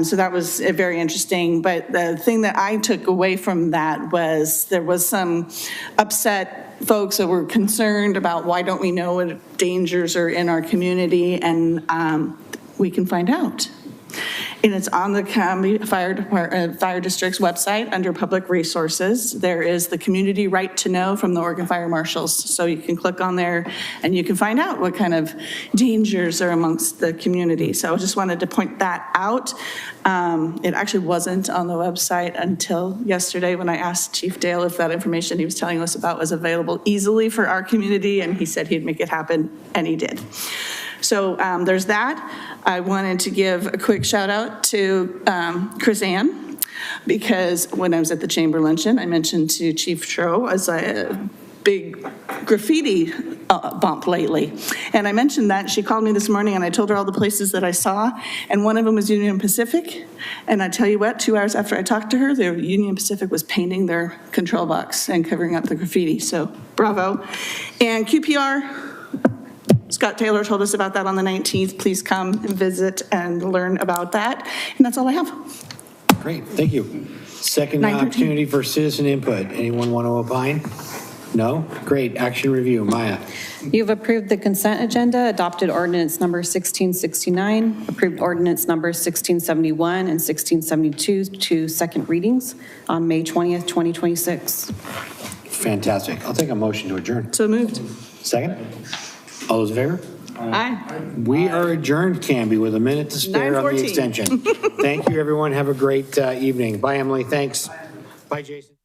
so that was very interesting. But the thing that I took away from that was there was some upset folks that were concerned about why don't we know what dangers are in our community, and we can find out. And it's on the Canby Fire District's website under Public Resources. There is the Community Right to Know from the Oregon Fire Marshals. So you can click on there and you can find out what kind of dangers are amongst the community. So I just wanted to point that out. It actually wasn't on the website until yesterday when I asked Chief Dale if that information he was telling us about was available easily for our community, and he said he'd make it happen, and he did. So there's that. I wanted to give a quick shout out to Chris Ann, because when I was at the chamber luncheon, I mentioned to Chief Tro as a big graffiti bump lately. And I mentioned that. She called me this morning and I told her all the places that I saw. And one of them was Union Pacific. And I tell you what, 2 hours after I talked to her, the Union Pacific was painting their control box and covering up the graffiti. So bravo. And QPR, Scott Taylor told us about that on the 19th. Please come and visit and learn about that. And that's all I have. Great, thank you. Second opportunity for citizen input. Anyone want to opine? No? Great, action review. Maya. You've approved the consent agenda, adopted ordinance number 1669, approved ordinance number 1671 and 1672 to second readings on May 20th, 2026. Fantastic. I'll take a motion to adjourn. So moved. Second? All those in favor? Aye. We are adjourned, Canby, with a minute to spare on the 9:14. extension. Thank you, everyone. Have a great evening. Bye, Emily. Thanks. Bye, Jason.